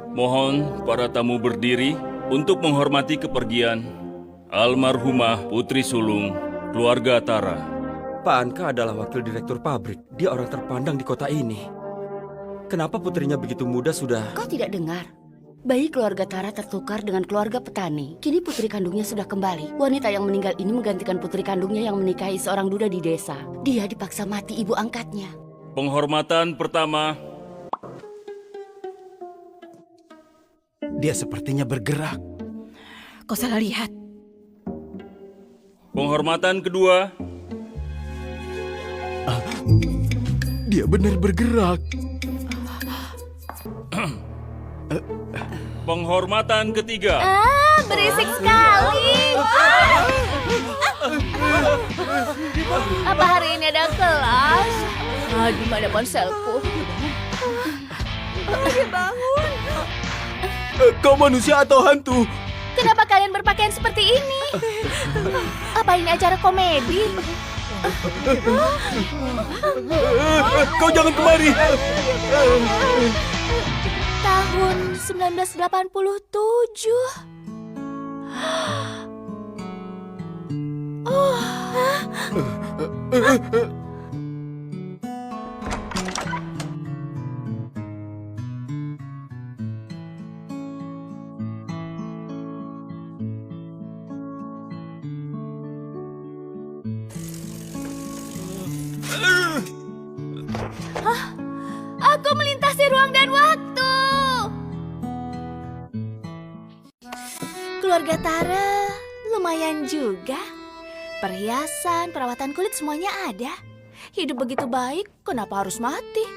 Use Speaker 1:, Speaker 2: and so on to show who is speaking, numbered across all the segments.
Speaker 1: Mohon para tamu berdiri untuk menghormati kepergian almarhumah Putri Sulung, keluarga Tara.
Speaker 2: Pak Anka adalah wakil direktur pabrik. Dia orang terpandang di kota ini. Kenapa putrinya begitu muda sudah...
Speaker 3: Kau tidak dengar? Bayi keluarga Tara tertukar dengan keluarga petani. Kini putri kandungnya sudah kembali. Wanita yang meninggal ini menggantikan putri kandungnya yang menikahi seorang duda di desa. Dia dipaksa mati ibu angkatnya.
Speaker 1: Penghormatan pertama.
Speaker 4: Dia sepertinya bergerak.
Speaker 5: Kau salah lihat.
Speaker 1: Penghormatan kedua.
Speaker 4: Dia benar bergerak.
Speaker 1: Penghormatan ketiga.
Speaker 3: Berisik sekali. Apa hari ini ada kelas? Di mana ponselku? Dia bangun.
Speaker 4: Kau manusia atau hantu?
Speaker 3: Kenapa kalian berpakaian seperti ini? Apa ini acara komedi?
Speaker 4: Kau jangan kemari.
Speaker 3: Tahun 1987. Aku melintasi ruang dan waktu. Keluarga Tara lumayan juga. Perhiasan, perawatan kulit semuanya ada. Hidup begitu baik, kenapa harus mati?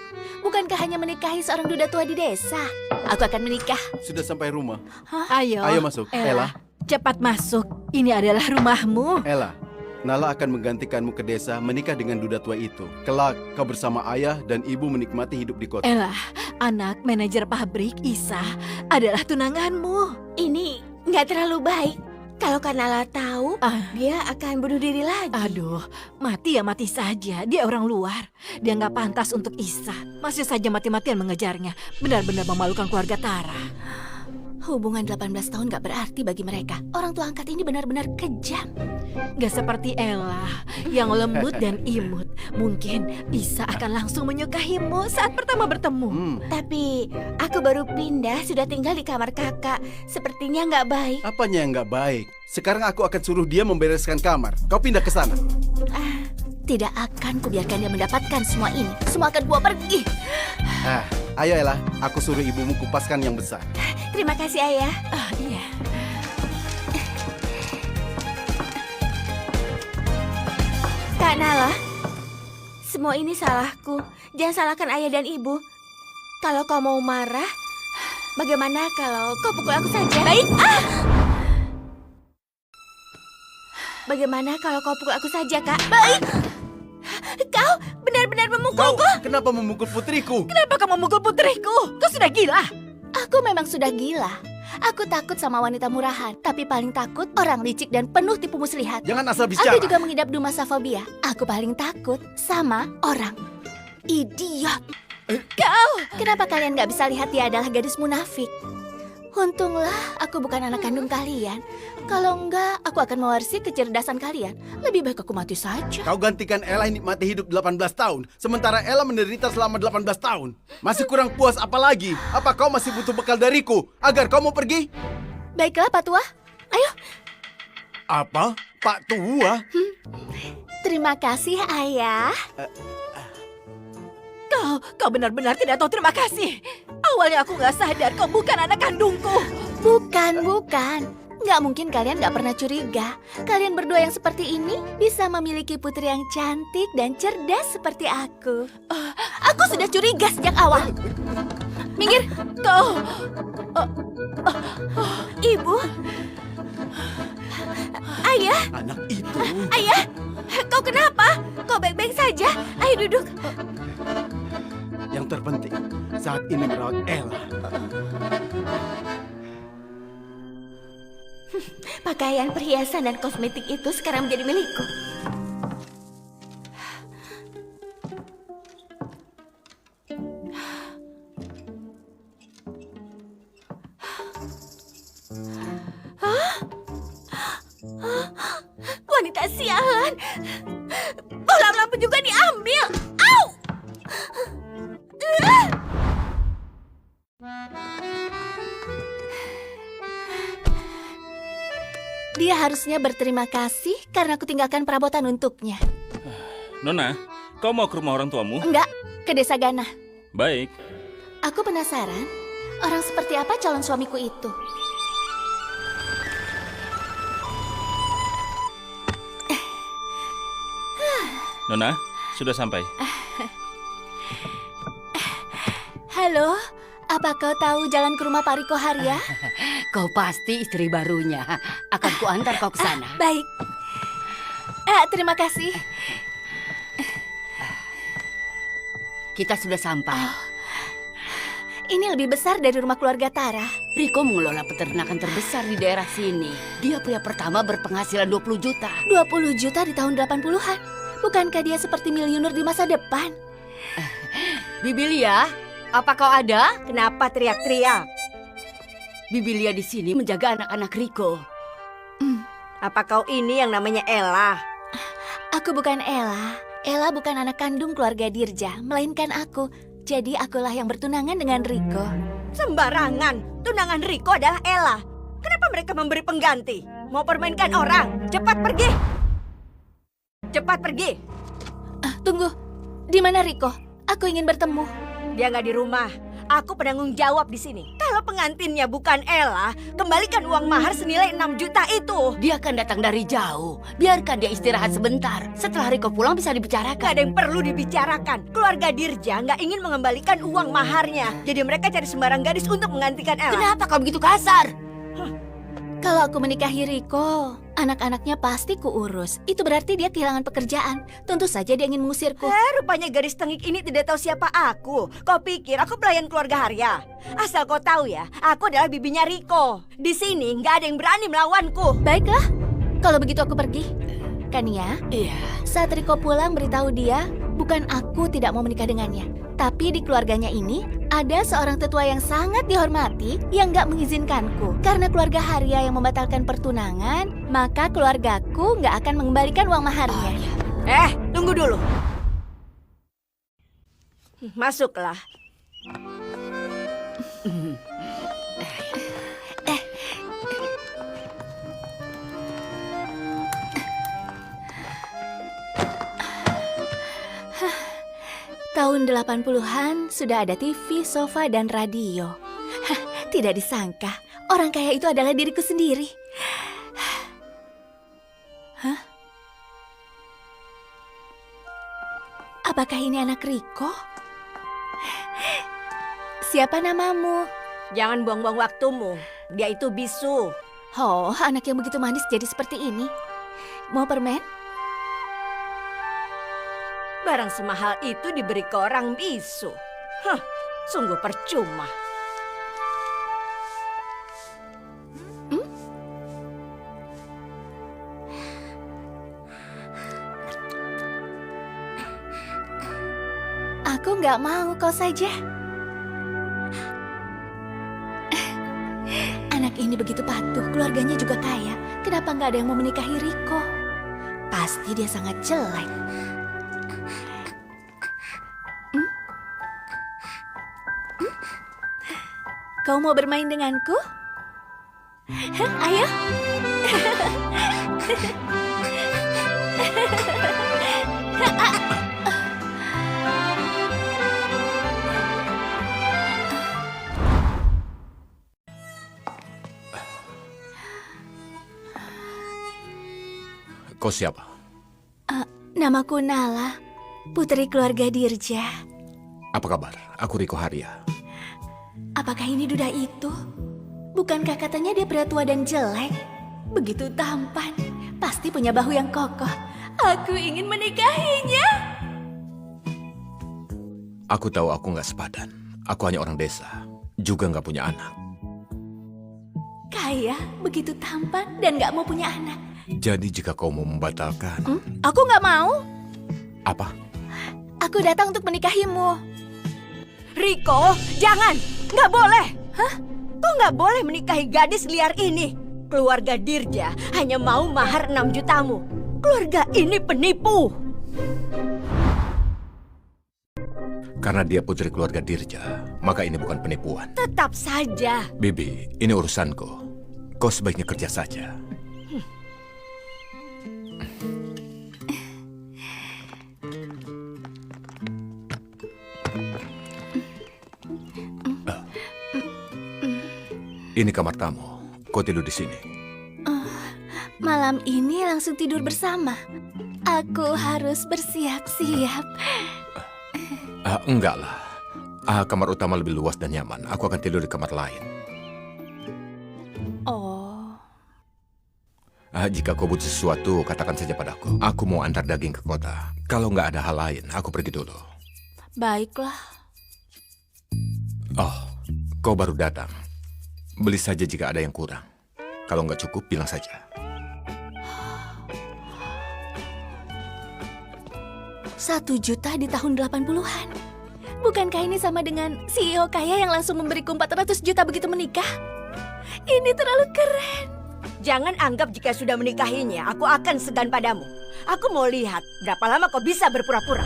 Speaker 3: Bukankah hanya menikahi seorang duda tua di desa? Aku akan menikah.
Speaker 4: Sudah sampai rumah.
Speaker 5: Ayo.
Speaker 4: Ayo masuk. Ella.
Speaker 5: Cepat masuk. Ini adalah rumahmu.
Speaker 4: Ella, Nala akan menggantikanmu ke desa menikah dengan duda tua itu. Kelak, kau bersama ayah dan ibu menikmati hidup di kota.
Speaker 5: Ella, anak manajer pabrik Isa adalah tunanganmu.
Speaker 3: Ini nggak terlalu baik. Kalau Kanala tahu, dia akan bunuh diri lagi.
Speaker 5: Aduh, mati ya mati saja. Dia orang luar. Dia nggak pantas untuk Isa. Masih saja mati-matian mengejarnya. Benar-benar memalukan keluarga Tara.
Speaker 3: Hubungan 18 tahun gak berarti bagi mereka. Orang tua angkat ini benar-benar kejam.
Speaker 5: Gak seperti Ella yang lembut dan imut. Mungkin Isa akan langsung menyukahimu saat pertama bertemu.
Speaker 3: Tapi aku baru pindah, sudah tinggal di kamar kakak. Sepertinya gak baik.
Speaker 4: Apanya yang nggak baik? Sekarang aku akan suruh dia membereskan kamar. Kau pindah ke sana.
Speaker 3: Tidak akan kubiarkan dia mendapatkan semua ini. Semua akan gua pergi.
Speaker 4: Ayo Ella, aku suruh ibumu kupaskan yang besar.
Speaker 3: Terima kasih ayah.
Speaker 5: Iya.
Speaker 3: Kak Nala, semua ini salahku. Jangan salahkan ayah dan ibu. Kalau kau mau marah, bagaimana kalau kau pukul aku saja? Baik. Bagaimana kalau kau pukul aku saja, Kak? Baik. Kau benar-benar memukulku.
Speaker 4: Kau kenapa memukul putriku?
Speaker 5: Kenapa kamu memukul putriku? Kau sudah gila.
Speaker 3: Aku memang sudah gila. Aku takut sama wanita murahan, tapi paling takut orang licik dan penuh tipu muslihat.
Speaker 4: Jangan asal bicara.
Speaker 3: Aku juga mengidap dumasafobia. Aku paling takut sama orang idiot.
Speaker 5: Kau.
Speaker 3: Kenapa kalian gak bisa lihat dia adalah gadis munafik? Untunglah aku bukan anak kandung kalian. Kalau enggak, aku akan mewarisi kecerdasan kalian. Lebih baik aku mati saja.
Speaker 4: Kau gantikan Ella nikmati hidup 18 tahun, sementara Ella menderita selama 18 tahun. Masih kurang puas apa lagi? Apa kau masih butuh bekal dariku agar kau mau pergi?
Speaker 3: Baiklah, Pak Tua. Ayo.
Speaker 4: Apa? Pak Tua?
Speaker 3: Terima kasih, Ayah.
Speaker 5: Kau benar-benar tidak tahu terima kasih. Awalnya aku gak sadar kau bukan anak kandungku.
Speaker 3: Bukan. Nggak mungkin kalian nggak pernah curiga. Kalian berdua yang seperti ini bisa memiliki putri yang cantik dan cerdas seperti aku. Aku sudah curiga sejak awal. Minggir.
Speaker 5: Kau.
Speaker 3: Ibu. Ayah.
Speaker 4: Anak itu.
Speaker 3: Ayah. Kau kenapa? Kau baik-baik saja. Ayo duduk.
Speaker 4: Yang terpenting saat ini merawat Ella.
Speaker 3: Pakaian, perhiasan, dan kosmetik itu sekarang menjadi milikku. Wanita sialan. Bola lampu juga diambil. Au! Dia harusnya berterima kasih karena aku tinggalkan perabotan untuknya.
Speaker 1: Nona, kau mau ke rumah orang tuamu?
Speaker 3: Enggak, ke desa Ganah.
Speaker 1: Baik.
Speaker 3: Aku penasaran, orang seperti apa calon suamiku itu?
Speaker 1: Nona, sudah sampai.
Speaker 3: Halo, apa kau tahu jalan ke rumah Pak Riko Haria?
Speaker 6: Kau pasti istri barunya. Akan kuantar kau ke sana.
Speaker 3: Baik. Terima kasih.
Speaker 6: Kita sudah sampai.
Speaker 3: Ini lebih besar dari rumah keluarga Tara.
Speaker 6: Riko mengelola peternakan terbesar di daerah sini. Dia pria pertama berpenghasilan 20 juta.
Speaker 3: 20 juta di tahun 80-an. Bukankah dia seperti miliuner di masa depan?
Speaker 6: Bibilia, apa kau ada?
Speaker 5: Kenapa teriak-teriak?
Speaker 6: Bibilia di sini menjaga anak-anak Riko.
Speaker 5: Apa kau ini yang namanya Ella?
Speaker 3: Aku bukan Ella. Ella bukan anak kandung keluarga Dirja, melainkan aku. Jadi akulah yang bertunangan dengan Riko.
Speaker 5: Sembarangan. Tunangan Riko adalah Ella. Kenapa mereka memberi pengganti? Mau permainkan orang? Cepat pergi. Cepat pergi.
Speaker 3: Tunggu, di mana Riko? Aku ingin bertemu.
Speaker 5: Dia nggak di rumah. Aku penanggung jawab di sini. Kalau pengantinnya bukan Ella, kembalikan uang mahar senilai 6 juta itu.
Speaker 6: Dia akan datang dari jauh. Biarkan dia istirahat sebentar. Setelah Riko pulang bisa dibicarakan.
Speaker 5: Gak ada yang perlu dibicarakan. Keluarga Dirja nggak ingin mengembalikan uang maharnya. Jadi mereka cari sembarang gadis untuk menggantikan Ella.
Speaker 6: Kenapa kau begitu kasar?
Speaker 3: Kalau aku menikahi Riko, anak-anaknya pasti kuurus. Itu berarti dia kehilangan pekerjaan. Tentu saja dia ingin mengusirku.
Speaker 5: Rupanya gadis tengik ini tidak tahu siapa aku. Kau pikir aku pelayan keluarga Haria? Asal kau tahu ya, aku adalah bibinya Riko. Di sini nggak ada yang berani melawanku.
Speaker 3: Baiklah, kalau begitu aku pergi. Kania,
Speaker 6: Iya.
Speaker 3: saat Riko pulang beritahu dia, bukan aku tidak mau menikah dengannya. Tapi di keluarganya ini, ada seorang tetua yang sangat dihormati yang nggak mengizinkanku. Karena keluarga Haria yang membatalkan pertunangan, maka keluargaku nggak akan mengembalikan uang maharnya.
Speaker 5: Tunggu dulu. Masuklah.
Speaker 3: Tahun 80-an sudah ada TV, sofa, dan radio. Tidak disangka, orang kaya itu adalah diriku sendiri. Hah? Apakah ini anak Riko? Siapa namamu?
Speaker 5: Jangan buang-buang waktumu. Dia itu bisu.
Speaker 3: Oh, anak yang begitu manis jadi seperti ini. Mau permen?
Speaker 5: Barang semahal itu diberi ke orang bisu. Sungguh percuma.
Speaker 3: Aku nggak mau, kau saja. Anak ini begitu patuh, keluarganya juga kaya. Kenapa nggak ada yang mau menikahi Riko? Pasti dia sangat jelek. Kau mau bermain denganku? Ayo.
Speaker 7: Kau siapa?
Speaker 3: Namaku Nala, putri keluarga Dirja.
Speaker 7: Apa kabar? Aku Riko Haria.
Speaker 3: Apakah ini duda itu? Bukankah katanya dia pria tua dan jelek? Begitu tampan, pasti punya bahu yang kokoh. Aku ingin menikahinya.
Speaker 7: Aku tahu aku nggak sepadan. Aku hanya orang desa, juga nggak punya anak.
Speaker 3: Kaya, begitu tampan, dan nggak mau punya anak.
Speaker 7: Jadi jika kau mau membatalkan,
Speaker 3: Aku nggak mau.
Speaker 7: apa?
Speaker 3: Aku datang untuk menikahimu.
Speaker 5: Riko, jangan. Nggak boleh. Kau nggak boleh menikahi gadis liar ini. Keluarga Dirja hanya mau mahar 6 jutamu. Keluarga ini penipu.
Speaker 7: Karena dia putri keluarga Dirja, maka ini bukan penipuan.
Speaker 5: Tetap saja.
Speaker 7: Bibi, ini urusanku. Kau sebaiknya kerja saja. Ini kamar tamu. Kau tidur di sini.
Speaker 3: Malam ini langsung tidur bersama. Aku harus bersiap-siap.
Speaker 7: Enggak lah. Kamar utama lebih luas dan nyaman. Aku akan tidur di kamar lain.
Speaker 3: Oh,
Speaker 7: Jika kau butuh sesuatu, katakan saja padaku. Aku mau antar daging ke kota. Kalau nggak ada hal lain, aku pergi dulu.
Speaker 3: baiklah.
Speaker 7: Oh, kau baru datang. Beli saja jika ada yang kurang. Kalau nggak cukup, bilang saja.
Speaker 3: Rp1 juta di tahun 80-an. Bukankah ini sama dengan CEO kaya yang langsung memberiku 400 juta begitu menikah? Ini terlalu keren.
Speaker 5: Jangan anggap jika sudah menikahinya, aku akan segan padamu. Aku mau lihat berapa lama kau bisa berpura-pura.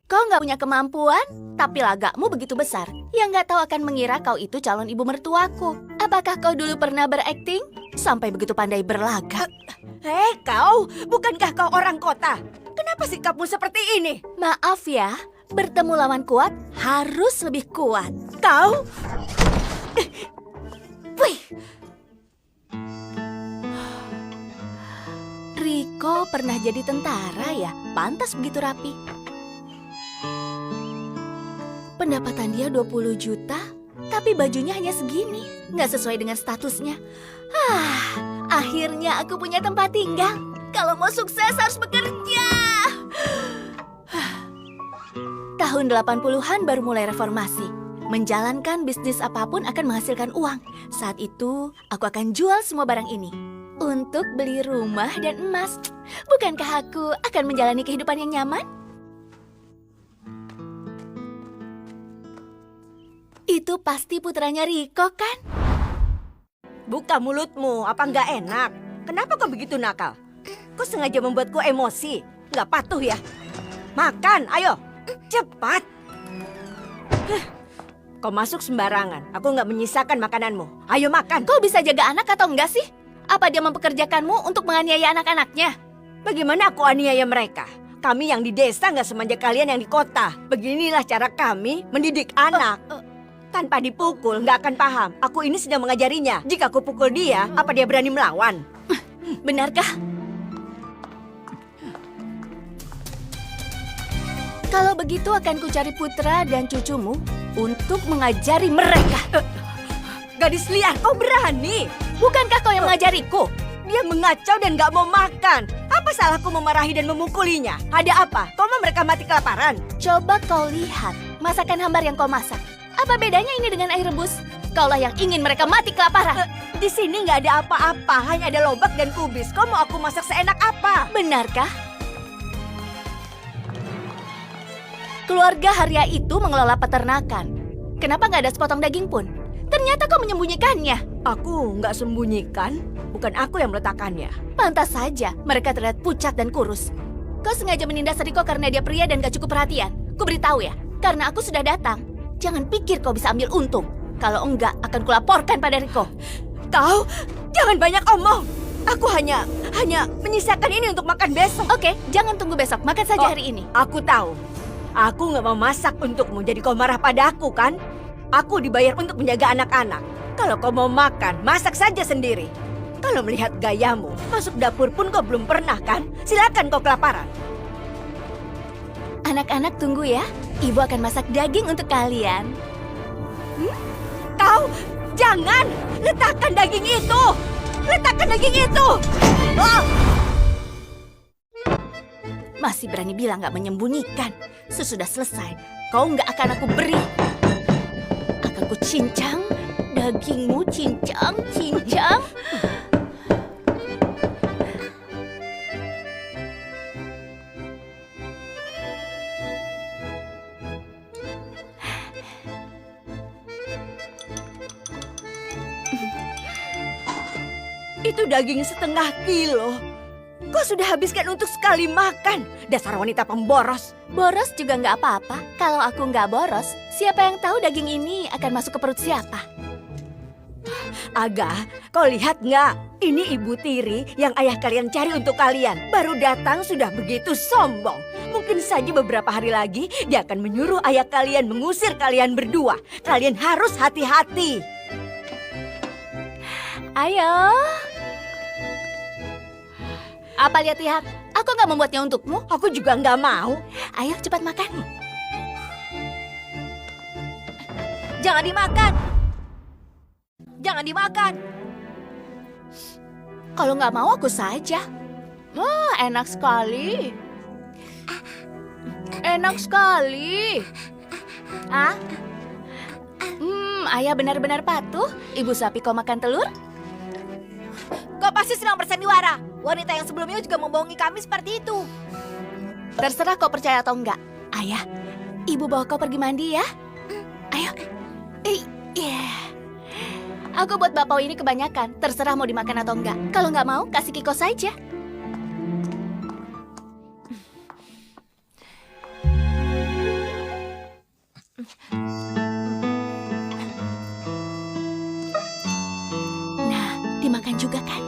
Speaker 3: Kau nggak punya kemampuan, tapi lagakmu begitu besar. Yang nggak tahu akan mengira kau itu calon ibu mertuaku. Apakah kau dulu pernah berakting? Sampai begitu pandai berlagak.
Speaker 5: Hei kau, bukankah kau orang kota? Kenapa sikapmu seperti ini?
Speaker 3: Maaf ya, bertemu lawan kuat harus lebih kuat.
Speaker 5: Kau?
Speaker 3: Wih. Riko pernah jadi tentara ya, pantas begitu rapi. Pendapatan dia 20 juta, tapi bajunya hanya segini. Nggak sesuai dengan statusnya. Akhirnya aku punya tempat tinggal. Kalau mau sukses harus bekerja. Tahun 80-an baru mulai reformasi. Menjalankan bisnis apapun akan menghasilkan uang. Saat itu, aku akan jual semua barang ini untuk beli rumah dan emas. Bukankah aku akan menjalani kehidupan yang nyaman? Itu pasti putranya Riko, kan?
Speaker 5: Buka mulutmu, apa nggak enak? Kenapa kau begitu nakal? Kau sengaja membuatku emosi. Nggak patuh ya? Makan, ayo. Cepat. Kau masuk sembarangan. Aku nggak menyisakan makananmu. Ayo makan.
Speaker 3: Kau bisa jaga anak atau enggak sih? Apa dia mempekerjakanmu untuk menganiaya anak-anaknya?
Speaker 5: Bagaimana aku aniaya mereka? Kami yang di desa nggak semanja kalian yang di kota. Beginilah cara kami mendidik anak. Tanpa dipukul nggak akan paham. Aku ini sedang mengajarinya. Jika aku pukul dia, apa dia berani melawan?
Speaker 3: Benarkah? Kalau begitu akan kucari putra dan cucumu untuk mengajari mereka.
Speaker 5: Gadis liar, kau berani?
Speaker 3: Bukankah kau yang mengajariku?
Speaker 5: Dia mengacau dan nggak mau makan. Apa salahku memarahi dan memukulinya? Ada apa? Kau mau mereka mati kelaparan?
Speaker 3: Coba kau lihat masakan hambar yang kau masak. Apa bedanya ini dengan air rebus? Kaulah yang ingin mereka mati kelaparan.
Speaker 5: Di sini nggak ada apa-apa, hanya ada lobak dan kubis. Kau mau aku masak seenak apa?
Speaker 3: Benarkah? Keluarga Harya itu mengelola peternakan. Kenapa nggak ada sepotong daging pun? Ternyata kau menyembunyikannya.
Speaker 5: Aku nggak sembunyikan, bukan aku yang meletakkannya.
Speaker 3: Pantas saja, mereka terlihat pucat dan kurus. Kau sengaja menindas Riko karena dia pria dan gak cukup perhatian. Ku beritahu ya, karena aku sudah datang. Jangan pikir kau bisa ambil untung. Kalau enggak, akan kulaporkan pada Riko.
Speaker 5: Kau, jangan banyak omong. Aku hanya menyisakan ini untuk makan besok.
Speaker 3: Oke, jangan tunggu besok. Makan saja hari ini.
Speaker 5: Aku tahu. Aku nggak mau masak untukmu, jadi kau marah pada aku kan? Aku dibayar untuk menjaga anak-anak. Kalau kau mau makan, masak saja sendiri. Kalau melihat gayamu, masuk dapur pun kau belum pernah kan? Silakan kau kelaparan.
Speaker 3: Anak-anak tunggu ya. Ibu akan masak daging untuk kalian.
Speaker 5: Kau, jangan! Letakkan daging itu! Letakkan daging itu! Oh!
Speaker 3: Masih berani bilang gak menyembunyikan. Sesudah selesai, kau gak akan aku beri. Akan ku cincang dagingmu, cincang.
Speaker 5: Itu daging 1/2 kilo. Kau sudah habiskan untuk sekali makan. Dasar wanita pemboros.
Speaker 3: Boros juga nggak apa-apa. Kalau aku nggak boros, siapa yang tahu daging ini akan masuk ke perut siapa?
Speaker 5: Aga, kau lihat nggak? Ini Ibu Tiri yang ayah kalian cari untuk kalian. Baru datang sudah begitu sombong. Mungkin saja beberapa hari lagi dia akan menyuruh ayah kalian mengusir kalian berdua. Kalian harus hati-hati.
Speaker 3: Ayo. Apa lihat-lihat? Aku nggak membuatnya untukmu.
Speaker 5: Aku juga nggak mau.
Speaker 3: Ayo cepat makan.
Speaker 5: Jangan dimakan. Jangan dimakan.
Speaker 3: Kalau nggak mau aku saja. Enak sekali. Enak sekali. Ayah benar-benar patuh. Ibu sapi kau makan telur?
Speaker 5: Kau pasti sedang bersandiwara. Wanita yang sebelumnya juga membohongi kami seperti itu.
Speaker 3: Terserah kau percaya atau enggak. Ayah, ibu bawa kau pergi mandi ya. Ayo. Aku buat bapau ini kebanyakan. Terserah mau dimakan atau enggak. Kalau nggak mau, kasih Kiko saja. Nah, dimakan juga kan?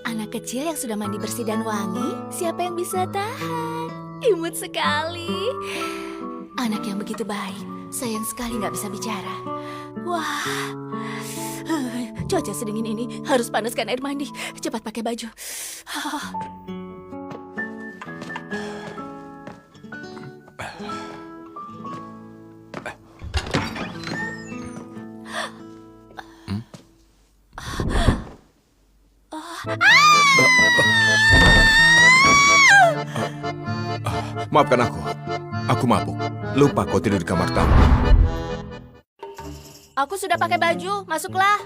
Speaker 3: Anak kecil yang sudah mandi bersih dan wangi, siapa yang bisa tahan? Imut sekali. Anak yang begitu baik, sayang sekali nggak bisa bicara. Wah, cuaca sedingin ini harus panaskan air mandi. Cepat pakai baju.
Speaker 7: Maafkan aku. Aku mabuk. Lupa kau tidur di kamar tamu.
Speaker 3: Aku sudah pakai baju, masuklah.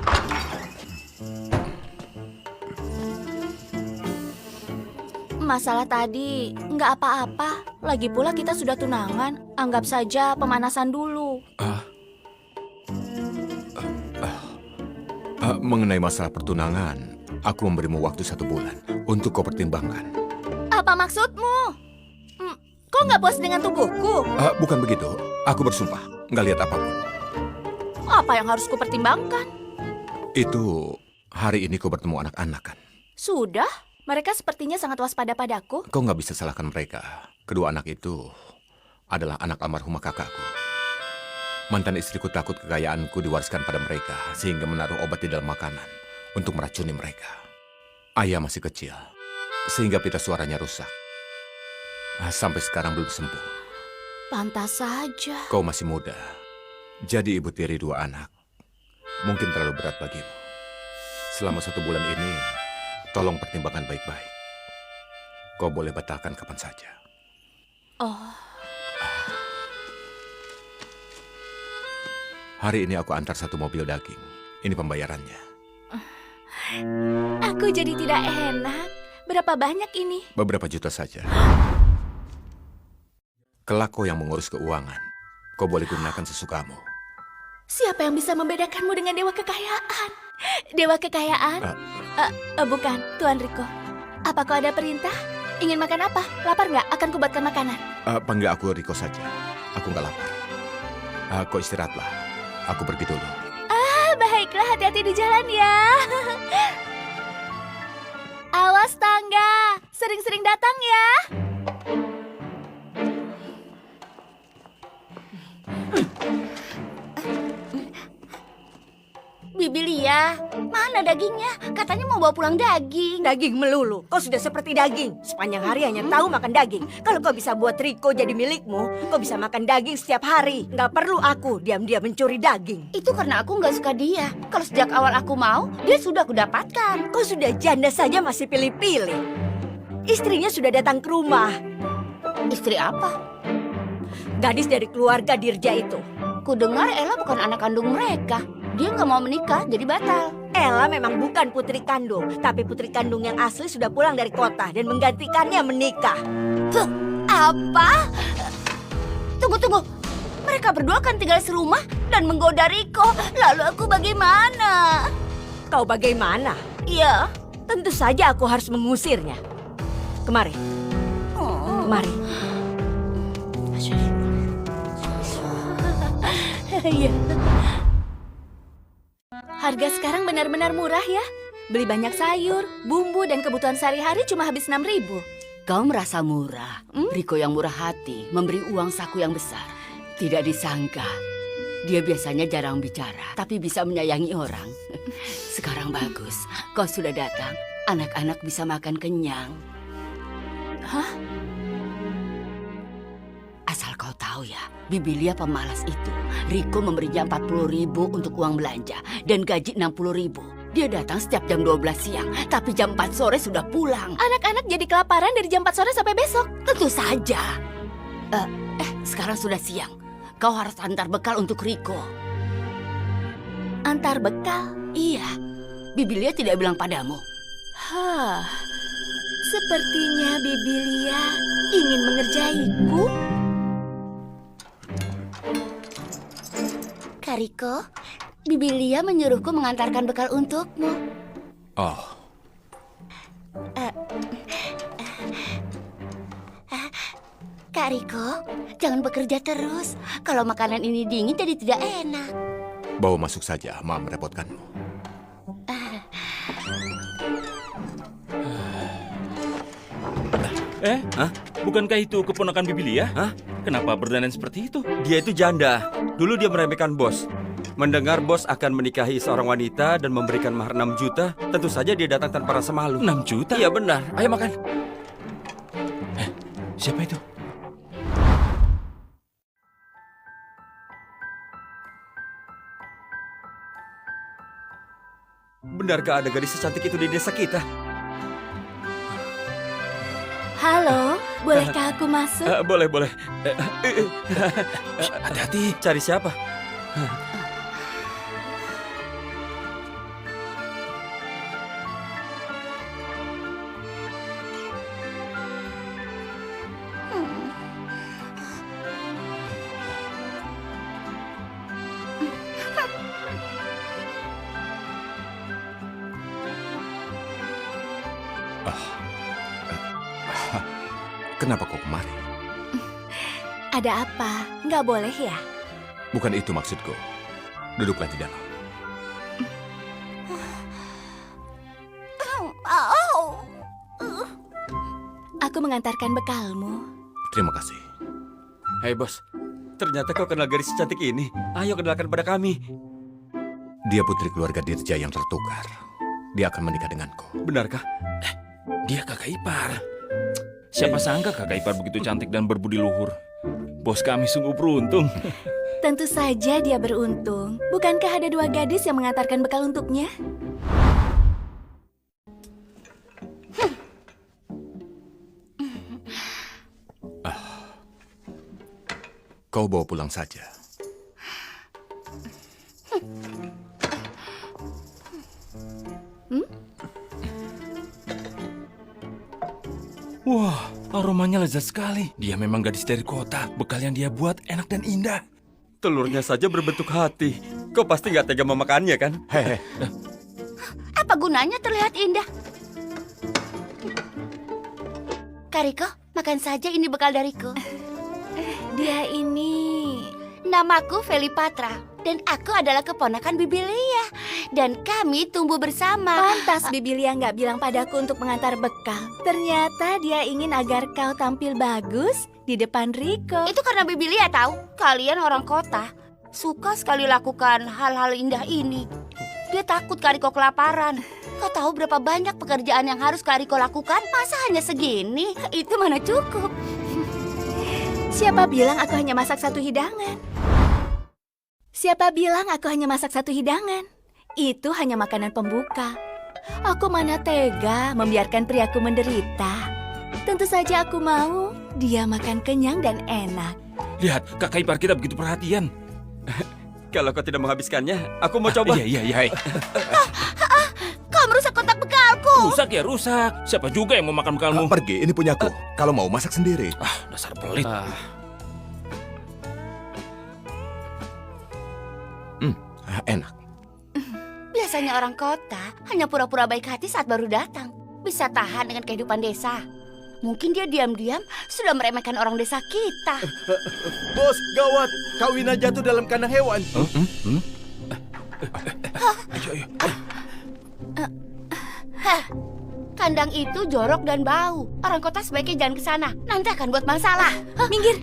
Speaker 3: Masalah tadi nggak apa-apa. Lagi pula kita sudah tunangan. Anggap saja pemanasan dulu.
Speaker 7: Mengenai masalah pertunangan, aku memberimu waktu 1 bulan untuk kau pertimbangkan.
Speaker 3: Apa maksudmu? Kau nggak puas dengan tubuhku?
Speaker 7: Bukan begitu. Aku bersumpah, nggak lihat apapun.
Speaker 3: Apa yang harus kupertimbangkan?
Speaker 7: Itu hari ini kau bertemu anak-anak kan?
Speaker 3: Sudah, mereka sepertinya sangat waspada padaku.
Speaker 7: Kau nggak bisa salahkan mereka. Kedua anak itu adalah anak almarhumah kakakku. Mantan istriku takut kekayaanku diwariskan pada mereka, sehingga menaruh obat di dalam makanan untuk meracuni mereka. Ayah masih kecil, sehingga pita suaranya rusak. Sampai sekarang belum sembuh.
Speaker 3: Pantas saja.
Speaker 7: Kau masih muda, jadi ibu tiri 2 anak. Mungkin terlalu berat bagimu. Selama 1 bulan ini, tolong pertimbangkan baik-baik. Kau boleh batalkan kapan saja. Hari ini aku antar 1 mobil daging. Ini pembayarannya.
Speaker 3: Aku jadi tidak enak. Berapa banyak ini?
Speaker 7: Beberapa juta saja. Kelak kau yang mengurus keuangan. Kau boleh gunakan sesukamu.
Speaker 3: Siapa yang bisa membedakanmu dengan dewa kekayaan? Dewa kekayaan? Bukan, Tuan Riko. Apa kau ada perintah? Ingin makan apa? Lapar nggak? Akan kubuatkan makanan.
Speaker 7: Panggil aku Riko saja. Aku nggak lapar. Kau istirahatlah. Aku pergi dulu.
Speaker 3: Baiklah, hati-hati di jalan ya. Awas tangga, sering-sering datang ya.
Speaker 6: Bibi Lia, mana dagingnya? Katanya mau bawa pulang daging.
Speaker 5: Daging melulu. Kau sudah seperti daging. Sepanjang hari hanya tahu makan daging. Kalau kau bisa buat Riko jadi milikmu, kau bisa makan daging setiap hari. Nggak perlu aku diam-diam mencuri daging.
Speaker 6: Itu karena aku nggak suka dia. Kalau sejak awal aku mau, dia sudah aku dapatkan.
Speaker 5: Kau sudah janda saja masih pilih-pilih. Istrinya sudah datang ke rumah.
Speaker 6: Istri apa?
Speaker 5: Gadis dari keluarga Dirja itu.
Speaker 6: Ku dengar Ella bukan anak kandung mereka. Dia nggak mau menikah, jadi batal.
Speaker 5: Ella memang bukan putri kandung, tapi putri kandung yang asli sudah pulang dari kota dan menggantikannya menikah.
Speaker 6: Apa? Tunggu. Mereka berdua kan tinggal serumah dan menggoda Riko. Lalu aku bagaimana?
Speaker 5: Kau bagaimana?
Speaker 6: Iya.
Speaker 5: Tentu saja aku harus mengusirnya. Kemari. Kemari.
Speaker 6: Iya.
Speaker 3: Harga sekarang benar-benar murah ya. Beli banyak sayur, bumbu, dan kebutuhan sehari-hari cuma habis 6.000.
Speaker 6: Kau merasa murah. Riko yang murah hati memberi uang saku yang besar. Tidak disangka, dia biasanya jarang bicara, tapi bisa menyayangi orang. Sekarang bagus, kau sudah datang. Anak-anak bisa makan kenyang.
Speaker 3: Hah?
Speaker 6: Asal kau tahu ya, Bibilia pemalas itu. Riko memberinya 40.000 untuk uang belanja dan gaji 60.000. Dia datang setiap jam 12 siang, tapi jam 4 sore sudah pulang.
Speaker 3: Anak-anak jadi kelaparan dari jam 4 sore sampai besok.
Speaker 6: Tentu saja. Sekarang sudah siang. Kau harus antar bekal untuk Riko.
Speaker 3: Antar bekal?
Speaker 6: Iya, Bibilia tidak bilang padamu.
Speaker 3: Hah, sepertinya Bibilia ingin mengerjaiku.
Speaker 6: Kariko, Bibilia menyuruhku mengantarkan bekal untukmu.
Speaker 7: Oh,
Speaker 6: Kak Riko, jangan bekerja terus. Kalau makanan ini dingin jadi tidak enak.
Speaker 7: bawa masuk saja. Maaf merepotkanmu.
Speaker 1: Hah? Bukankah itu keponakan Bibilia?
Speaker 2: Hah?
Speaker 1: Kenapa berdandan seperti itu?
Speaker 2: Dia itu janda. Dulu dia meremehkan bos. Mendengar bos akan menikahi seorang wanita dan memberikan mahar 6 juta, tentu saja dia datang tanpa rasa malu.
Speaker 1: 6 juta?
Speaker 2: Iya benar. Ayo makan.
Speaker 1: Siapa itu?
Speaker 2: Benarkah ada gadis secantik itu di desa kita?
Speaker 3: Halo, bolehkah aku masuk?
Speaker 2: Boleh, boleh.
Speaker 1: Hati-hati.
Speaker 2: Cari siapa?
Speaker 7: Kenapa kau kemari?
Speaker 3: Ada apa? Nggak boleh ya?
Speaker 7: Bukan itu maksudku. Duduklah di dalam.
Speaker 3: Aku mengantarkan bekalmu.
Speaker 7: Terima kasih.
Speaker 2: Hei bos, ternyata kau kenal gadis secantik ini. Ayo kenalkan pada kami.
Speaker 7: Dia putri keluarga Dirja yang tertukar. Dia akan menikah denganku.
Speaker 2: Benarkah?
Speaker 1: Dia kakak ipar. Siapa sangka kakak ipar begitu cantik dan berbudi luhur. Bos kami sungguh beruntung.
Speaker 3: Tentu saja dia beruntung. Bukankah ada 2 gadis yang mengantarkan bekal untuknya?
Speaker 7: Kau bawa pulang saja.
Speaker 1: Wah, aromanya lezat sekali. Dia memang gadis dari kota. Bekal yang dia buat enak dan indah.
Speaker 2: Telurnya saja berbentuk hati. Kau pasti nggak tega memakannya kan?
Speaker 7: Hehe,
Speaker 6: Apa gunanya terlihat indah? Kariko, makan saja ini bekal dariku.
Speaker 3: Dia ini...
Speaker 6: Namaku Feli Patra dan aku adalah keponakan Bibilia. Dan kami tumbuh bersama.
Speaker 3: Pantas Bibilia nggak bilang padaku untuk mengantar bekal. Ternyata dia ingin agar kau tampil bagus di depan Riko.
Speaker 6: Itu karena Bibilia tahu kalian orang kota suka sekali lakukan hal-hal indah ini. Dia takut Kariko kelaparan. Kau tahu berapa banyak pekerjaan yang harus Kariko lakukan? Masa hanya segini? Itu mana cukup.
Speaker 3: Siapa bilang aku hanya masak 1 hidangan? Siapa bilang aku hanya masak 1 hidangan? Itu hanya makanan pembuka. Aku mana tega membiarkan priaku menderita. Tentu saja aku mau dia makan kenyang dan enak.
Speaker 1: Lihat, kakak ipar kita begitu perhatian.
Speaker 2: Kalau kau tidak menghabiskannya, aku mau coba.
Speaker 1: Iya.
Speaker 6: Kau merusak kotak bekalku.
Speaker 1: Rusak ya, rusak. Siapa juga yang mau makan bekalmu?
Speaker 7: pergi, ini punyaku. Kalau mau masak sendiri.
Speaker 1: Dasar pelit.
Speaker 7: Enak.
Speaker 6: Biasanya orang kota hanya pura-pura baik hati saat baru datang. Bisa tahan dengan kehidupan desa. Mungkin dia diam-diam sudah meremehkan orang desa kita.
Speaker 4: Bos, gawat. Kawina jatuh dalam kandang hewan.
Speaker 6: Hah, kandang itu jorok dan bau. Orang kota sebaiknya jangan ke sana. Nanti akan buat masalah.
Speaker 3: Minggir.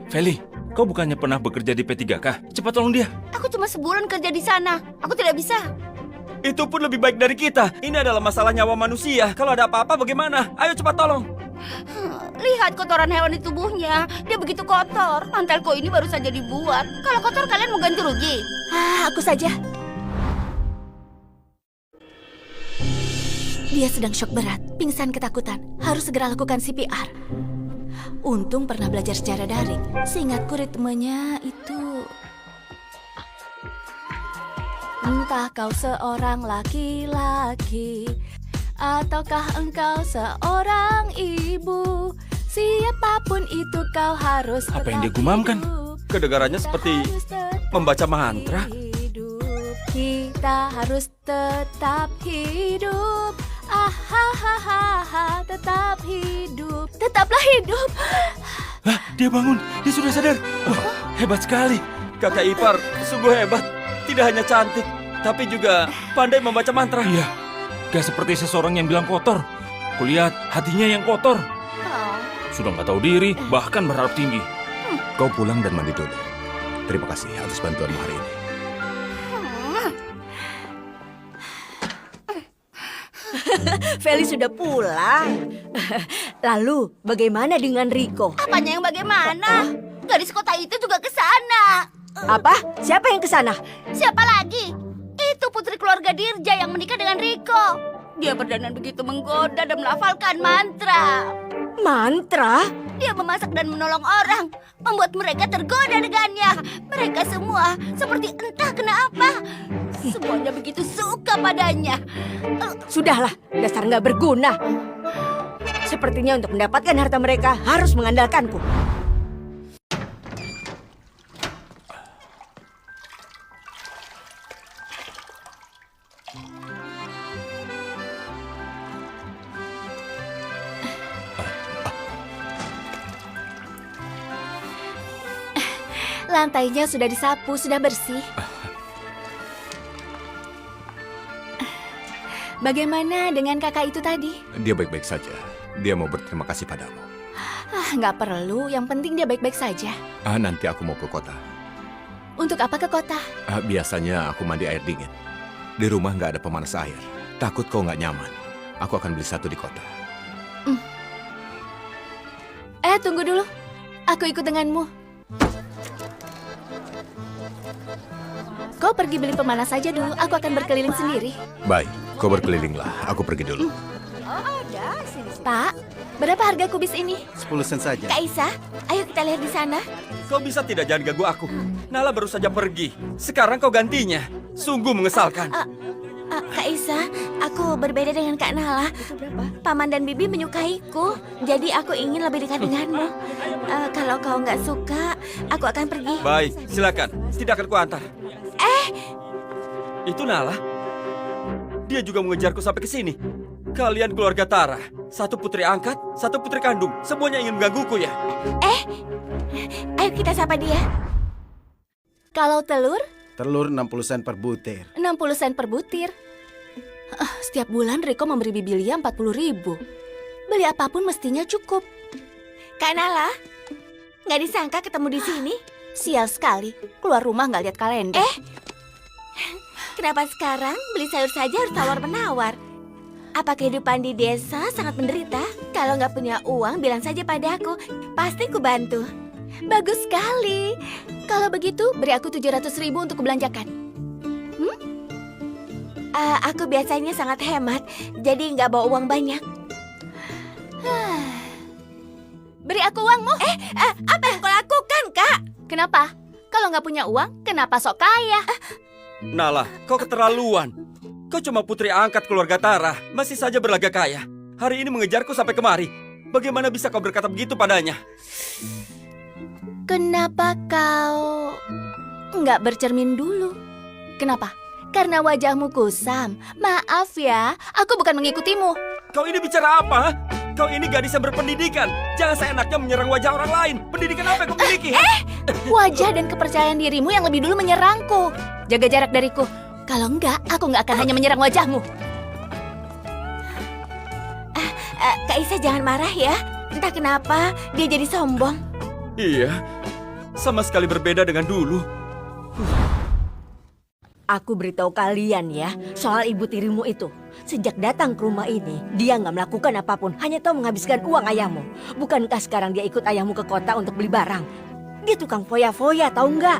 Speaker 1: Feli, kau bukannya pernah bekerja di P3K? Cepat tolong dia.
Speaker 6: Aku cuma sebulan kerja di sana. Aku tidak bisa.
Speaker 2: Itu pun lebih baik dari kita. Ini adalah masalah nyawa manusia. Kalau ada apa-apa bagaimana? Ayo cepat tolong.
Speaker 6: Lihat kotoran hewan di tubuhnya. Dia begitu kotor. Mantelku ini baru saja dibuat. Kalau kotor kalian mau ganti rugi.
Speaker 3: Aku saja. Dia sedang shock berat, pingsan ketakutan. Harus segera lakukan CPR. Untung pernah belajar secara daring. Seingatku ritmenya itu... Entah kau seorang laki-laki, ataukah engkau seorang ibu, siapapun itu kau harus
Speaker 1: Apa yang
Speaker 3: tetap
Speaker 1: dia gumamkan?
Speaker 3: hidup.
Speaker 2: Kedengarannya
Speaker 3: Kita
Speaker 2: seperti
Speaker 3: harus tetap
Speaker 2: membaca mantra.
Speaker 3: hidup. Kita harus tetap hidup. Ahahaha, tetap hidup. Tetaplah hidup.
Speaker 1: Hah, dia bangun. Dia sudah sadar. Wah, hebat sekali.
Speaker 2: Kakak ipar sungguh hebat. Tidak hanya cantik, tapi juga pandai membaca mantra.
Speaker 1: Iya, gak seperti seseorang yang bilang kotor. Kulihat hatinya yang kotor. Sudah nggak tahu diri, bahkan berharap tinggi.
Speaker 7: Kau pulang dan mandi dulu. Terima kasih atas bantuanmu hari ini.
Speaker 5: Feli sudah pulang. Lalu, bagaimana dengan Riko?
Speaker 6: Apanya yang bagaimana? Gadis kota itu juga ke sana.
Speaker 5: Apa? Siapa yang ke sana?
Speaker 6: Siapa lagi? Itu putri keluarga Dirja yang menikah dengan Riko. Dia berdandan begitu menggoda dan melafalkan mantra.
Speaker 5: Mantra?
Speaker 6: Dia memasak dan menolong orang, membuat mereka tergoda dengannya. Mereka semua seperti entah kenapa. Semuanya begitu suka padanya.
Speaker 5: Sudahlah, dasar nggak berguna. Sepertinya untuk mendapatkan harta mereka harus mengandalkanku.
Speaker 3: Lantainya sudah disapu, sudah bersih. Bagaimana dengan kakak itu tadi?
Speaker 7: Dia baik-baik saja. Dia mau berterima kasih padamu.
Speaker 3: Nggak perlu. Yang penting dia baik-baik saja.
Speaker 7: Nanti aku mau ke kota.
Speaker 3: Untuk apa ke kota?
Speaker 7: Biasanya aku mandi air dingin. Di rumah nggak ada pemanas air. Takut kau nggak nyaman. Aku akan beli satu di kota.
Speaker 3: Tunggu dulu. Aku ikut denganmu. Kau pergi beli pemanas saja dulu. Aku akan berkeliling sendiri.
Speaker 7: Baik, kau berkelilinglah. Aku pergi dulu.
Speaker 3: Pak, berapa harga kubis ini?
Speaker 4: 10 sen saja.
Speaker 3: Kak Isa, ayo kita lihat di sana.
Speaker 2: Kau bisa tidak jangan ganggu aku. Nala baru saja pergi. Sekarang kau gantinya. Sungguh mengesalkan.
Speaker 3: Kak Isa, aku berbeda dengan Kak Nala. Paman dan Bibi menyukaiku, jadi aku ingin lebih dekat denganmu. Kalau kau nggak suka, aku akan pergi.
Speaker 2: Baik, silakan. Tidak akan kuantar. Itu Nala. Dia juga mengejarku sampai ke sini. Kalian keluarga Tara. Satu putri angkat, satu putri kandung. Semuanya ingin menggangguku ya.
Speaker 3: Ayo kita sapa dia. Kalau telur,
Speaker 4: Telur 60 sen per butir.
Speaker 3: 60 sen per butir. Setiap bulan Riko memberi Bibi Lia 40.000. Beli apapun mestinya cukup. Kak Nala, nggak disangka ketemu di sini. Sial sekali, keluar rumah nggak lihat kalender. Kenapa sekarang beli sayur saja harus tawar-menawar? Apa kehidupan di desa sangat menderita? Kalau nggak punya uang, bilang saja padaku. Pasti ku bantu. Bagus sekali. Kalau begitu, beri aku 700.000 untuk kubelanjakan. Aku biasanya sangat hemat, jadi nggak bawa uang banyak. Beri aku uangmu. Apa yang kau lakukan, Kak? Kenapa? Kalau nggak punya uang, kenapa sok kaya?
Speaker 2: Nala, kau keterlaluan. Kau cuma putri angkat keluarga Tara. Masih saja berlagak kaya. Hari ini mengejarku sampai kemari. Bagaimana bisa kau berkata begitu padanya?
Speaker 3: Kenapa kau nggak bercermin dulu? Kenapa? Karena wajahmu kusam. Maaf ya, aku bukan mengikutimu.
Speaker 2: Kau ini bicara apa? Kau ini gadis yang berpendidikan. Jangan seenaknya menyerang wajah orang lain. Pendidikan apa yang kau miliki?
Speaker 3: Wajah dan kepercayaan dirimu yang lebih dulu menyerangku. Jaga jarak dariku. Kalau enggak, aku nggak akan hanya menyerang wajahmu. Kak Isa jangan marah ya. Entah kenapa dia jadi sombong.
Speaker 2: Iya, sama sekali berbeda dengan dulu.
Speaker 5: Aku beritahu kalian ya soal ibu tirimu itu. Sejak datang ke rumah ini, dia nggak melakukan apapun, hanya tahu menghabiskan uang ayahmu. Bukankah sekarang dia ikut ayahmu ke kota untuk beli barang? Dia tukang foya-foya, tahu nggak?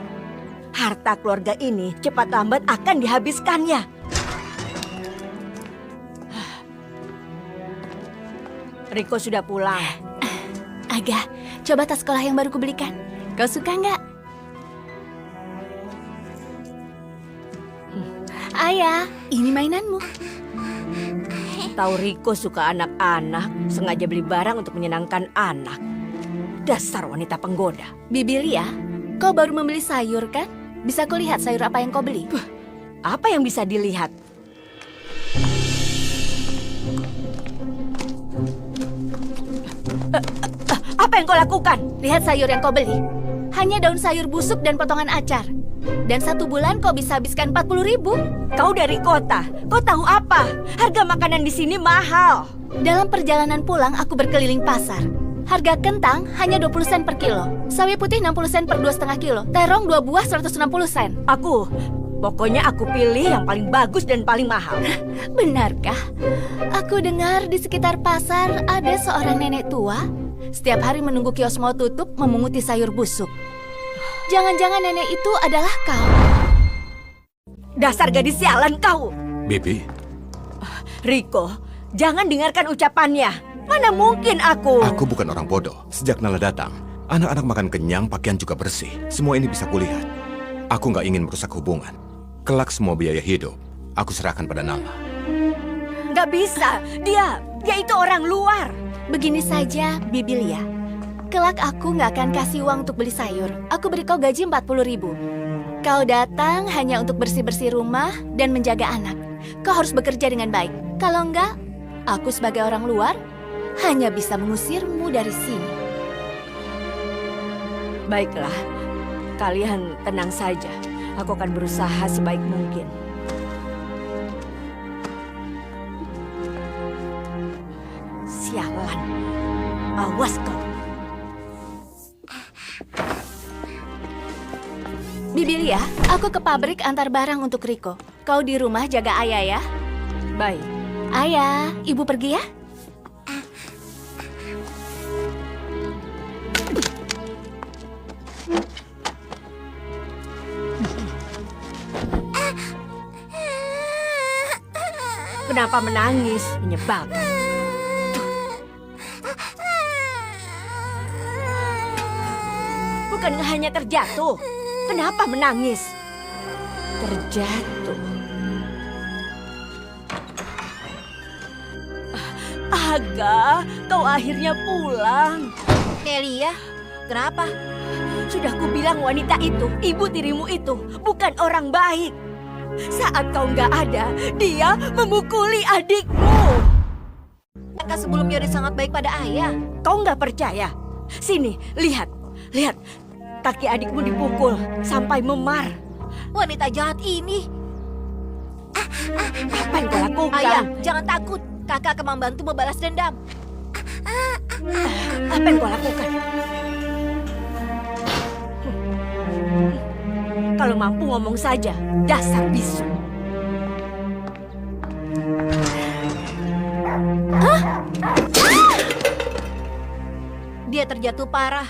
Speaker 5: Harta keluarga ini cepat lambat akan dihabiskannya. Riko sudah pulang.
Speaker 3: Aga, coba tas sekolah yang baru kubelikan. Kau suka nggak? Ayah, ini mainanmu.
Speaker 5: Tahu Riko suka anak-anak, sengaja beli barang untuk menyenangkan anak. Dasar wanita penggoda.
Speaker 3: Bibilia, kau baru membeli sayur kan? Bisa kulihat sayur apa yang kau beli?
Speaker 5: Apa yang bisa dilihat? Apa yang kau lakukan?
Speaker 3: Lihat sayur yang kau beli. Hanya daun sayur busuk dan potongan acar. Dan 1 bulan kau bisa habiskan 40.000.
Speaker 5: Kau dari kota, kau tahu apa? Harga makanan di sini mahal.
Speaker 3: Dalam perjalanan pulang aku berkeliling pasar. Harga kentang hanya 20 sen per kilo. Sawi putih 60 sen per 2,5 kilo. Terong 2 buah 160 sen.
Speaker 5: Pokoknya aku pilih yang paling bagus dan paling mahal.
Speaker 3: Benarkah? Aku dengar di sekitar pasar ada seorang nenek tua. Setiap hari menunggu kios mau tutup memunguti sayur busuk. Jangan-jangan nenek itu adalah kau.
Speaker 5: Dasar gadis sialan kau.
Speaker 7: Bibi,
Speaker 5: Riko, jangan dengarkan ucapannya. Mana mungkin aku...
Speaker 7: aku bukan orang bodoh. Sejak Nala datang, anak-anak makan kenyang, pakaian juga bersih. Semua ini bisa kulihat. Aku nggak ingin merusak hubungan. Kelak semua biaya hidup, aku serahkan pada Nala.
Speaker 5: Gak bisa, dia itu orang luar.
Speaker 3: Begini saja, Bibilia. Kelak aku nggak akan kasih uang untuk beli sayur. Aku beri kau gaji 40.000. Kau datang hanya untuk bersih-bersih rumah dan menjaga anak. Kau harus bekerja dengan baik. Kalau enggak, aku sebagai orang luar hanya bisa mengusirmu dari sini.
Speaker 5: Baiklah, kalian tenang saja. Aku akan berusaha sebaik mungkin. Sialan, awas kau.
Speaker 3: Bibilia, aku ke pabrik antar barang untuk Riko. Kau di rumah jaga ayah ya.
Speaker 5: Baik.
Speaker 3: Ayah, ibu pergi ya.
Speaker 5: Kenapa menangis? Menyebalkan. Bukan hanya terjatuh. Kenapa menangis? Terjatuh. Aga, kau akhirnya pulang.
Speaker 3: Nelia, kenapa?
Speaker 5: Sudah kubilang wanita itu, ibu tirimu itu, bukan orang baik. Saat kau nggak ada, dia memukuli adikmu.
Speaker 3: Kakak sebelumnya dia sangat baik pada ayah.
Speaker 5: Kau nggak percaya? Sini, lihat. Lihat, kaki adikmu dipukul sampai memar.
Speaker 3: Wanita jahat ini.
Speaker 5: Apa yang kau lakukan?
Speaker 3: Ayah, jangan takut. Kakak akan membantu membalas dendam.
Speaker 5: Apa yang kau lakukan? Kalau mampu ngomong saja, dasar bisu.
Speaker 3: Dia terjatuh parah.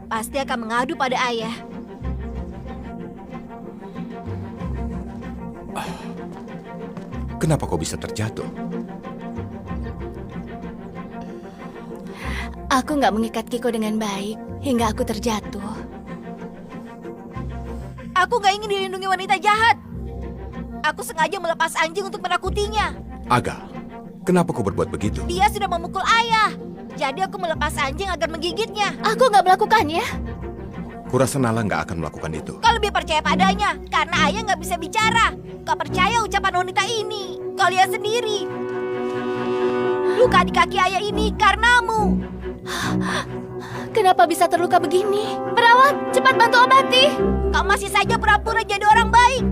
Speaker 3: Pasti akan mengadu pada ayah.
Speaker 7: Kenapa kau bisa terjatuh?
Speaker 3: Aku nggak mengikat Kiko dengan baik hingga aku terjatuh. Aku nggak ingin dilindungi wanita jahat. Aku sengaja melepas anjing untuk menakutinya.
Speaker 7: Aga, kenapa kau berbuat begitu?
Speaker 3: Dia sudah memukul ayah.
Speaker 5: Jadi aku melepas anjing agar menggigitnya.
Speaker 3: Aku nggak melakukannya.
Speaker 7: Kurasa Nala nggak akan melakukan itu.
Speaker 5: Kau lebih percaya padanya, karena ayah nggak bisa bicara. Kau percaya ucapan wanita ini. Kau lihat sendiri. Luka di kaki ayah ini karenamu.
Speaker 3: Kenapa bisa terluka begini? Perawat, cepat bantu obati.
Speaker 5: Kau masih saja pura-pura jadi orang baik.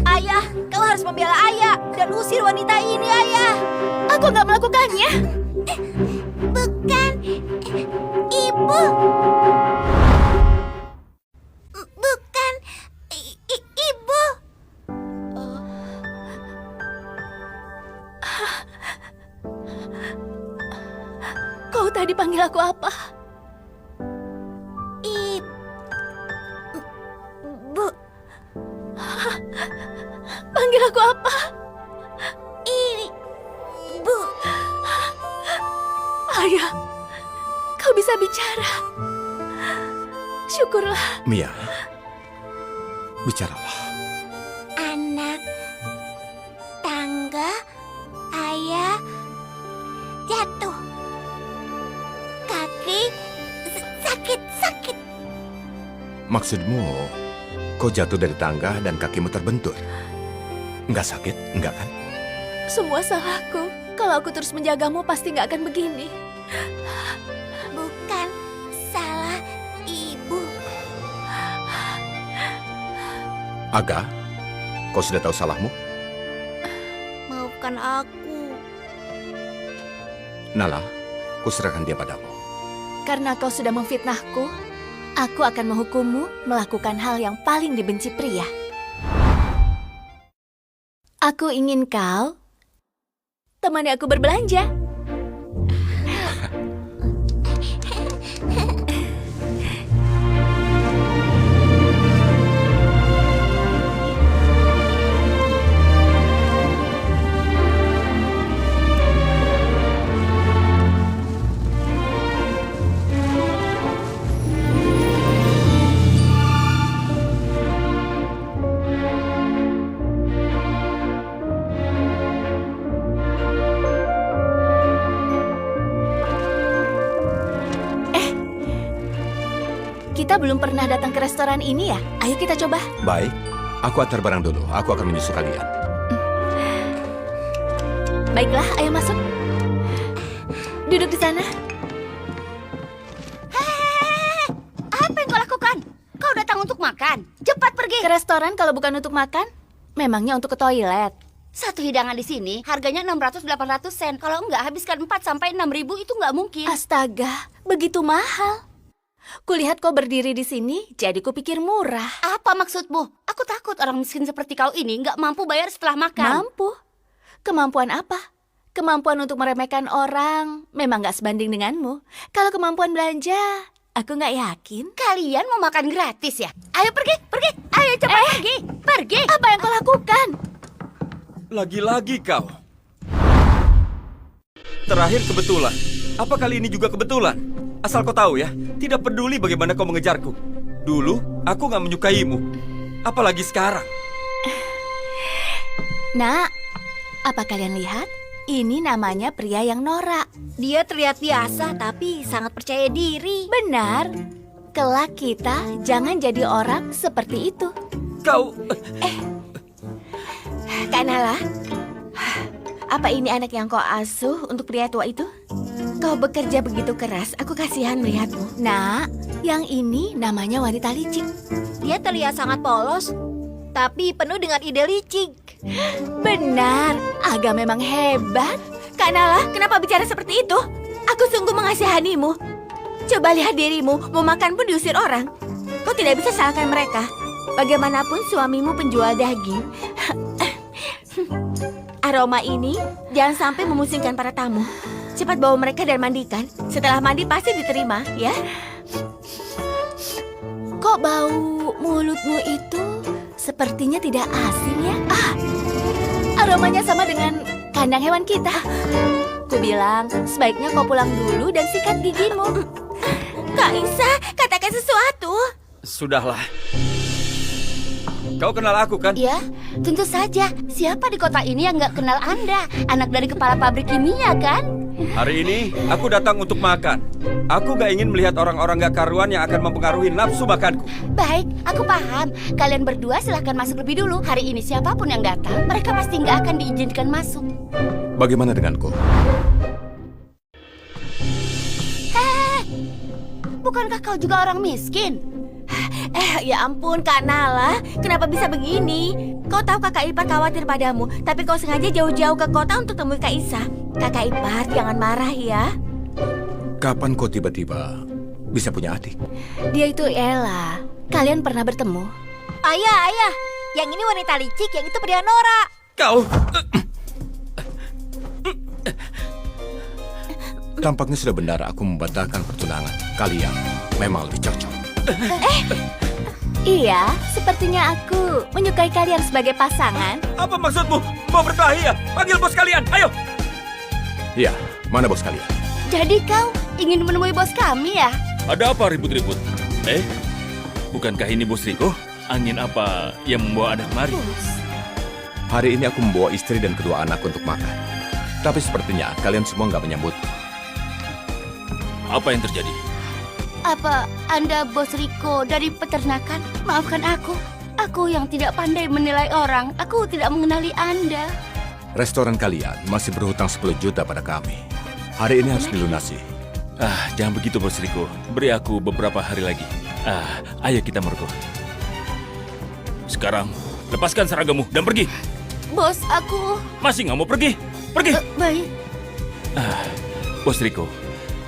Speaker 5: Ayah, kau harus membela ayah dan usir wanita ini, ayah.
Speaker 3: Aku nggak melakukannya.
Speaker 5: Bukan, ibu. Bukan, ibu.
Speaker 3: Kau tadi panggil aku apa?
Speaker 5: Bu,
Speaker 3: Panggil aku apa?
Speaker 5: Bu.
Speaker 3: Ayah, kau bisa bicara. Syukurlah.
Speaker 7: Mia, bicaralah.
Speaker 5: Anak tangga ayah jatuh. Kaki sakit.
Speaker 7: Maksudmu, kau jatuh dari tangga dan kakimu terbentur? Nggak sakit, enggak kan?
Speaker 3: Semua salahku. Kalau aku terus menjagamu, pasti nggak akan begini.
Speaker 5: Bukan salah ibu.
Speaker 7: Aga, kau sudah tahu salahmu?
Speaker 5: Maafkan aku.
Speaker 7: Nala, kuserahkan dia padamu.
Speaker 3: Karena kau sudah memfitnahku, aku akan menghukummu melakukan hal yang paling dibenci pria. Aku ingin kau temani aku berbelanja. Kita belum pernah datang ke restoran ini ya? Ayo kita coba.
Speaker 7: Baik, aku antar barang dulu. Aku akan menyusul kalian.
Speaker 3: Baiklah, ayo masuk. Duduk di sana.
Speaker 5: Apa yang kau lakukan? Kau datang untuk makan. Cepat pergi.
Speaker 3: Ke restoran kalau bukan untuk makan, memangnya untuk ke toilet.
Speaker 5: Satu hidangan di sini harganya 600-800 sen. Kalau enggak habiskan 4-6 ribu itu nggak mungkin.
Speaker 3: Astaga, begitu mahal. Kulihat kau berdiri di sini, jadi kupikir murah.
Speaker 5: Apa maksudmu? Aku takut orang miskin seperti kau ini nggak mampu bayar setelah makan.
Speaker 3: Mampu? Kemampuan apa? Kemampuan untuk meremehkan orang memang nggak sebanding denganmu. Kalau kemampuan belanja, aku nggak yakin.
Speaker 5: Kalian mau makan gratis ya? Ayo pergi. Ayo cepat pergi.
Speaker 3: Apa yang kau lakukan?
Speaker 2: Lagi-lagi kau. Terakhir kebetulan. Apa kali ini juga kebetulan? Asal kau tahu ya, tidak peduli bagaimana kau mengejarku. Dulu, aku gak menyukaimu. Apalagi sekarang.
Speaker 3: Nak, apa kalian lihat? Ini namanya pria yang norak.
Speaker 5: Dia terlihat biasa tapi sangat percaya diri.
Speaker 3: Benar. Kelak kita jangan jadi orang seperti itu.
Speaker 2: Kau...
Speaker 3: Kak Nala, apa ini anak yang kau asuh untuk pria tua itu? Kau bekerja begitu keras, aku kasihan melihatmu. Nak, yang ini namanya wanita licik.
Speaker 5: Dia terlihat sangat polos, tapi penuh dengan ide licik.
Speaker 3: Benar, Aga memang hebat. Kak Nala, kenapa bicara seperti itu? Aku sungguh mengasihanimu. Coba lihat dirimu, mau makan pun diusir orang. Kau tidak bisa salahkan mereka. Bagaimanapun suamimu penjual daging. Aroma ini jangan sampai memusingkan para tamu. Cepat bawa mereka dan mandikan. Setelah mandi pasti diterima, ya. Kok bau mulutmu itu sepertinya tidak asing ya? Aromanya sama dengan kandang hewan kita. Kubilang, sebaiknya kau pulang dulu dan sikat gigimu. Kak Isa, katakan sesuatu.
Speaker 2: Sudahlah. Kau kenal aku kan?
Speaker 5: Ya, tentu saja. Siapa di kota ini yang nggak kenal Anda? Anak dari kepala pabrik kimia kan?
Speaker 2: Hari ini aku datang untuk makan. Aku gak ingin melihat orang-orang gak karuan yang akan mempengaruhi nafsu makanku.
Speaker 3: Baik, aku paham. Kalian berdua silahkan masuk lebih dulu. Hari ini siapapun yang datang, mereka pasti nggak akan diizinkan masuk.
Speaker 7: Bagaimana denganku?
Speaker 3: Bukankah kau juga orang miskin? Ya ampun, Kak Nala. Kenapa bisa begini? Kau tahu kakak ipar khawatir padamu, tapi kau sengaja jauh-jauh ke kota untuk temui Kak Isa. Kakak ipar, jangan marah ya.
Speaker 7: Kapan kau tiba-tiba bisa punya adik?
Speaker 3: Dia itu Ella. Kalian pernah bertemu?
Speaker 8: Ayah. Yang ini wanita licik, yang itu pria Nora.
Speaker 2: Kau...
Speaker 7: Tampaknya sudah benar aku membatalkan pertunangan. Kalian memang lebih cocok.
Speaker 3: Iya, sepertinya aku menyukai kalian sebagai pasangan.
Speaker 2: Apa maksudmu? Mau berkelahi ya? Panggil bos kalian, ayo!
Speaker 7: Ya, mana bos kalian?
Speaker 3: Jadi kau ingin menemui bos kami ya?
Speaker 1: Ada apa ribut-ribut? Bukankah ini Bos Riko? Angin apa yang membawa Anda kemari?
Speaker 7: Hari ini aku membawa istri dan kedua anak untuk makan. Tapi sepertinya kalian semua nggak menyambut.
Speaker 1: Apa yang terjadi?
Speaker 3: Apa Anda Bos Riko dari peternakan? Maafkan aku. Aku yang tidak pandai menilai orang. Aku tidak mengenali Anda.
Speaker 7: Restoran kalian masih berhutang 10 juta pada kami. Hari ini harus dilunasi.
Speaker 1: Jangan begitu Bos Riko. Beri aku beberapa hari lagi. Ayo kita mergo. Sekarang, lepaskan seragamu dan pergi.
Speaker 3: Bos, aku...
Speaker 1: Masih nggak mau pergi? Pergi!
Speaker 3: Baik.
Speaker 1: Bos Riko,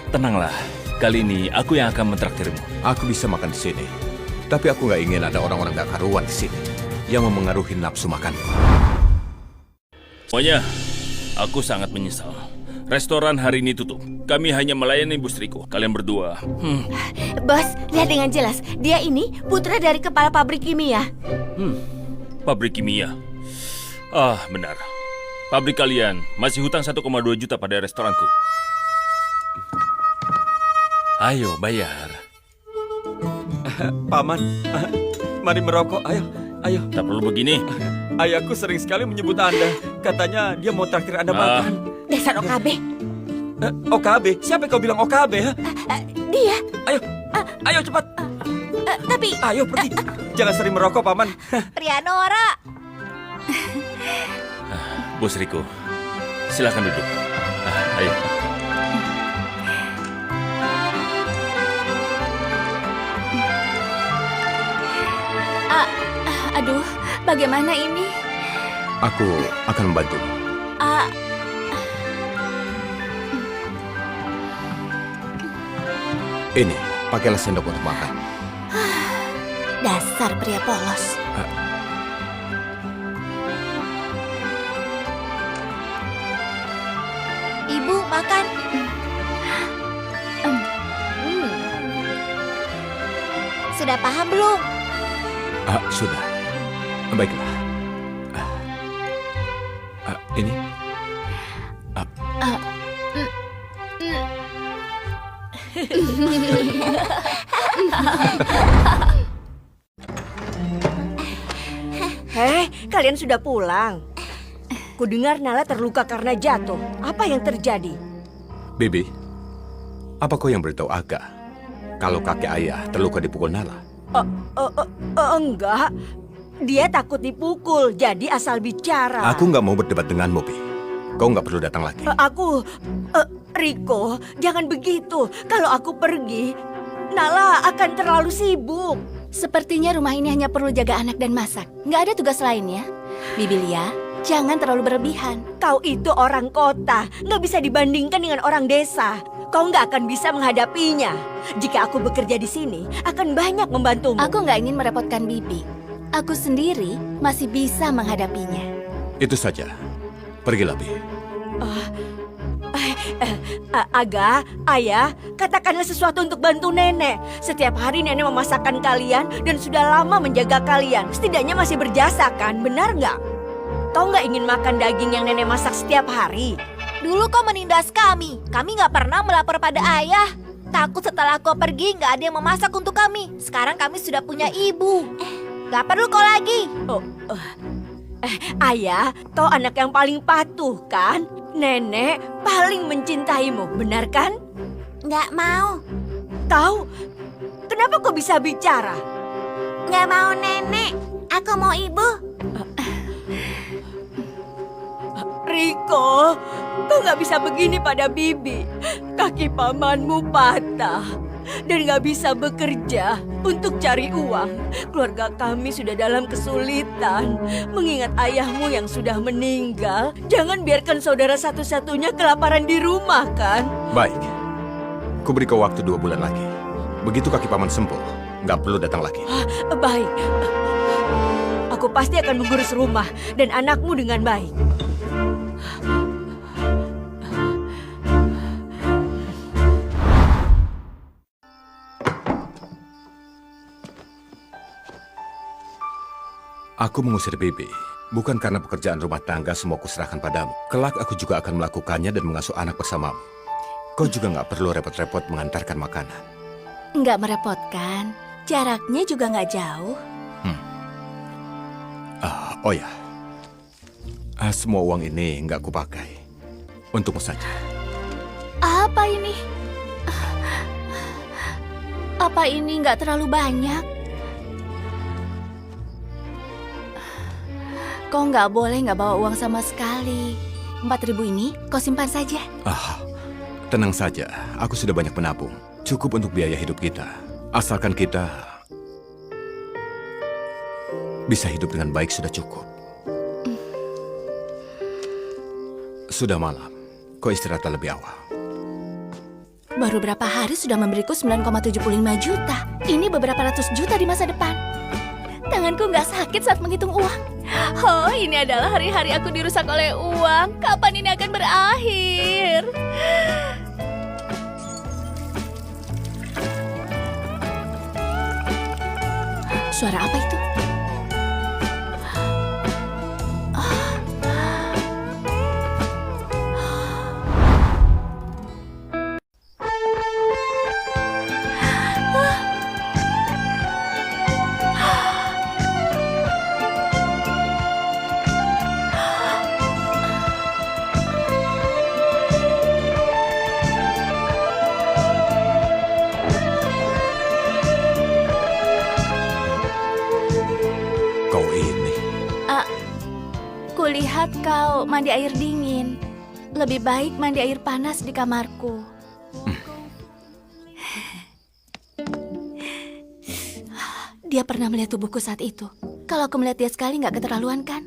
Speaker 1: tenanglah. Kali ini aku yang akan mentraktirmu.
Speaker 7: Aku bisa makan di sini. Tapi aku nggak ingin ada orang-orang gak karuan di sini yang memengaruhi nafsu makanku.
Speaker 1: Semuanya, aku sangat menyesal. Restoran hari ini tutup. Kami hanya melayani Bos Riko. Kalian berdua.
Speaker 3: Bos, lihat dengan jelas. Dia ini putra dari kepala pabrik kimia.
Speaker 1: Pabrik kimia. Benar. Pabrik kalian masih hutang 1,2 juta pada restoranku. Ayo, bayar.
Speaker 2: Paman, mari merokok, ayo.
Speaker 1: Tak perlu begini.
Speaker 2: Ayahku sering sekali menyebut Anda. Katanya dia mau traktir Anda makan.
Speaker 3: Dasar OKB.
Speaker 2: OKB? Siapa yang kau bilang OKB?
Speaker 3: Dia.
Speaker 2: Ayo cepat.
Speaker 3: Tapi...
Speaker 2: Ayo pergi. Jangan sering merokok, Paman.
Speaker 8: Pria Nora.
Speaker 1: Bos Riko, silakan duduk. Ayo.
Speaker 3: Aduh, bagaimana ini?
Speaker 7: Aku akan membantu. Ini, pakailah sendok untuk makan.
Speaker 3: Dasar pria polos.
Speaker 8: Ibu, makan. Sudah paham belum?
Speaker 7: Sudah. Baiklah. Ini.
Speaker 5: Kalian sudah pulang. Kudengar Nala terluka karena jatuh. Apa yang terjadi?
Speaker 7: Bibi, apa kau yang beritahu Aga kalau kakek ayah terluka dipukul Nala?
Speaker 5: Enggak. Dia takut dipukul, jadi asal bicara.
Speaker 7: Aku nggak mau berdebat denganmu, Bi. Kau nggak perlu datang lagi.
Speaker 5: Riko, jangan begitu. Kalau aku pergi, Nala akan terlalu sibuk.
Speaker 3: Sepertinya rumah ini hanya perlu jaga anak dan masak. Nggak ada tugas lainnya. Bibilia, jangan terlalu berlebihan.
Speaker 5: Kau itu orang kota, nggak bisa dibandingkan dengan orang desa. Kau nggak akan bisa menghadapinya. Jika aku bekerja di sini, akan banyak membantumu.
Speaker 3: Aku nggak ingin merepotkan Bibi. Aku sendiri masih bisa menghadapinya.
Speaker 7: Itu saja. Pergilah, Bi.
Speaker 5: Aga, ayah, katakanlah sesuatu untuk bantu nenek. Setiap hari nenek memasakkan kalian dan sudah lama menjaga kalian. Setidaknya masih berjasa kan, benar nggak? Kau nggak ingin makan daging yang nenek masak setiap hari?
Speaker 8: Dulu kau menindas kami. Kami nggak pernah melapor pada ayah. Takut setelah kau pergi nggak ada yang memasak untuk kami. Sekarang kami sudah punya ibu. Nggak perlu kau lagi.
Speaker 5: Ayah, kau anak yang paling patuh kan? Nenek paling mencintaimu, benar kan?
Speaker 8: Nggak mau.
Speaker 5: Kau, kenapa kau bisa bicara?
Speaker 8: Nggak mau nenek. Aku mau ibu.
Speaker 5: Riko, kau nggak bisa begini pada Bibi. Kaki pamanmu patah dan nggak bisa bekerja untuk cari uang. Keluarga kami sudah dalam kesulitan. Mengingat ayahmu yang sudah meninggal, jangan biarkan saudara satu-satunya kelaparan di rumah, kan?
Speaker 7: Baik. Ku beri kau waktu 2 bulan lagi. Begitu kaki paman sembuh, nggak perlu datang lagi.
Speaker 5: Baik. Aku pasti akan mengurus rumah dan anakmu dengan baik.
Speaker 7: Aku mengusir Bibi, bukan karena pekerjaan rumah tangga semua kuserahkan padamu. Kelak aku juga akan melakukannya dan mengasuh anak bersamamu. Kau juga nggak perlu repot-repot mengantarkan makanan.
Speaker 3: Nggak merepotkan. Jaraknya juga nggak jauh.
Speaker 7: Oh ya, semua uang ini nggak kupakai. Untukmu saja.
Speaker 3: Apa ini? Apa ini nggak terlalu banyak? Kau nggak boleh nggak bawa uang sama sekali. 4.000 ini kau simpan saja.
Speaker 7: Tenang saja, aku sudah banyak menabung. Cukup untuk biaya hidup kita. Asalkan kita bisa hidup dengan baik sudah cukup. Sudah malam, kau istirahat lebih awal.
Speaker 3: Baru berapa hari sudah memberiku 9,75 juta. Ini beberapa ratus juta di masa depan. Tanganku nggak sakit saat menghitung uang. Oh, ini adalah hari-hari aku dirusak oleh uang. Kapan ini akan berakhir? Suara apa itu? Kulihat kau mandi air dingin. Lebih baik mandi air panas di kamarku. Dia pernah melihat tubuhku saat itu. Kalau aku melihat dia sekali nggak keterlaluan kan?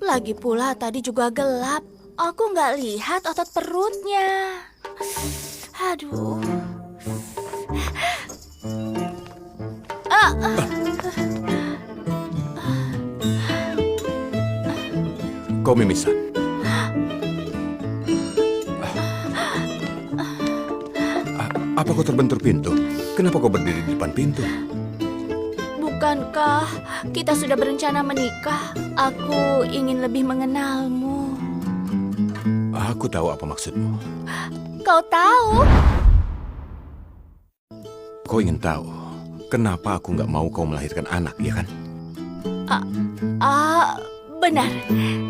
Speaker 3: Lagi pula tadi juga gelap. Aku nggak lihat otot perutnya. Aduh.
Speaker 7: Kau mimisan. Apa kau terbentur pintu? Kenapa kau berdiri di depan pintu?
Speaker 3: Bukankah kita sudah berencana menikah? Aku ingin lebih mengenalmu.
Speaker 7: Aku tahu apa maksudmu.
Speaker 3: Kau tahu?
Speaker 7: Kau ingin tahu kenapa aku nggak mau kau melahirkan anak, ya kan?
Speaker 3: Benar.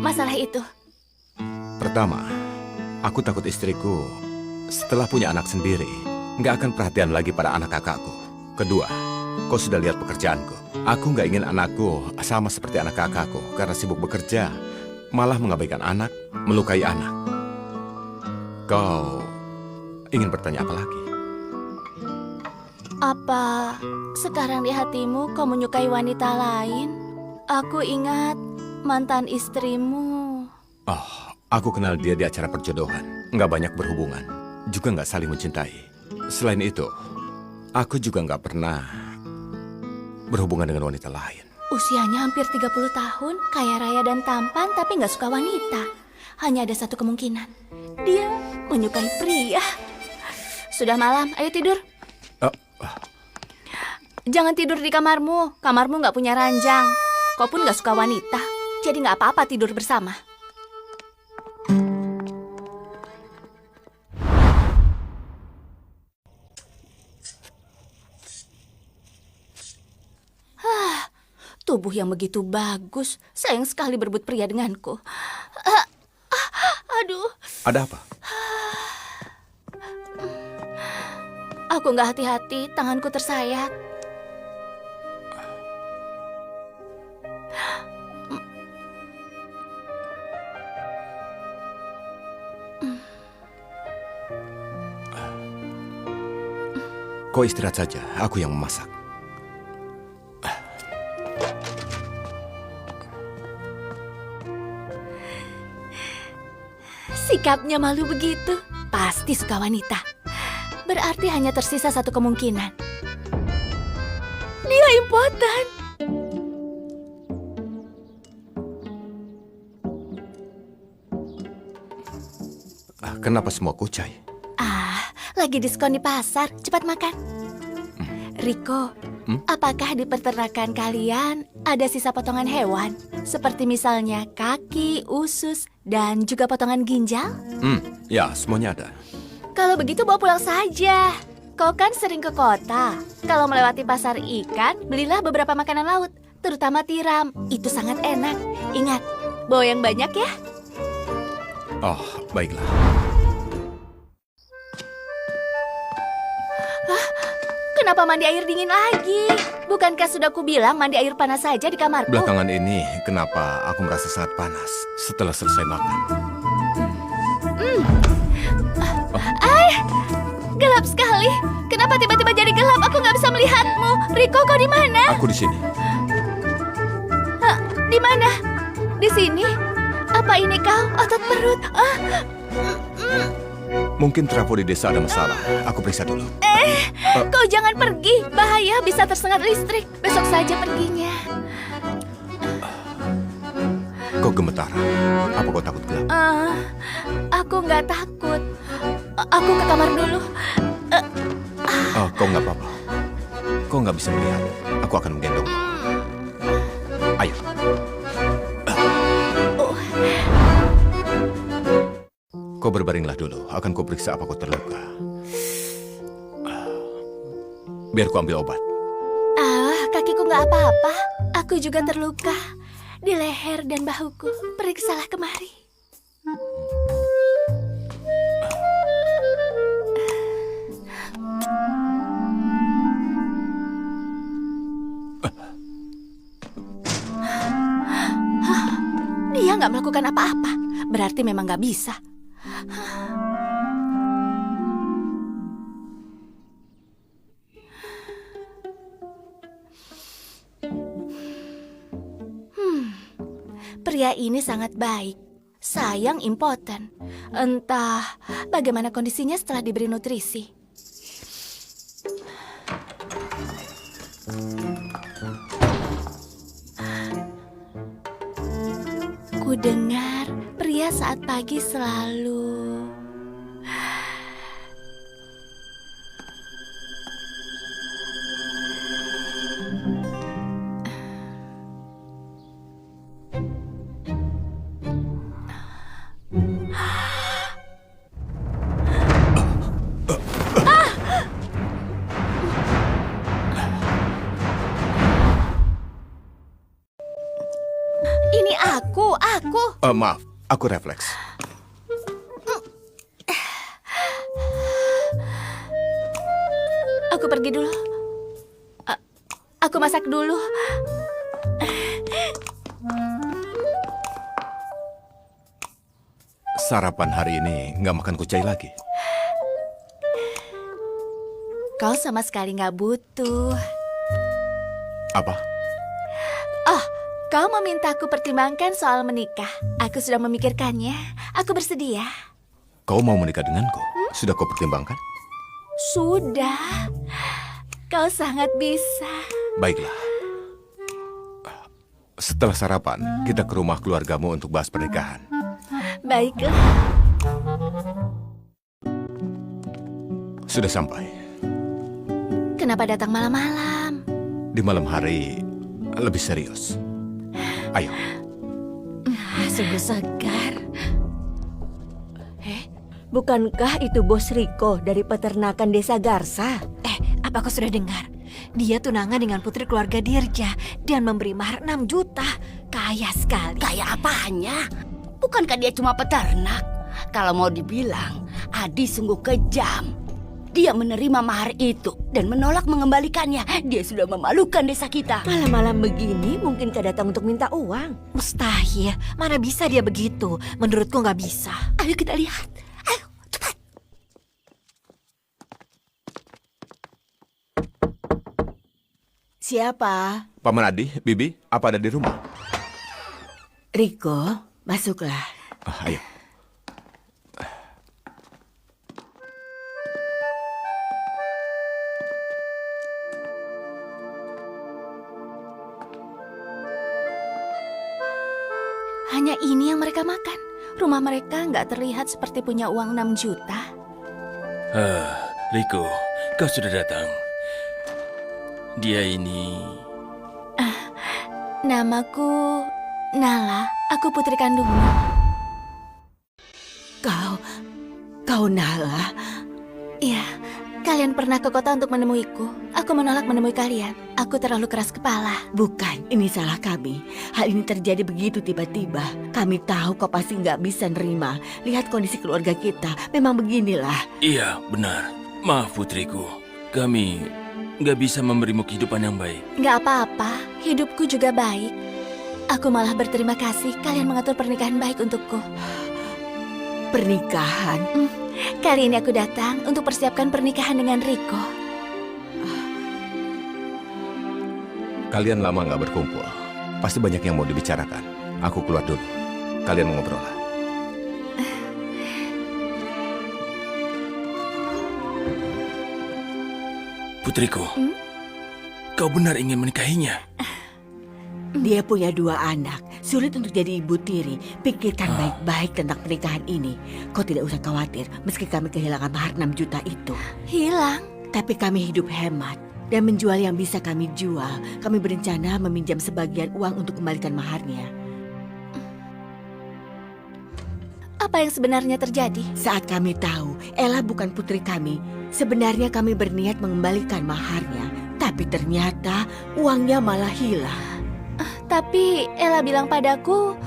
Speaker 3: Masalah itu.
Speaker 7: Pertama, aku takut istriku setelah punya anak sendiri nggak akan perhatian lagi pada anak kakakku. Kedua, kau sudah lihat pekerjaanku. Aku nggak ingin anakku sama seperti anak kakakku karena sibuk bekerja, malah mengabaikan anak, melukai anak. Kau ingin bertanya apa lagi?
Speaker 3: Apa sekarang di hatimu kau menyukai wanita lain? Aku ingat mantan istrimu.
Speaker 7: Aku kenal dia di acara perjodohan. Nggak banyak berhubungan, juga nggak saling mencintai. Selain itu, aku juga nggak pernah berhubungan dengan wanita lain.
Speaker 3: Usianya hampir 30 tahun, kaya raya dan tampan, tapi nggak suka wanita. Hanya ada satu kemungkinan. Dia menyukai pria. Sudah malam, ayo tidur. Jangan tidur di kamarmu. Kamarmu nggak punya ranjang. Kau pun nggak suka wanita. Jadi nggak apa-apa tidur bersama. Tubuh yang begitu bagus. Sayang sekali berebut pria denganku. Aduh,
Speaker 7: Ada apa?
Speaker 3: aku nggak hati-hati, tanganku tersayat.
Speaker 7: Kau istirahat saja, aku yang memasak.
Speaker 3: Sikapnya malu begitu. Pasti suka wanita. Berarti hanya tersisa satu kemungkinan. Dia impoten.
Speaker 7: Kenapa semua kucai?
Speaker 3: Lagi diskon di pasar. Cepat makan. Riko, apakah di peternakan kalian ada sisa potongan hewan? Seperti misalnya kaki, usus, dan juga potongan ginjal?
Speaker 7: Ya, semuanya ada.
Speaker 3: Kalau begitu bawa pulang saja. Kau kan sering ke kota. Kalau melewati pasar ikan, belilah beberapa makanan laut. Terutama tiram. Itu sangat enak. Ingat, bawa yang banyak ya.
Speaker 7: Oh, baiklah.
Speaker 3: Kenapa mandi air dingin lagi? Bukankah sudah kubilang mandi air panas saja di kamarku?
Speaker 7: Belakangan ini, kenapa aku merasa sangat panas setelah selesai makan?
Speaker 3: Gelap sekali. Kenapa tiba-tiba jadi gelap? Aku nggak bisa melihatmu. Riko, kau di mana?
Speaker 7: Aku di sini.
Speaker 3: Di mana? Di sini? Apa ini kau? Otot perut?
Speaker 7: Mungkin trafo di desa ada masalah. Aku periksa dulu.
Speaker 3: Kau jangan pergi. Bahaya, bisa tersengat listrik. Besok saja perginya.
Speaker 7: Kau gemetar. Apa kau takut gelap?
Speaker 3: Aku nggak takut. Aku ke kamar dulu.
Speaker 7: Kau nggak apa-apa. Kau nggak bisa melihat. Aku akan menggendong. Ayo. Kau berbaringlah dulu. Akan kau periksa apa kau terluka. Biar ku ambil obat.
Speaker 3: Kakiku nggak apa-apa. Aku juga terluka di leher dan bahuku. Periksalah kemari. Dia nggak melakukan apa-apa. Berarti memang nggak bisa. Pria ini sangat baik. Sayang impoten. Entah bagaimana kondisinya setelah diberi nutrisi. Ku dengar pria saat pagi selalu... Ini aku.
Speaker 7: Maaf, aku refleks.
Speaker 3: Aku pergi dulu. Aku masak dulu.
Speaker 7: Sarapan hari ini nggak makan kucai lagi.
Speaker 3: Kau sama sekali nggak butuh.
Speaker 7: Apa?
Speaker 3: Kau memintaku pertimbangkan soal menikah. Aku sudah memikirkannya. Aku bersedia.
Speaker 7: Kau mau menikah denganku? Sudah kau pertimbangkan?
Speaker 3: Sudah. Kau sangat bisa.
Speaker 7: Baiklah. Setelah sarapan, kita ke rumah keluargamu untuk bahas pernikahan.
Speaker 3: Baiklah.
Speaker 7: Sudah sampai.
Speaker 3: Kenapa datang malam-malam?
Speaker 7: Di malam hari lebih serius. Ayo.
Speaker 5: Sungguh segar. Bukankah itu bos Riko dari peternakan desa Garsa?
Speaker 8: Apa kau sudah dengar? Dia tunangan dengan putri keluarga Dirja dan memberi mahar 6 juta. Kaya sekali.
Speaker 6: Kayak apanya? Bukankah dia cuma peternak? Kalau mau dibilang, Adi sungguh kejam. Dia menerima mahar itu dan menolak mengembalikannya. Dia sudah memalukan desa kita.
Speaker 5: Malam-malam begini mungkin kau datang untuk minta uang.
Speaker 8: Mustahil. Mana bisa dia begitu? Menurutku nggak bisa.
Speaker 6: Ayo kita lihat. Ayo, cepat.
Speaker 5: Siapa?
Speaker 7: Paman Adi, Bibi, apa ada di rumah?
Speaker 5: Riko, masuklah.
Speaker 7: Ayo.
Speaker 3: Hanya ini yang mereka makan. Rumah mereka nggak terlihat seperti punya uang 6 juta.
Speaker 1: Riko, kau sudah datang. Dia ini...
Speaker 3: Namaku Nala, aku putri kandungmu.
Speaker 5: Kau Nala.
Speaker 3: Iya, kalian pernah ke kota untuk menemuiku. Aku menolak menemui kalian. Aku terlalu keras kepala.
Speaker 5: Bukan, ini salah kami. Hal ini terjadi begitu tiba-tiba. Kami tahu kau pasti nggak bisa nerima. Lihat kondisi keluarga kita, memang beginilah.
Speaker 1: Iya, benar. Maaf putriku, kami nggak bisa memberimu kehidupan yang baik.
Speaker 3: Nggak apa-apa, hidupku juga baik. Aku malah berterima kasih kalian mengatur pernikahan baik untukku.
Speaker 5: Pernikahan?
Speaker 3: Kali ini aku datang untuk persiapkan pernikahan dengan Riko.
Speaker 7: Kalian lama nggak berkumpul. Pasti banyak yang mau dibicarakan. Aku keluar dulu. Kalian ngobrol lah.
Speaker 1: Putriku, kau benar ingin menikahinya?
Speaker 5: Dia punya 2 anak. Sulit untuk jadi ibu tiri. Pikirkan baik-baik tentang pernikahan ini. Kau tidak usah khawatir meski kami kehilangan mahar 6 juta itu.
Speaker 3: Hilang?
Speaker 5: Tapi kami hidup hemat dan menjual yang bisa kami jual. Kami berencana meminjam sebagian uang untuk kembalikan maharnya.
Speaker 3: Apa yang sebenarnya terjadi?
Speaker 5: Saat kami tahu Ella bukan putri kami, sebenarnya kami berniat mengembalikan maharnya. Tapi ternyata uangnya malah hilang.
Speaker 3: Tapi Ella bilang padaku,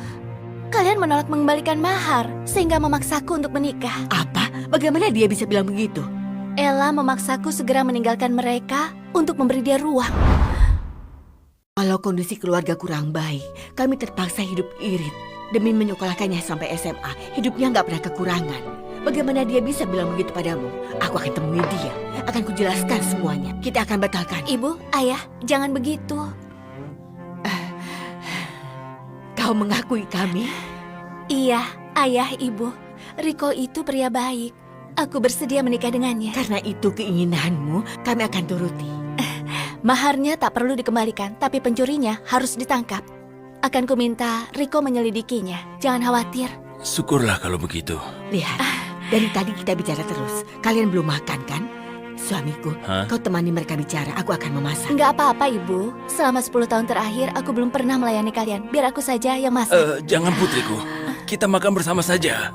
Speaker 3: kalian menolak mengembalikan mahar sehingga memaksaku untuk menikah.
Speaker 5: Apa? Bagaimana dia bisa bilang begitu?
Speaker 3: Ella memaksaku segera meninggalkan mereka untuk memberi dia ruang.
Speaker 5: Kalau kondisi keluarga kurang baik, kami terpaksa hidup irit. Demi menyekolahkannya sampai SMA, hidupnya nggak pernah kekurangan. Bagaimana dia bisa bilang begitu padamu? Aku akan temui dia, akan kujelaskan semuanya. Kita akan batalkan.
Speaker 3: Ibu, ayah, jangan begitu.
Speaker 5: Kau mengakui kami?
Speaker 3: Iya, ayah, ibu. Riko itu pria baik. Aku bersedia menikah dengannya.
Speaker 5: Karena itu keinginanmu, kami akan turuti.
Speaker 3: Maharnya tak perlu dikembalikan, tapi pencurinya harus ditangkap. Akan ku minta Riko menyelidikinya. Jangan khawatir.
Speaker 1: Syukurlah kalau begitu.
Speaker 5: Lihat, dari tadi kita bicara terus. Kalian belum makan kan? Suamiku, kau temani mereka bicara, aku akan memasak.
Speaker 3: Enggak apa-apa, Ibu. Selama 10 tahun terakhir, aku belum pernah melayani kalian. Biar aku saja yang masak.
Speaker 1: Jangan putriku, kita makan bersama saja.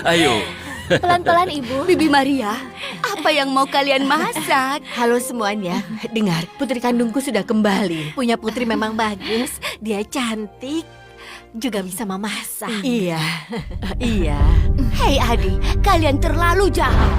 Speaker 1: Ayo.
Speaker 3: Pelan-pelan, Ibu.
Speaker 6: Bibi Maria, apa yang mau kalian masak?
Speaker 5: Halo semuanya, dengar, putri kandungku sudah kembali.
Speaker 8: Punya putri memang bagus. Dia cantik. Juga bisa memasak.
Speaker 5: Iya, iya.
Speaker 6: Hei Adi, kalian terlalu jahat.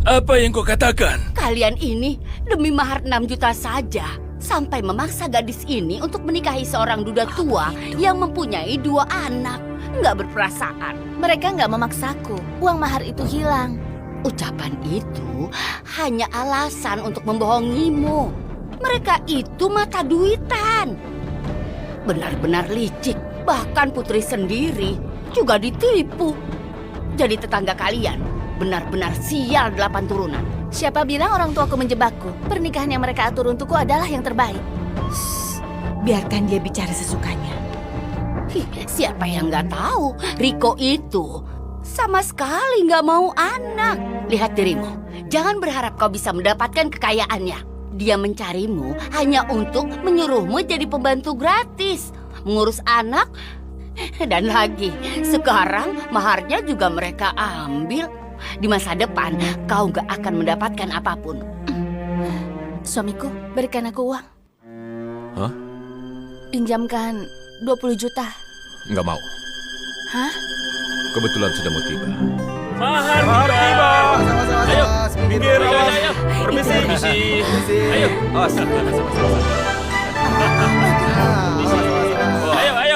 Speaker 1: Apa yang kau katakan?
Speaker 6: Kalian ini demi mahar 6 juta saja sampai memaksa gadis ini untuk menikahi seorang duda tua yang mempunyai 2 anak. Nggak berperasaan.
Speaker 3: Mereka nggak memaksaku. Uang mahar itu hilang.
Speaker 6: Ucapan itu hanya alasan untuk membohongimu. Mereka itu mata duitan. Benar-benar licik. Bahkan putri sendiri juga ditipu. Jadi tetangga kalian benar-benar sial 8 turunan.
Speaker 3: Siapa bilang orang tuaku menjebakku? Pernikahan yang mereka atur untukku adalah yang terbaik.
Speaker 5: Biarkan dia bicara sesukanya.
Speaker 6: Siapa yang nggak tahu Riko itu sama sekali nggak mau anak. Lihat dirimu. Jangan berharap kau bisa mendapatkan kekayaannya. Dia mencarimu hanya untuk menyuruhmu jadi pembantu gratis, mengurus anak, dan lagi sekarang maharnya juga mereka ambil. Di masa depan, kau gak akan mendapatkan apapun.
Speaker 3: Suamiku, berikan aku uang.
Speaker 7: Hah?
Speaker 3: Pinjamkan 20 juta.
Speaker 7: Nggak mau.
Speaker 3: Hah?
Speaker 7: Kebetulan sudah mau tiba.
Speaker 1: Mahar tiba. Ayo,
Speaker 2: minggir,
Speaker 1: ayo,
Speaker 2: awas.
Speaker 1: ayo. Permisi.
Speaker 2: Permisi.
Speaker 1: Ayo.
Speaker 2: Awas.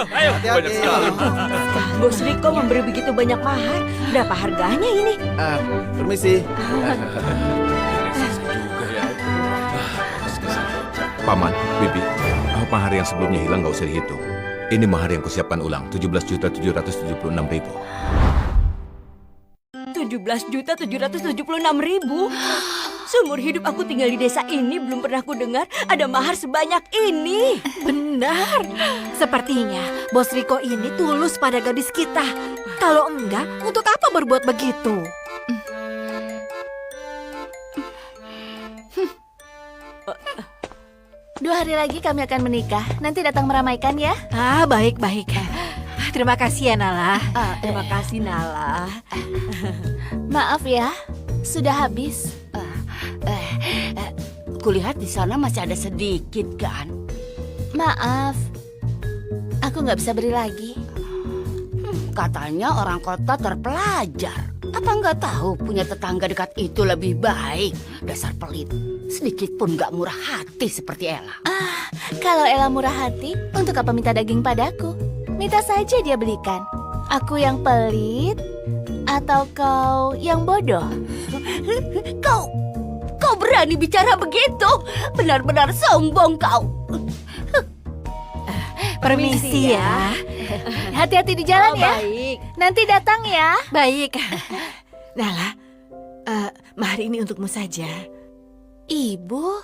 Speaker 1: Ayo.
Speaker 2: Banyak sekali.
Speaker 5: Bos Riko memberi begitu banyak mahar. Berapa harganya ini?
Speaker 4: Permisi.
Speaker 7: Paman, Bibi, mahar yang sebelumnya hilang nggak usah dihitung. Ini mahar yang kusiapkan ulang, 17.776.000.
Speaker 5: 17.776.000. Seumur hidup aku tinggal di desa ini belum pernah ku dengar ada mahar sebanyak ini.
Speaker 8: Benar. Sepertinya Bos Riko ini tulus pada gadis kita. Kalau enggak, untuk apa berbuat begitu?
Speaker 3: 2 hari lagi kami akan menikah. Nanti datang meramaikan ya.
Speaker 8: Baik. Terima kasih ya, Nala.
Speaker 5: Terima kasih, Nala.
Speaker 3: Maaf ya, sudah habis.
Speaker 6: Kulihat di sana masih ada sedikit kan?
Speaker 3: Maaf, aku nggak bisa beri lagi.
Speaker 6: Katanya orang kota terpelajar. Apa nggak tahu punya tetangga dekat itu lebih baik? Dasar pelit. Sedikit pun nggak murah hati seperti Ella.
Speaker 3: Kalau Ella murah hati, untuk apa minta daging padaku? Minta saja dia belikan. Aku yang pelit atau kau yang bodoh?
Speaker 6: Kau berani bicara begitu? Benar-benar sombong kau.
Speaker 8: Permisi ya.
Speaker 3: Hati-hati di jalan ya.
Speaker 5: Baik.
Speaker 3: Nanti datang ya.
Speaker 8: Baik. Nala, mahar ini untukmu saja.
Speaker 3: Ibu,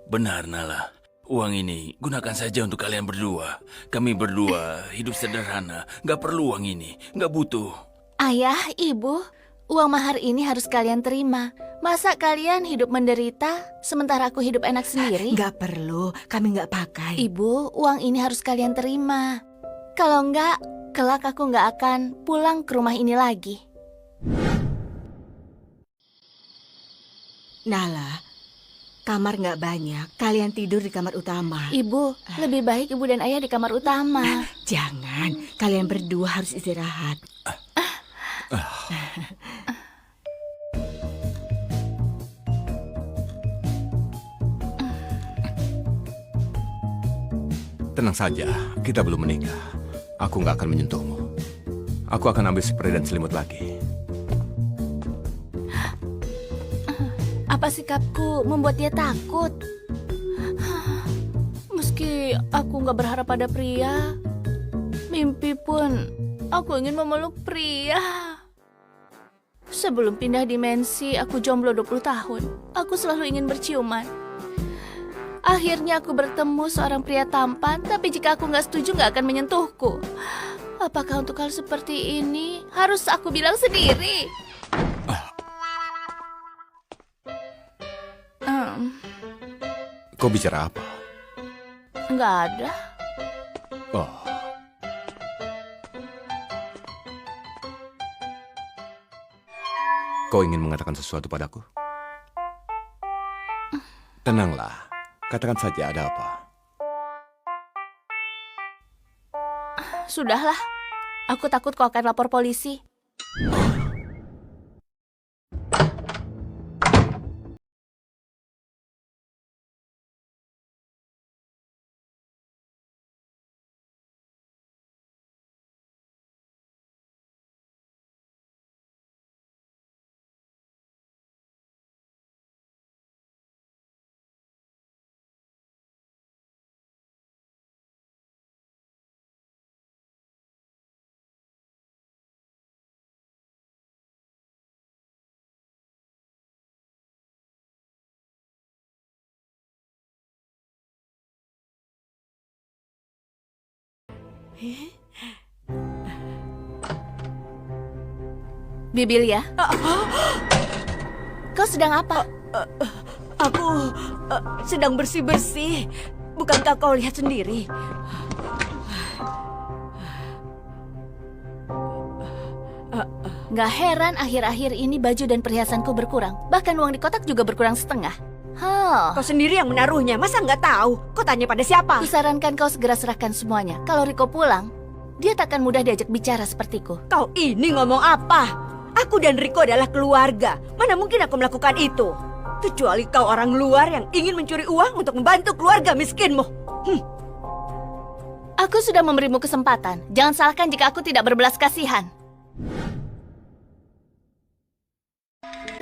Speaker 1: Benar, Nala. Uang ini gunakan saja untuk kalian berdua. Kami berdua hidup sederhana. Nggak perlu uang ini. Nggak butuh.
Speaker 3: ayah, ibu, uang mahar ini harus kalian terima. Masa kalian hidup menderita sementara aku hidup enak sendiri?
Speaker 8: Nggak perlu, kami nggak pakai.
Speaker 3: Ibu, uang ini harus kalian terima. Kalau enggak, kelak aku nggak akan pulang ke rumah ini lagi.
Speaker 8: Nala, kamar nggak banyak. Kalian tidur di kamar utama.
Speaker 3: Ibu, lebih baik ibu dan ayah di kamar utama.
Speaker 8: Jangan, kalian berdua harus istirahat.
Speaker 7: Tenang saja, kita belum menikah. Aku nggak akan menyentuhmu. Aku akan ambil spray dan selimut lagi.
Speaker 3: Apa sikapku membuat dia takut? Meski aku nggak berharap pada pria, mimpi pun aku ingin memeluk pria. Sebelum pindah dimensi, aku jomblo 20 tahun. Aku selalu ingin berciuman. Akhirnya aku bertemu seorang pria tampan, tapi jika aku nggak setuju nggak akan menyentuhku. Apakah untuk hal seperti ini harus aku bilang sendiri?
Speaker 7: Kau bicara apa?
Speaker 3: Nggak ada.
Speaker 7: Oh, kau ingin mengatakan sesuatu padaku? Tenanglah, katakan saja ada apa.
Speaker 3: Sudahlah, aku takut kau akan lapor polisi. Bibil ya? Kau sedang apa?
Speaker 5: Aku sedang bersih-bersih. Bukankah kau lihat sendiri?
Speaker 3: Nggak heran akhir-akhir ini baju dan perhiasanku berkurang. Bahkan uang di kotak juga berkurang setengah.
Speaker 5: Kau sendiri yang menaruhnya, masa nggak tahu? Kau tanya pada siapa?
Speaker 3: Kusarankan kau segera serahkan semuanya. Kalau Riko pulang, dia takkan mudah diajak bicara sepertiku.
Speaker 5: Kau ini ngomong apa? Aku dan Riko adalah keluarga. Mana mungkin aku melakukan itu? Kecuali kau orang luar yang ingin mencuri uang untuk membantu keluarga miskinmu.
Speaker 3: Aku sudah memberimu kesempatan. Jangan salahkan jika aku tidak berbelas kasihan.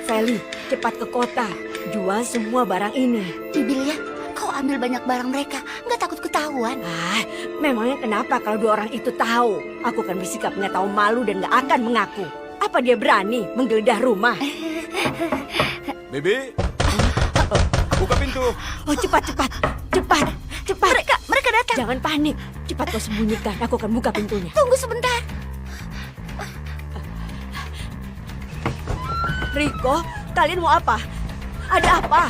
Speaker 5: Feli, cepat ke kota. Jual semua barang ini.
Speaker 3: Bibilia, kau ambil banyak barang mereka. Nggak takut ketahuan.
Speaker 5: Memangnya kenapa kalau dua orang itu tahu? Aku akan bersikap nggak tahu malu dan nggak akan mengaku. Apa dia berani menggeledah rumah?
Speaker 7: Bibi, buka pintu.
Speaker 5: Oh, cepat.
Speaker 3: Mereka datang.
Speaker 5: Jangan panik. Cepat kau sembunyikan. Aku akan buka pintunya.
Speaker 3: Tunggu sebentar.
Speaker 5: Riko, kalian mau apa? Ada apa?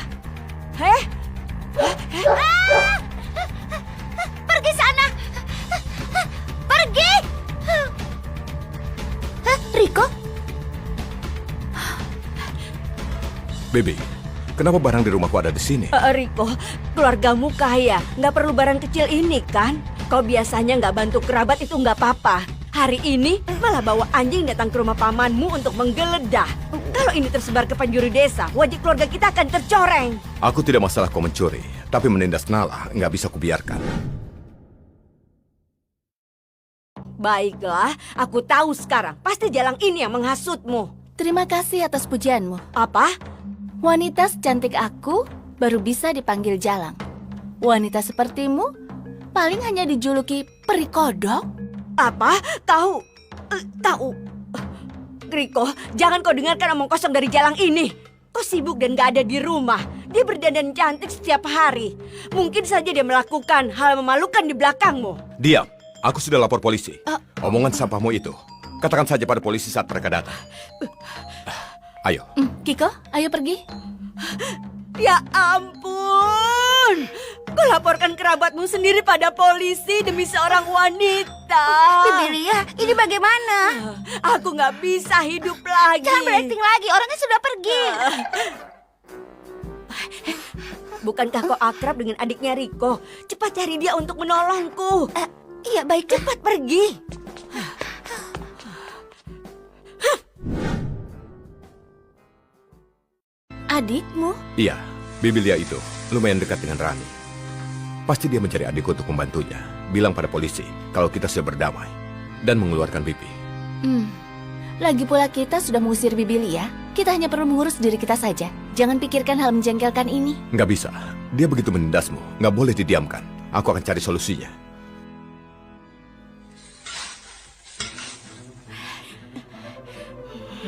Speaker 3: Pergi sana. Pergi. Riko?
Speaker 7: Bibi, kenapa barang di rumahku ada di sini?
Speaker 5: Riko, keluargamu kaya. Nggak perlu barang kecil ini kan? Kau biasanya nggak bantu kerabat itu nggak apa-apa. Hari ini malah bawa anjing datang ke rumah pamanmu untuk menggeledah. Kalau ini tersebar ke penjuru desa, wajah keluarga kita akan tercoreng.
Speaker 7: Aku tidak masalah kau mencuri, tapi menindas Nala nggak bisa kubiarkan.
Speaker 5: Baiklah, aku tahu sekarang. Pasti Jalang ini yang menghasutmu.
Speaker 3: Terima kasih atas pujianmu.
Speaker 5: Apa?
Speaker 3: Wanita secantik aku baru bisa dipanggil Jalang. Wanita sepertimu paling hanya dijuluki peri kodok.
Speaker 5: Apa? Tahu. Riko, jangan kau dengarkan omong kosong dari Jalang ini. Kau sibuk dan gak ada di rumah. Dia berdandan cantik setiap hari. Mungkin saja dia melakukan hal memalukan di belakangmu.
Speaker 7: Diam, aku sudah lapor polisi. Omongan sampahmu itu, katakan saja pada polisi saat mereka datang. Ayo.
Speaker 3: Kiko, ayo pergi.
Speaker 5: Ya ampun. Kau laporkan kerabatmu sendiri pada polisi demi seorang wanita.
Speaker 3: Bibilia, ini bagaimana?
Speaker 5: Aku gak bisa hidup lagi.
Speaker 3: Jangan berakting lagi, orangnya sudah pergi.
Speaker 5: Bukankah kau akrab dengan adiknya Riko? Cepat cari dia untuk menolongku.
Speaker 3: Iya, baik.
Speaker 5: Cepat pergi.
Speaker 3: Adikmu?
Speaker 7: Iya, Bibilia itu lumayan dekat dengan Rani. Pasti dia mencari adikku untuk membantunya. Bilang pada polisi kalau kita sudah berdamai dan mengeluarkan Bibi.
Speaker 3: Lagi pula kita sudah mengusir Bibilia. Kita hanya perlu mengurus diri kita saja. Jangan pikirkan hal menjengkelkan ini.
Speaker 7: Nggak bisa. Dia begitu menindasmu. Nggak boleh didiamkan. Aku akan cari solusinya.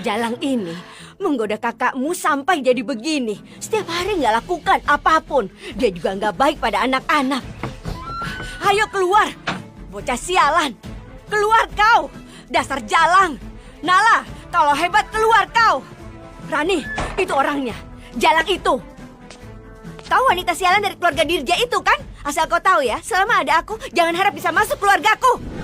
Speaker 5: Jalang ini menggoda kakakmu sampai jadi begini. Setiap hari nggak lakukan apapun. Dia juga nggak baik pada anak-anak. Ayo keluar, bocah sialan. Keluar kau, dasar Jalang. Nala, kalau hebat keluar kau. Rani, itu orangnya. Jalang itu. Kau wanita sialan dari keluarga Dirja itu kan? Asal kau tahu ya, selama ada aku, jangan harap bisa masuk keluargaku.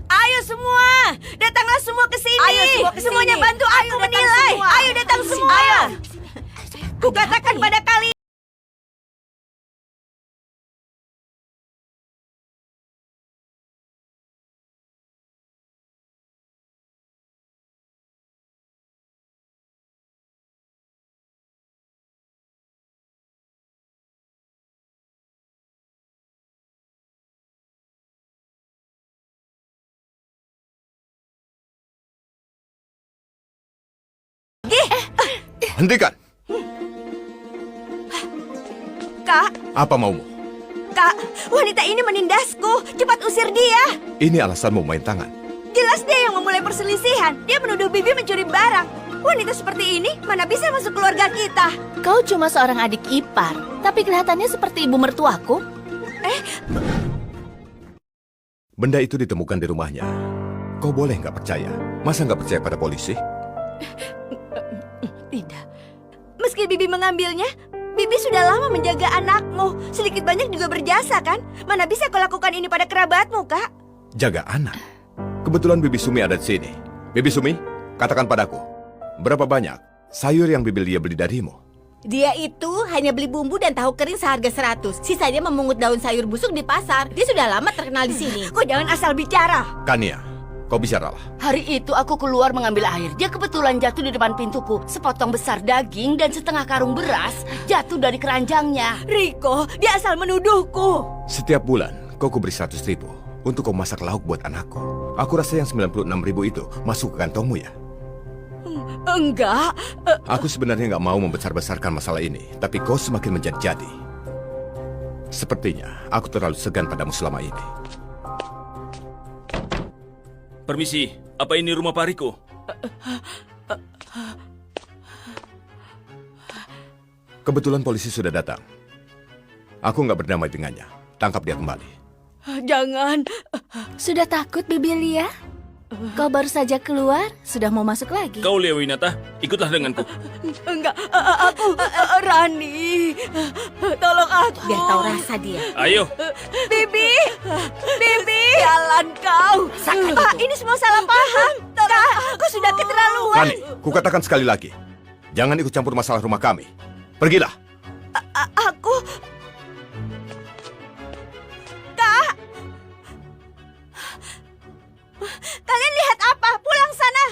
Speaker 5: Ayo semua, datanglah semua ke sini.
Speaker 3: Ayo semua ke sini.
Speaker 5: Semuanya bantu aku menilai. Ayo datang semua. Kukatakan pada kalian.
Speaker 7: Hentikan!
Speaker 5: Kak,
Speaker 7: Apa maumu?
Speaker 5: Kak, wanita ini menindasku. Cepat usir dia.
Speaker 7: Ini alasanmu main tangan.
Speaker 5: Jelas dia yang memulai perselisihan. Dia menuduh Bibi mencuri barang. Wanita seperti ini mana bisa masuk keluarga kita?
Speaker 3: Kau cuma seorang adik ipar, tapi kelihatannya seperti ibu mertuaku.
Speaker 7: Benda itu ditemukan di rumahnya. Kau boleh nggak percaya? Masa nggak percaya pada polisi?
Speaker 5: Tidak. Meski Bibi mengambilnya, Bibi sudah lama menjaga anakmu. Sedikit banyak juga berjasa kan? Mana bisa kau lakukan ini pada kerabatmu, Kak?
Speaker 7: Jaga anak? Kebetulan Bibi Sumi ada di sini. Bibi Sumi, katakan padaku, berapa banyak sayur yang Bibi Lia beli darimu?
Speaker 5: Dia itu hanya beli bumbu dan tahu kering seharga 100. Sisanya memungut daun sayur busuk di pasar. Dia sudah lama terkenal di sini.
Speaker 8: Kau jangan asal bicara.
Speaker 7: Kania, kau bicaralah.
Speaker 6: Hari itu aku keluar mengambil air. Dia kebetulan jatuh di depan pintuku. Sepotong besar daging dan setengah karung beras jatuh dari keranjangnya.
Speaker 5: Riko, dia asal menuduhku.
Speaker 7: Setiap bulan kau kuberi 100 ribu untuk kau masak lauk buat anakku. Aku rasa yang 96 ribu itu masuk ke kantongmu ya?
Speaker 5: Enggak.
Speaker 7: Aku sebenarnya nggak mau membesar-besarkan masalah ini, tapi kau semakin menjadi-jadi. Sepertinya aku terlalu segan padamu selama ini.
Speaker 1: Permisi, apa ini rumah Pak Riko?
Speaker 7: Kebetulan polisi sudah datang. Aku nggak berdamai dengannya. Tangkap dia kembali.
Speaker 5: Jangan.
Speaker 3: Sudah takut, Bibi Lia? Kau baru saja keluar, sudah mau masuk lagi.
Speaker 1: Kau Lia Winata, ikutlah denganku.
Speaker 5: Enggak, aku Rani. Tolong aku. Biar tahu rasa dia.
Speaker 1: Ayo.
Speaker 5: Bibi. Jalan kau. Pak, ini semua salah paham. Kak, kau sudah keterlaluan.
Speaker 7: Kani, kukatakan sekali lagi. Jangan ikut campur masalah rumah kami. Pergilah.
Speaker 5: Aku... Kak. Kalian lihat apa? Pulang sana.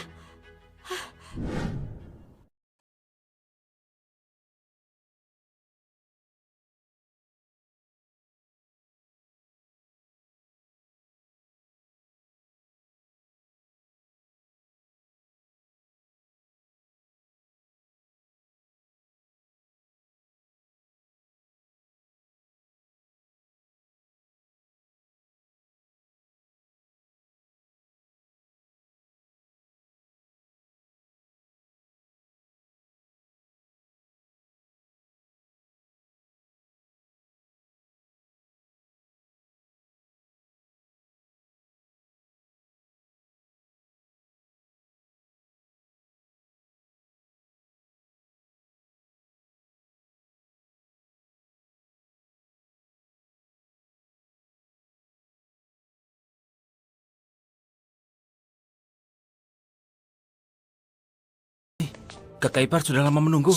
Speaker 1: Kakak ipar sudah lama menunggu.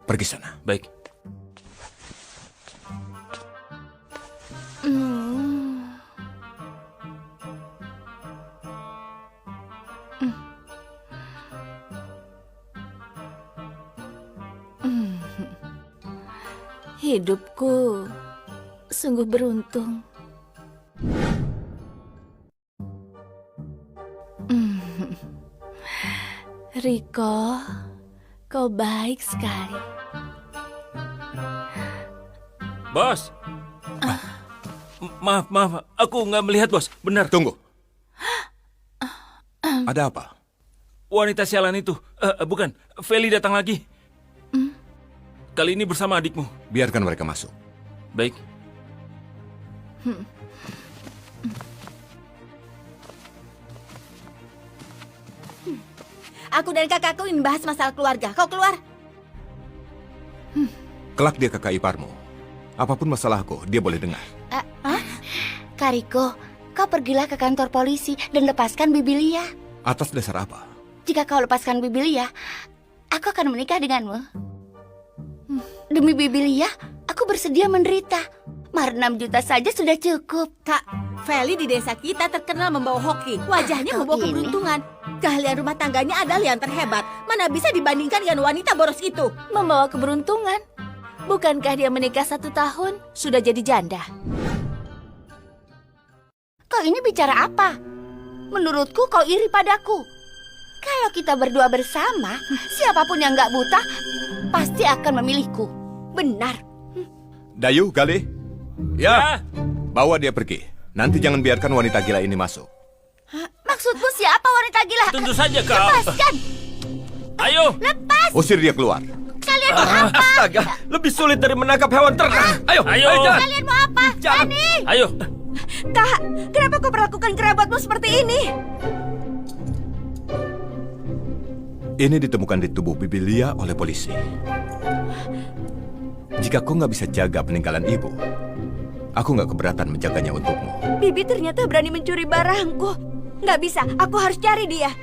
Speaker 7: Pergi sana.
Speaker 1: Baik.
Speaker 3: Hidupku sungguh beruntung. Riko, kau baik sekali.
Speaker 1: Bos. Maaf, aku nggak melihat, Bos. Benar.
Speaker 7: Tunggu. Ada apa?
Speaker 1: Wanita sialan itu, bukan, Feli datang lagi. Kali ini bersama adikmu.
Speaker 7: Biarkan mereka masuk.
Speaker 1: Baik.
Speaker 5: Aku dan kakakku ingin bahas masalah keluarga. Kau keluar.
Speaker 7: Kelak dia kakak iparmu. Apapun masalahku, dia boleh dengar.
Speaker 3: Kariko, kau pergilah ke kantor polisi dan lepaskan Bibi Lia.
Speaker 7: Atas dasar apa?
Speaker 3: Jika kau lepaskan Bibi Lia, aku akan menikah denganmu. Demi Bibi Lia, aku bersedia menderita. Mahar 6 juta saja sudah cukup.
Speaker 5: Kak, Feli di desa kita terkenal membawa hoki. Wajahnya
Speaker 3: Kau
Speaker 5: membawa
Speaker 3: ini.
Speaker 5: keberuntungan. Keahlian rumah tangganya adalah yang terhebat. Mana bisa dibandingkan dengan wanita boros itu.
Speaker 3: Membawa keberuntungan. Bukankah dia menikah 1 tahun, sudah jadi janda?
Speaker 9: Kau ini bicara apa? Menurutku kau iri padaku. Kalau kita berdua bersama, siapapun yang gak buta pasti akan memilihku.
Speaker 5: Benar.
Speaker 7: Dayu, Galih. Ya. Bawa dia pergi. Nanti jangan biarkan wanita gila ini masuk.
Speaker 9: Maksudmu siapa wanita gila?
Speaker 1: Tentu saja kau.
Speaker 9: Lepaskan!
Speaker 1: Ayo.
Speaker 9: Lepas!
Speaker 7: Usir dia keluar.
Speaker 9: Kalian mau apa?
Speaker 2: Astaga, lebih sulit dari menangkap hewan ternak. Ayo,
Speaker 1: Ayo.
Speaker 2: jalan.
Speaker 9: Kalian mau apa?
Speaker 2: Jangan.
Speaker 9: Dani!
Speaker 1: Ayo.
Speaker 5: Kak, kenapa kau perlakukan kerabatmu seperti ini?
Speaker 7: Ini ditemukan di tubuh Bibi Lia oleh polisi. Jika kau nggak bisa jaga peninggalan ibu, aku nggak keberatan menjaganya untukmu.
Speaker 5: Bibi ternyata berani mencuri barangku. Nggak bisa, aku harus cari dia.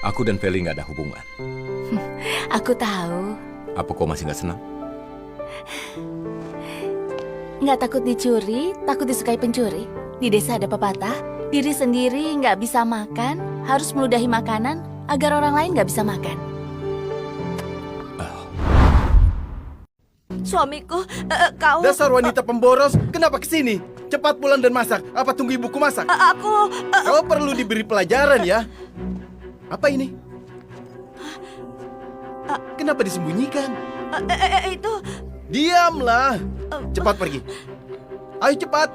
Speaker 7: Aku dan Feli nggak ada hubungan.
Speaker 3: Aku tahu.
Speaker 7: Apa kau masih nggak senang?
Speaker 3: Nggak takut dicuri, takut disukai pencuri. Di desa ada pepatah, diri sendiri nggak bisa makan, harus meludahi makanan agar orang lain nggak bisa makan.
Speaker 5: Suamiku, kau...
Speaker 4: Dasar wanita pemboros, kenapa kesini? Cepat pulang dan masak. Apa tunggu ibuku masak? Kau perlu diberi pelajaran ya. Apa ini? Kenapa disembunyikan?
Speaker 5: Itu...
Speaker 4: Diamlah. Cepat pergi. Ayo cepat.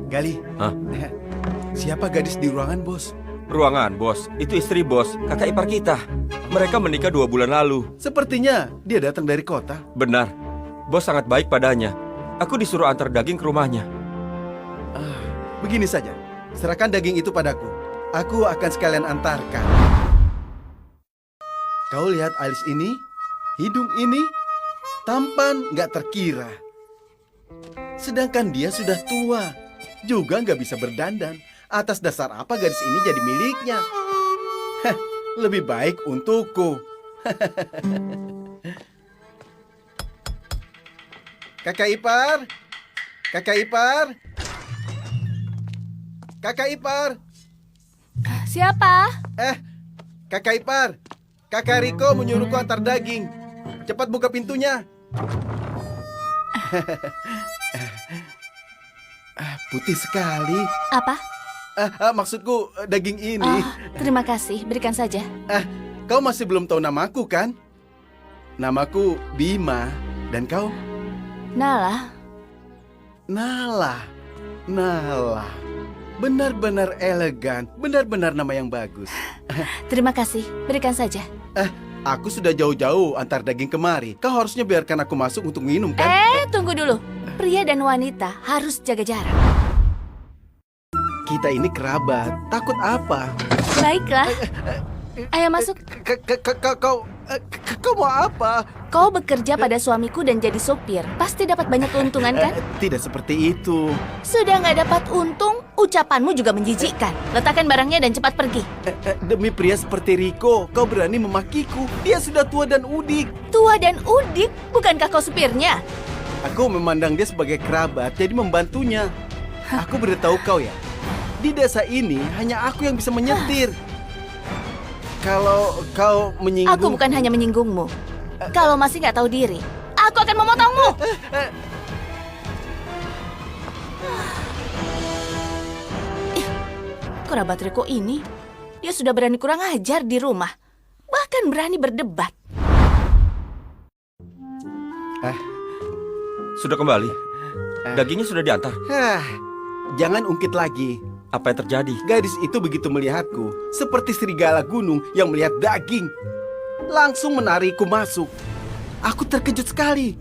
Speaker 4: Gali.
Speaker 2: Hah?
Speaker 4: Siapa gadis di ruangan, Bos?
Speaker 2: Ruangan, Bos. Itu istri Bos, kakak ipar kita. Mereka menikah 2 bulan lalu.
Speaker 4: Sepertinya dia datang dari kota.
Speaker 2: Benar. Bos sangat baik padanya. Aku disuruh antar daging ke rumahnya.
Speaker 4: Begini saja, serahkan daging itu padaku. Aku akan sekalian antarkan. Kau lihat alis ini, hidung ini, tampan nggak terkira. Sedangkan dia sudah tua, juga nggak bisa berdandan. Atas dasar apa gadis ini jadi miliknya? Heh, lebih baik untukku. Kakak ipar, kakak ipar, kakak ipar.
Speaker 3: Siapa?
Speaker 4: Kakak ipar, kakak Riko menyuruhku antar daging. Cepat buka pintunya. Putih sekali.
Speaker 3: Apa?
Speaker 4: Maksudku daging ini.
Speaker 3: Terima kasih, berikan saja.
Speaker 4: Kau masih belum tahu namaku kan? Namaku Bima. Dan kau?
Speaker 3: Nala.
Speaker 4: Nala. Nala. Benar-benar elegan. Benar-benar nama yang bagus.
Speaker 3: Terima kasih, berikan saja.
Speaker 4: Aku sudah jauh-jauh antar daging kemari. Kau harusnya biarkan aku masuk untuk minum kan?
Speaker 3: Tunggu dulu. Pria dan wanita harus jaga jarak.
Speaker 4: Kita ini kerabat. Takut apa?
Speaker 3: Baiklah. Ayo masuk.
Speaker 4: Kau mau apa?
Speaker 3: Kau bekerja pada suamiku dan jadi sopir. Pasti dapat banyak keuntungan kan?
Speaker 4: Tidak seperti itu.
Speaker 3: Sudah nggak dapat untung, ucapanmu juga menjijikkan. Letakkan barangnya dan cepat pergi.
Speaker 4: Demi pria seperti Riko, kau berani memakiku. Dia sudah tua dan udik.
Speaker 3: Tua dan udik? Bukankah kau supirnya?
Speaker 4: Aku memandang dia sebagai kerabat, jadi membantunya. Aku beritahu kau ya, di desa ini hanya aku yang bisa menyetir. Kalau kau menyinggung...
Speaker 3: Aku bukan hanya menyinggungmu. Kalau masih nggak tahu diri, aku akan memotongmu. Kerabat Riko ini, dia sudah berani kurang ajar di rumah. Bahkan berani berdebat.
Speaker 2: Sudah kembali? Dagingnya sudah diantar?
Speaker 4: Jangan ungkit lagi.
Speaker 2: Apa yang terjadi?
Speaker 4: Gadis itu begitu melihatku, seperti serigala gunung yang melihat daging, langsung menarikku masuk. Aku terkejut sekali.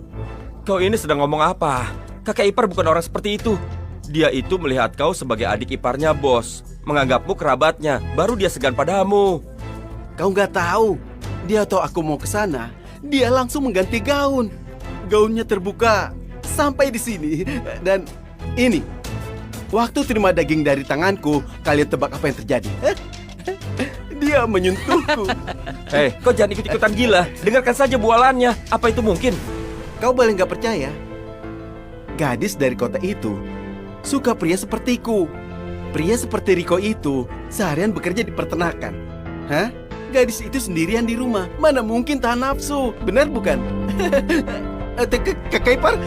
Speaker 2: Kau ini sedang ngomong apa? Kakak ipar bukan orang seperti itu. Dia itu melihat kau sebagai adik iparnya, Bos. Menganggapmu kerabatnya, baru dia segan padamu.
Speaker 4: Kau nggak tahu, dia tahu aku mau ke sana. Dia langsung mengganti gaun. Gaunnya terbuka sampai di sini. Dan ini, waktu terima daging dari tanganku, kalian tebak apa yang terjadi? Dia menyentuhku.
Speaker 2: Kau jangan ikut-ikutan gila. Dengarkan saja bualannya. Apa itu mungkin?
Speaker 4: Kau boleh nggak percaya? Gadis dari kota itu suka pria sepertiku. Pria seperti Riko itu seharian bekerja di peternakan. Gadis itu sendirian di rumah. Mana mungkin tahan nafsu? Benar bukan? Kakak ipar?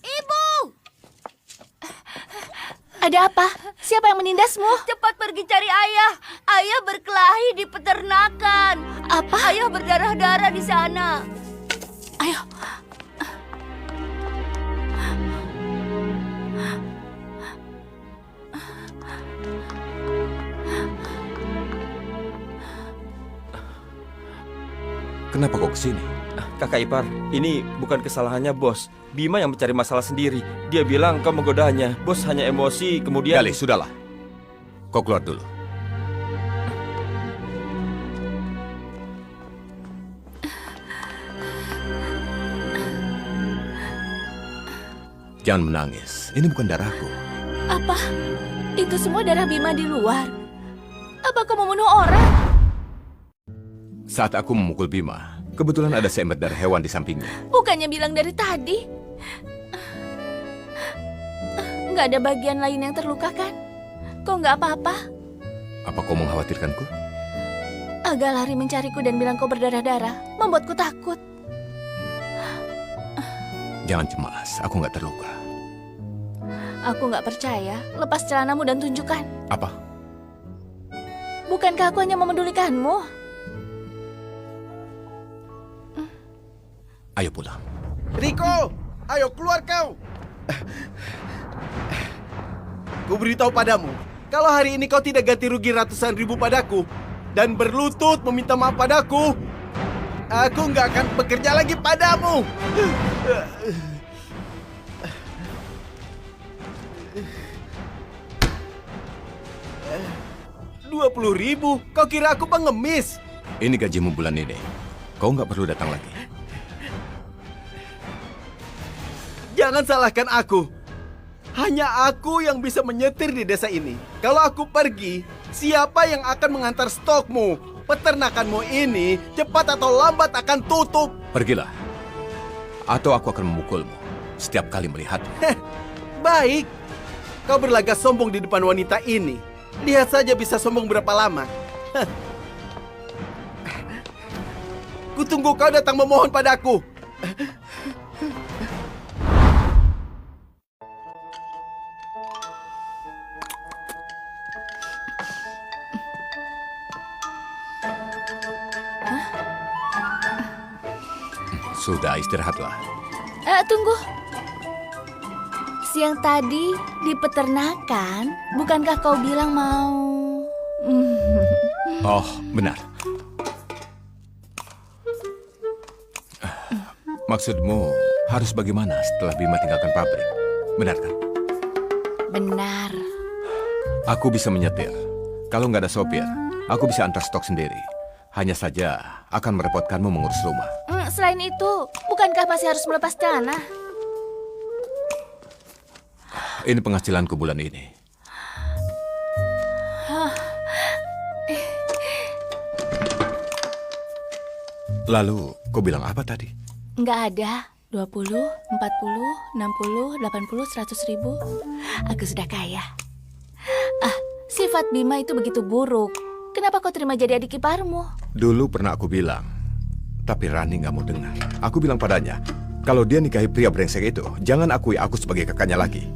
Speaker 9: Ibu!
Speaker 3: Ada apa? Siapa yang menindasmu?
Speaker 9: Cepat pergi cari ayah. Ayah berkelahi di peternakan.
Speaker 3: Apa?
Speaker 9: Ayah berdarah-darah di sana.
Speaker 3: Ayo.
Speaker 7: Kenapa kau kesini?
Speaker 2: Kakak ipar, ini bukan kesalahannya bos. Bima yang mencari masalah sendiri. Dia bilang kau menggodanya. Bos hanya emosi, kemudian...
Speaker 7: Galih, sudahlah. Kau keluar dulu. Jangan menangis. Ini bukan darahku.
Speaker 3: Apa? Itu semua darah Bima di luar? Apa kau membunuh orang?
Speaker 7: Saat aku memukul Bima, kebetulan ada seember darah hewan di sampingnya.
Speaker 3: Bukannya bilang dari tadi? Nggak ada bagian lain yang terluka kan? Kau nggak apa-apa?
Speaker 7: Apa kau mengkhawatirkanku?
Speaker 3: Agak lari mencariku dan bilang kau berdarah-darah, membuatku takut.
Speaker 7: Jangan cemas, aku nggak terluka.
Speaker 3: Aku nggak percaya. Lepas celanamu dan tunjukkan.
Speaker 7: Apa?
Speaker 3: Bukankah aku hanya memedulikanmu?
Speaker 7: Ayo pulang.
Speaker 4: Riko, ayo keluar kau. Ku beritahu padamu, kalau hari ini kau tidak ganti rugi ratusan ribu padaku dan berlutut meminta maaf padaku, aku nggak akan bekerja lagi padamu. 20.000? Kau kira aku pengemis?
Speaker 7: Ini gajimu bulan ini. Kau nggak perlu datang lagi.
Speaker 4: Jangan salahkan aku. Hanya aku yang bisa menyetir di desa ini. Kalau aku pergi, siapa yang akan mengantar stokmu? Peternakanmu ini cepat atau lambat akan tutup.
Speaker 7: Pergilah. Atau aku akan memukulmu setiap kali melihatmu.
Speaker 4: Baik. Kau berlagak sombong di depan wanita ini. Lihat saja bisa sombong berapa lama. Kutunggu kau datang memohon padaku.
Speaker 7: Sudah, istirahatlah.
Speaker 3: Tunggu. Siang tadi di peternakan, bukankah kau bilang mau...
Speaker 7: Oh, benar. Maksudmu harus bagaimana setelah Bima tinggalkan pabrik? Benar kan?
Speaker 3: Benar.
Speaker 7: Aku bisa menyetir. Kalau nggak ada sopir, aku bisa antar stok sendiri. Hanya saja akan merepotkanmu mengurus rumah.
Speaker 3: Selain itu, bukankah masih harus melepas celana?
Speaker 7: Ini penghasilanku bulan ini. Lalu, kau bilang apa tadi?
Speaker 3: Nggak ada. 20, 40, 60, 80, 100 ribu. Aku sudah kaya. Sifat Bima itu begitu buruk. Kenapa kau terima jadi adik iparmu?
Speaker 7: Dulu pernah aku bilang, tapi Rani nggak mau dengar. Aku bilang padanya, kalau dia nikahi pria brengsek itu, jangan akui aku sebagai kakaknya lagi.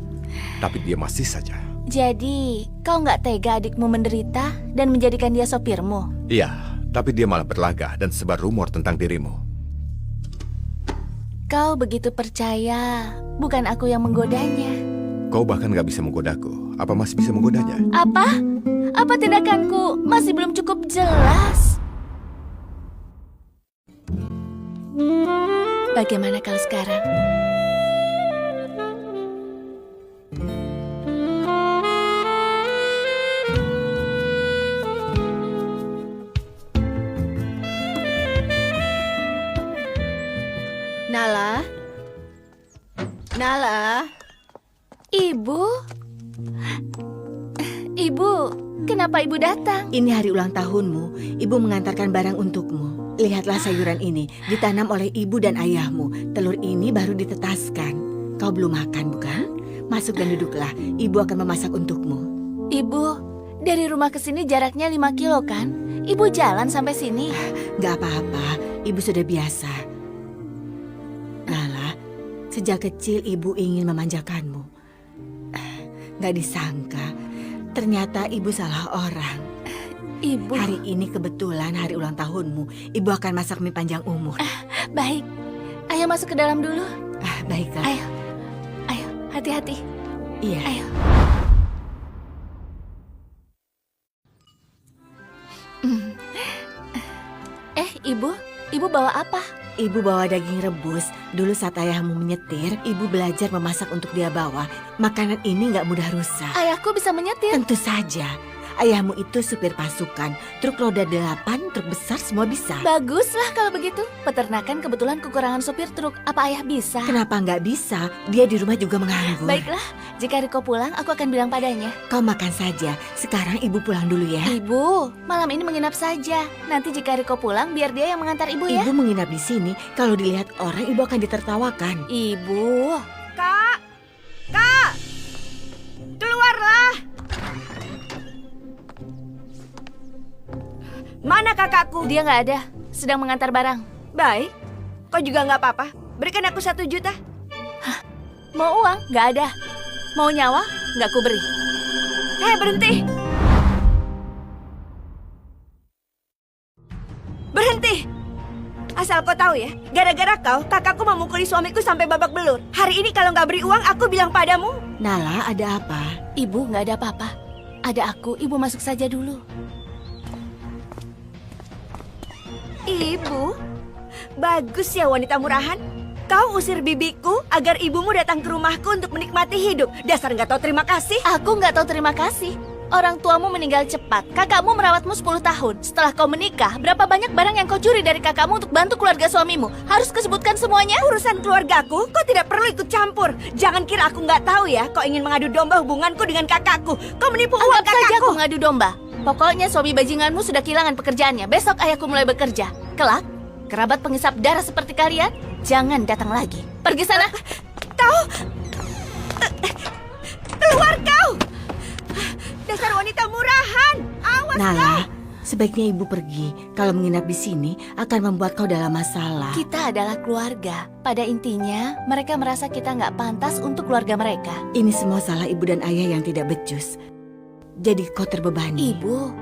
Speaker 7: Tapi dia masih saja.
Speaker 3: Jadi, kau nggak tega adikmu menderita dan menjadikan dia sopirmu?
Speaker 7: Iya, tapi dia malah berlagak dan sebar rumor tentang dirimu.
Speaker 3: Kau begitu percaya, bukan aku yang menggodanya.
Speaker 7: Kau bahkan nggak bisa menggodaku. Apa masih bisa menggodanya?
Speaker 3: Apa? Apa tindakanku masih belum cukup jelas? Bagaimana kalau sekarang?
Speaker 5: Nala? Nala?
Speaker 3: Ibu? Ibu, kenapa ibu datang?
Speaker 5: Ini hari ulang tahunmu. Ibu mengantarkan barang untukmu. Lihatlah sayuran ini. Ditanam oleh ibu dan ayahmu. Telur ini baru ditetaskan. Kau belum makan, bukan? Masuk dan duduklah. Ibu akan memasak untukmu.
Speaker 3: Ibu, dari rumah ke sini jaraknya 5 kilo kan? Ibu jalan sampai sini.
Speaker 5: Gak apa-apa. Ibu sudah biasa. Nala, sejak kecil ibu ingin memanjakanmu. Gak disangka, ternyata ibu salah orang.
Speaker 3: Ibu.
Speaker 5: Hari ini kebetulan hari ulang tahunmu. Ibu akan masak mie panjang umur.
Speaker 3: Baik, ayo masuk ke dalam dulu.
Speaker 5: Baiklah.
Speaker 3: Ayo, hati-hati.
Speaker 5: Iya.
Speaker 3: Ayo. Ibu bawa apa?
Speaker 5: Ibu bawa daging rebus. Dulu saat ayahmu menyetir, ibu belajar memasak untuk dia bawa. Makanan ini nggak mudah rusak.
Speaker 3: Ayahku bisa menyetir.
Speaker 5: Tentu saja. Ayahmu itu supir pasukan. Truk roda 8, truk besar semua bisa.
Speaker 3: Baguslah kalau begitu. Peternakan kebetulan kekurangan sopir truk. Apa ayah bisa?
Speaker 5: Kenapa nggak bisa? Dia di rumah juga menganggur.
Speaker 3: Baiklah, jika Riko pulang, aku akan bilang padanya.
Speaker 5: Kau makan saja. Sekarang ibu pulang dulu ya.
Speaker 3: Ibu, malam ini menginap saja. Nanti jika Riko pulang, biar dia yang mengantar ibu ya.
Speaker 5: Ibu menginap di sini. Kalau dilihat orang, ibu akan ditertawakan.
Speaker 3: Ibu.
Speaker 5: Kak! Kak! Keluarlah! Mana kakakku?
Speaker 3: Dia nggak ada, sedang mengantar barang.
Speaker 5: Baik. Kau juga nggak apa-apa. Berikan aku 1 juta.
Speaker 3: Mau uang? Nggak ada. Mau nyawa? Nggak ku beri.
Speaker 5: Hei, berhenti! Berhenti! Asal kau tahu ya, gara-gara kau, kakakku memukuli suamiku sampai babak belur. Hari ini kalau nggak beri uang, aku bilang padamu. Nala, ada apa?
Speaker 3: Ibu, nggak ada apa-apa. Ada aku, ibu masuk saja dulu.
Speaker 5: Ibu, bagus ya wanita murahan. Kau usir bibiku agar ibumu datang ke rumahku untuk menikmati hidup. Dasar nggak tahu terima kasih.
Speaker 3: Aku nggak tahu terima kasih. Orang tuamu meninggal cepat. Kakakmu merawatmu 10 tahun. Setelah kau menikah, berapa banyak barang yang kau curi dari kakakmu untuk bantu keluarga suamimu? Harus kesebutkan semuanya?
Speaker 5: Urusan keluargaku, kau tidak perlu ikut campur. Jangan kira aku nggak tahu ya. Kau ingin mengadu domba hubunganku dengan kakakku. Kau menipu uang
Speaker 3: Anggap saja
Speaker 5: kakakku.
Speaker 3: aku ngadu domba. Pokoknya suami bajinganmu sudah kehilangan pekerjaannya. Besok ayahku mulai bekerja. Kelak, kerabat pengisap darah seperti kalian, jangan datang lagi. Pergi sana.
Speaker 5: Kau, keluar kau. Dasar wanita murahan. Awas Nala, sebaiknya ibu pergi. Kalau menginap di sini akan membuat kau dalam masalah.
Speaker 3: Kita adalah keluarga. Pada intinya, mereka merasa kita nggak pantas untuk keluarga mereka.
Speaker 5: Ini semua salah ibu dan ayah yang tidak becus. Jadi kau terbebani.
Speaker 3: Ibu,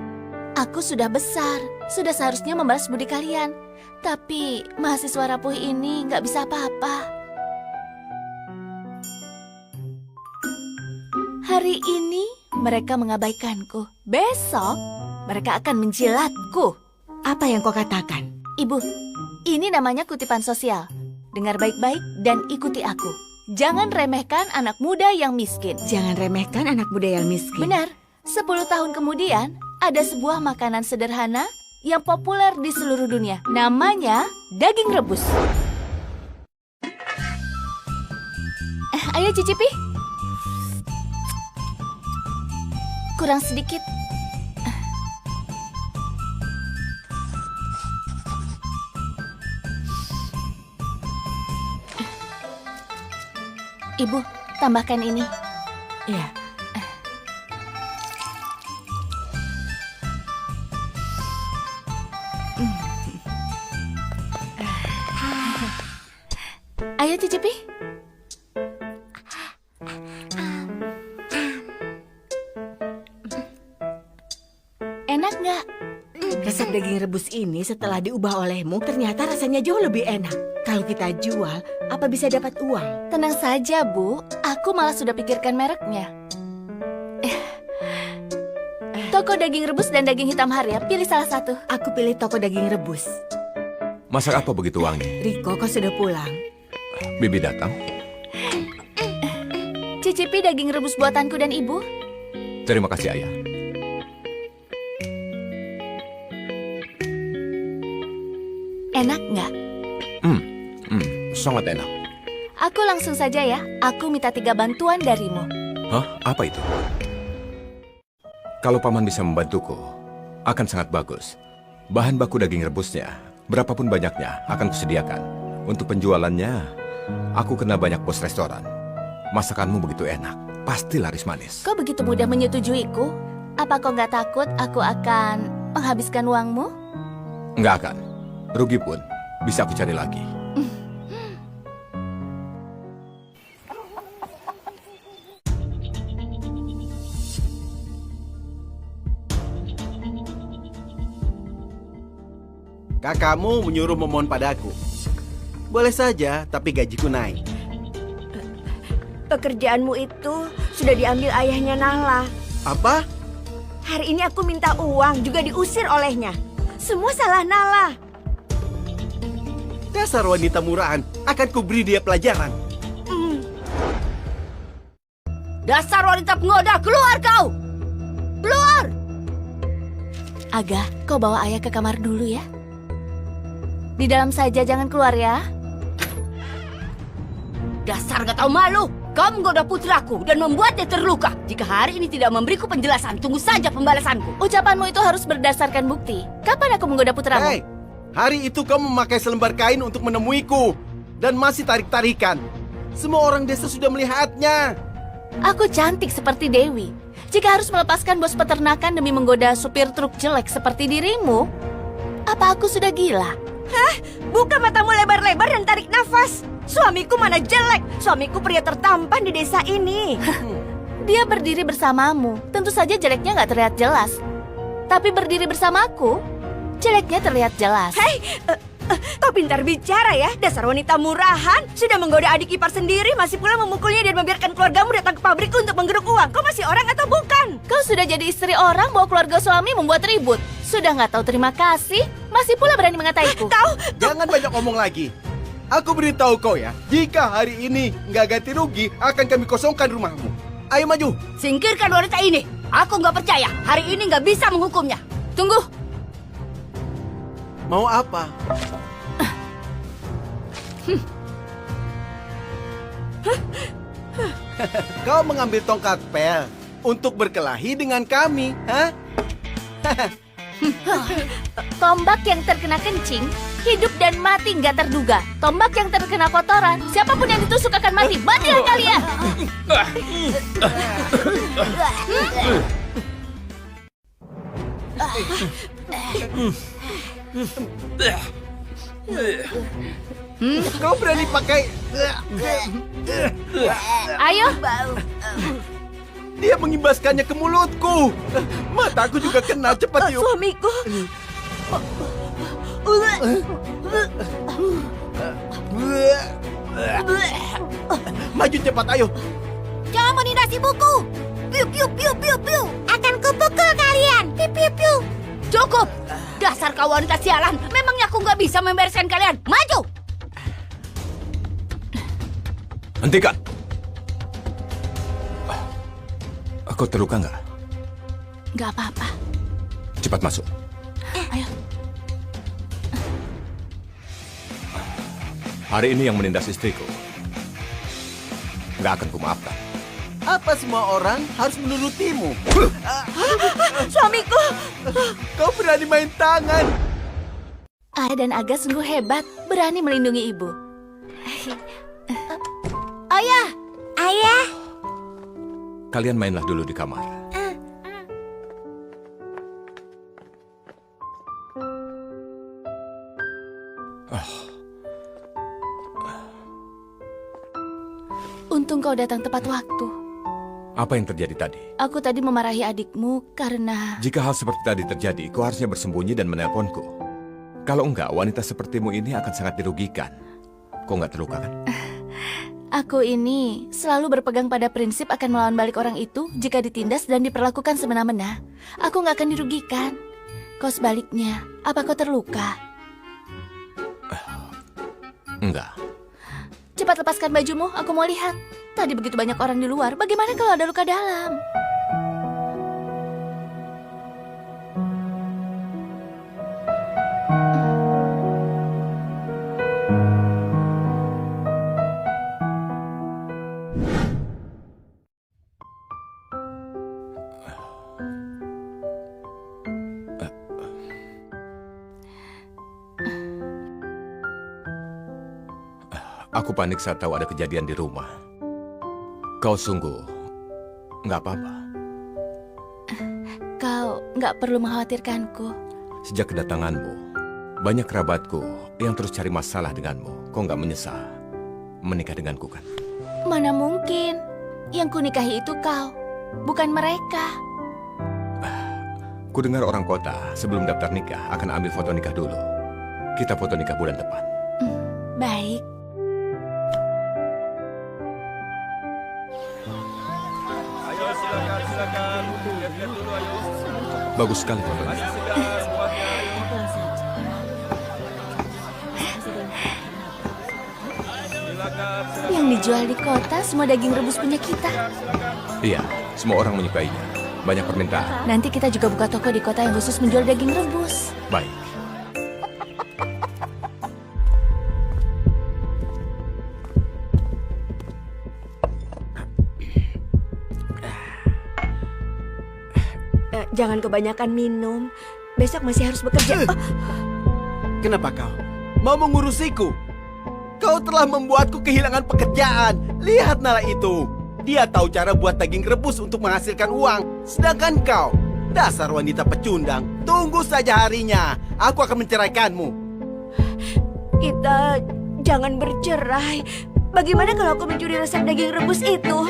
Speaker 3: aku sudah besar. Sudah seharusnya membalas budi kalian. Tapi mahasiswa rapuh ini nggak bisa apa-apa. Hari ini mereka mengabaikanku. Besok mereka akan menjilatku.
Speaker 5: Apa yang kau katakan?
Speaker 3: Ibu, ini namanya kutipan sosial. Dengar baik-baik dan ikuti aku. Jangan remehkan anak muda yang miskin.
Speaker 5: Jangan remehkan anak muda yang miskin.
Speaker 3: Benar. 10 tahun kemudian, ada sebuah makanan sederhana yang populer di seluruh dunia. Namanya daging rebus. Ayo cicipi. Kurang sedikit. Ibu, tambahkan ini.
Speaker 5: Ya.
Speaker 3: Ayo cicipi. Enak nggak?
Speaker 5: Resep daging rebus ini setelah diubah olehmu ternyata rasanya jauh lebih enak. Kalau kita jual, apa bisa dapat uang?
Speaker 3: Tenang saja, Bu. Aku malah sudah pikirkan mereknya. Toko daging rebus dan daging hitam Harya, pilih salah satu.
Speaker 5: Aku pilih toko daging rebus.
Speaker 7: Masak apa begitu wangi?
Speaker 5: Riko, kau sudah pulang.
Speaker 7: Bibi datang.
Speaker 3: Cicipi daging rebus buatanku dan ibu.
Speaker 7: Terima kasih, Ayah.
Speaker 3: Enak nggak?
Speaker 7: Sangat enak.
Speaker 3: Aku langsung saja ya. Aku minta 3 bantuan darimu.
Speaker 7: Hah? Apa itu? Kalau paman bisa membantuku, akan sangat bagus. Bahan baku daging rebusnya, berapapun banyaknya, akan kusediakan. Untuk penjualannya, aku kenal banyak bos restoran. Masakanmu begitu enak, pasti laris manis.
Speaker 3: Kau begitu mudah menyetujuiku? Apa kau nggak takut aku akan menghabiskan uangmu?
Speaker 7: Nggak akan. Rugi pun, bisa aku cari lagi.
Speaker 4: Kakakmu menyuruh memohon padaku. Boleh saja, tapi gajiku naik.
Speaker 5: Pekerjaanmu itu sudah diambil ayahnya Nahla.
Speaker 4: Apa?
Speaker 5: Hari ini aku minta uang juga diusir olehnya. Semua salah Nahla.
Speaker 4: Dasar wanita murahan, akan kuberi dia pelajaran.
Speaker 5: Dasar wanita penggoda, keluar kau! Keluar!
Speaker 3: Aga, kau bawa ayah ke kamar dulu ya. Di dalam saja, jangan keluar ya.
Speaker 5: Dasar gak tahu malu! Kau menggoda putraku dan membuatnya terluka. Jika hari ini tidak memberiku penjelasan, tunggu saja pembalasanku.
Speaker 3: Ucapanmu itu harus berdasarkan bukti. Kapan aku menggoda putramu?
Speaker 4: Hei, hari itu kau memakai selembar kain untuk menemuiku. Dan masih tarik-tarikan. Semua orang desa sudah melihatnya.
Speaker 3: Aku cantik seperti Dewi. Jika harus melepaskan bos peternakan demi menggoda supir truk jelek seperti dirimu, apa aku sudah gila?
Speaker 5: Hah? Buka matamu lebar-lebar dan tarik nafas. Suamiku mana jelek? Suamiku pria tertampan di desa ini.
Speaker 3: Dia berdiri bersamamu. Tentu saja jeleknya nggak terlihat jelas. Tapi berdiri bersamaku, jeleknya terlihat jelas.
Speaker 5: Hei, kau pintar bicara ya, dasar wanita murahan. Sudah menggoda adik ipar sendiri, masih pula memukulnya dan membiarkan keluargamu datang ke pabrikku untuk menggeruk uang. Kau masih orang atau bukan?
Speaker 3: Kau sudah jadi istri orang, bawa keluarga suami membuat ribut. Sudah nggak tahu terima kasih, masih pula berani mengataiku.
Speaker 5: Tahu?
Speaker 4: Jangan banyak omong lagi. Aku beritahu kau ya, jika hari ini nggak ganti rugi, akan kami kosongkan rumahmu. Ayo maju.
Speaker 5: Singkirkan wanita ini. Aku nggak percaya. Hari ini nggak bisa menghukumnya. Tunggu.
Speaker 4: Mau apa? Kau mengambil tongkat pel untuk berkelahi dengan kami, hah?
Speaker 3: Tombak yang terkena kencing, hidup dan mati nggak terduga. Tombak yang terkena kotoran, siapapun yang ditusuk akan mati. Matilah kalian!
Speaker 4: Kau berani pakai...
Speaker 3: Ayo,
Speaker 4: Dia mengimbaskannya ke mulutku. Mataku juga kena, cepat yuk.
Speaker 5: Suamiku.
Speaker 4: Maju cepat, ayo.
Speaker 9: Jangan menindas ibuku. Piu piu piu piu piu. Akan kupukul kalian. Piu piu piu.
Speaker 5: Cukup. Dasar kau wanita sialan. Memangnya aku nggak bisa membereskan kalian. Maju.
Speaker 7: Hentikan! Kau terluka nggak?
Speaker 3: nggak apa-apa.
Speaker 7: Cepat masuk.
Speaker 3: Ayo.
Speaker 7: Hari ini yang menindas istriku nggak akan kumaafkan.
Speaker 4: Apa semua orang harus menurutimu?
Speaker 5: Suamiku.
Speaker 4: Kau berani main tangan.
Speaker 3: Ayah dan Aga sungguh hebat, berani melindungi ibu.
Speaker 9: Ayah. Ayah.
Speaker 7: Kalian mainlah dulu di kamar.
Speaker 3: Untung kau datang tepat waktu.
Speaker 7: Apa yang terjadi tadi?
Speaker 3: Aku tadi memarahi adikmu karena...
Speaker 7: Jika hal seperti tadi terjadi, kau harusnya bersembunyi dan menelponku. Kalau enggak, wanita sepertimu ini akan sangat dirugikan. Kau nggak terluka kan?
Speaker 3: Aku ini selalu berpegang pada prinsip akan melawan balik orang itu jika ditindas dan diperlakukan semena-mena. Aku nggak akan dirugikan. Kau sebaliknya, apa kau terluka?
Speaker 7: Enggak.
Speaker 3: Cepat lepaskan bajumu, aku mau lihat. Tadi begitu banyak orang di luar, bagaimana kalau ada luka dalam?
Speaker 7: Aku panik saat tahu ada kejadian di rumah. Kau sungguh nggak apa-apa.
Speaker 3: Kau nggak perlu mengkhawatirkanku.
Speaker 7: Sejak kedatanganmu, banyak kerabatku yang terus cari masalah denganmu. Kau nggak menyesal menikah denganku kan?
Speaker 3: Mana mungkin? Yang kunikahi itu kau, bukan mereka.
Speaker 7: Ku dengar orang kota sebelum daftar nikah akan ambil foto nikah dulu. Kita foto nikah bulan depan.
Speaker 3: Baik.
Speaker 7: Bagus sekali fotonya.
Speaker 3: Yang dijual di kota semua daging rebus punya kita.
Speaker 7: Iya, semua orang menyukainya. Banyak permintaan.
Speaker 3: Nanti kita juga buka toko di kota yang khusus menjual daging rebus.
Speaker 7: Baik.
Speaker 5: Jangan kebanyakan minum. Besok masih harus bekerja. Oh,
Speaker 4: Kenapa kau mau mengurusiku? Kau telah membuatku kehilangan pekerjaan. Lihat Nala itu. Dia tahu cara buat daging rebus untuk menghasilkan uang. Sedangkan kau, dasar wanita pecundang. Tunggu saja harinya. Aku akan menceraikanmu.
Speaker 5: kita jangan bercerai. Bagaimana kalau aku mencuri resep daging rebus itu?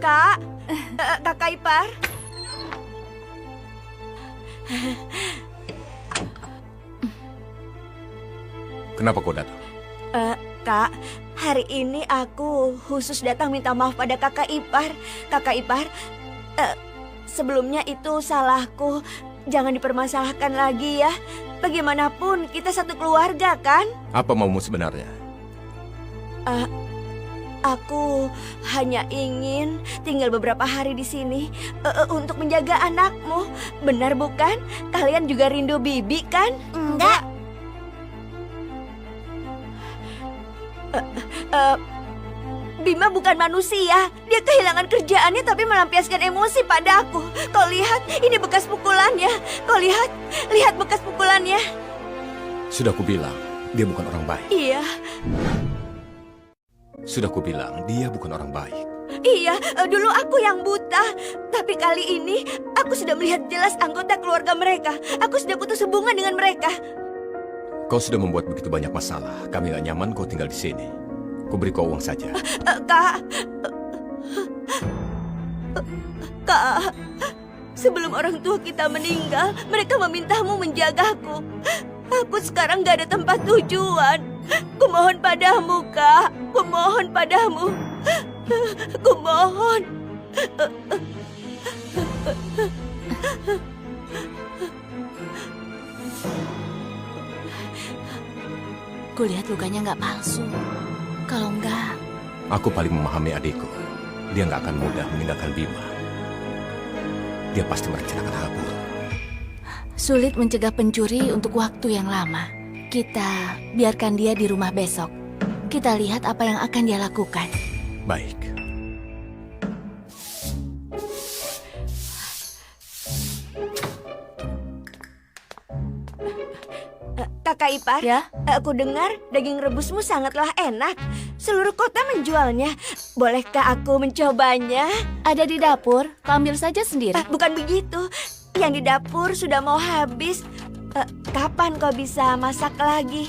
Speaker 5: Kak, kakak ipar.
Speaker 7: Kenapa kau datang?
Speaker 5: Kak, hari ini aku khusus datang minta maaf pada kakak ipar. Kakak ipar, sebelumnya itu salahku. Jangan dipermasalahkan lagi ya. Bagaimanapun kita satu keluarga kan?
Speaker 7: Apa maumu sebenarnya?
Speaker 5: Aku hanya ingin tinggal beberapa hari di sini untuk menjaga anakmu. Benar bukan? Kalian juga rindu Bibi kan?
Speaker 9: Enggak.
Speaker 5: Bima bukan manusia. Dia kehilangan kerjaannya tapi melampiaskan emosi padaku. Kau lihat, ini bekas pukulannya. Kau lihat bekas pukulannya.
Speaker 7: Sudah kubilang, dia bukan orang baik.
Speaker 5: Iya,
Speaker 7: Sudah kubilang, dia bukan orang baik.
Speaker 5: iya. Dulu aku yang buta. Tapi kali ini aku sudah melihat jelas anggota keluarga mereka. Aku sudah putus hubungan dengan mereka.
Speaker 7: Kau sudah membuat begitu banyak masalah. Kami gak nyaman kau tinggal di sini. Kuberi kau uang saja.
Speaker 5: Kak, sebelum orang tua kita meninggal, mereka memintamu menjagaku. Aku sekarang gak ada tempat tujuan. Kumohon padamu, Kak. Kumohon padamu. Kumohon.
Speaker 3: Kulihat lukanya nggak palsu. Kalau nggak,
Speaker 7: Aku paling memahami adikku. Dia gak akan mudah meninggalkan Bima. Dia pasti merencanakan hal buruk.
Speaker 3: sulit mencegah pencuri untuk waktu yang lama. Kita biarkan dia di rumah besok. Kita lihat apa yang akan dia lakukan.
Speaker 7: Baik.
Speaker 5: Kakak ipar,
Speaker 3: Ya?
Speaker 5: aku dengar daging rebusmu sangatlah enak. Seluruh kota menjualnya. Bolehkah aku mencobanya?
Speaker 3: Ada di dapur, kau ambil saja sendiri.
Speaker 5: Bukan begitu. Yang di dapur sudah mau habis. Kapan kau bisa masak lagi?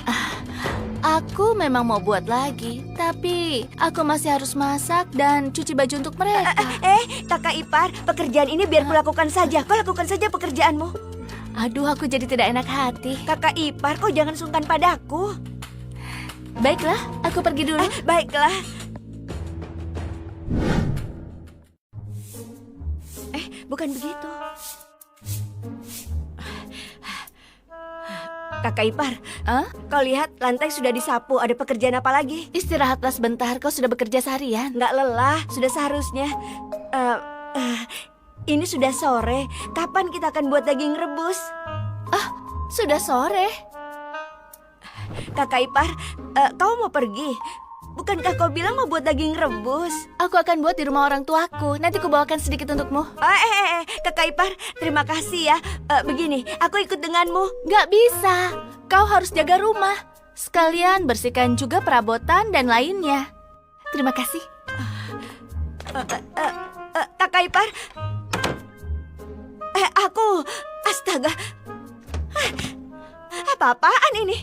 Speaker 3: Aku memang mau buat lagi, tapi aku masih harus masak dan cuci baju untuk mereka.
Speaker 5: Kakak ipar, pekerjaan ini biar kulakukan saja. Kau lakukan saja pekerjaanmu.
Speaker 3: Aduh, aku jadi tidak enak hati.
Speaker 5: Kakak ipar, kau jangan sungkan padaku.
Speaker 3: Baiklah, aku pergi dulu.
Speaker 5: Baiklah. Bukan begitu. Kakak ipar, kau lihat lantai sudah disapu. Ada pekerjaan apa lagi?
Speaker 3: Istirahatlah sebentar, kau sudah bekerja seharian.
Speaker 5: Nggak lelah, sudah seharusnya. Ini sudah sore. Kapan kita akan buat daging rebus?
Speaker 3: Sudah sore.
Speaker 5: Kakak ipar, kau mau pergi? Bukankah kau bilang mau buat daging rebus?
Speaker 3: Aku akan buat di rumah orang tuaku. Nanti kubawakan sedikit untukmu.
Speaker 5: Kakak ipar, terima kasih ya. Begini, aku ikut denganmu.
Speaker 3: Gak bisa. Kau harus jaga rumah. Sekalian bersihkan juga perabotan dan lainnya. Terima kasih.
Speaker 5: Kakak ipar, astaga. Apa-apaan ini?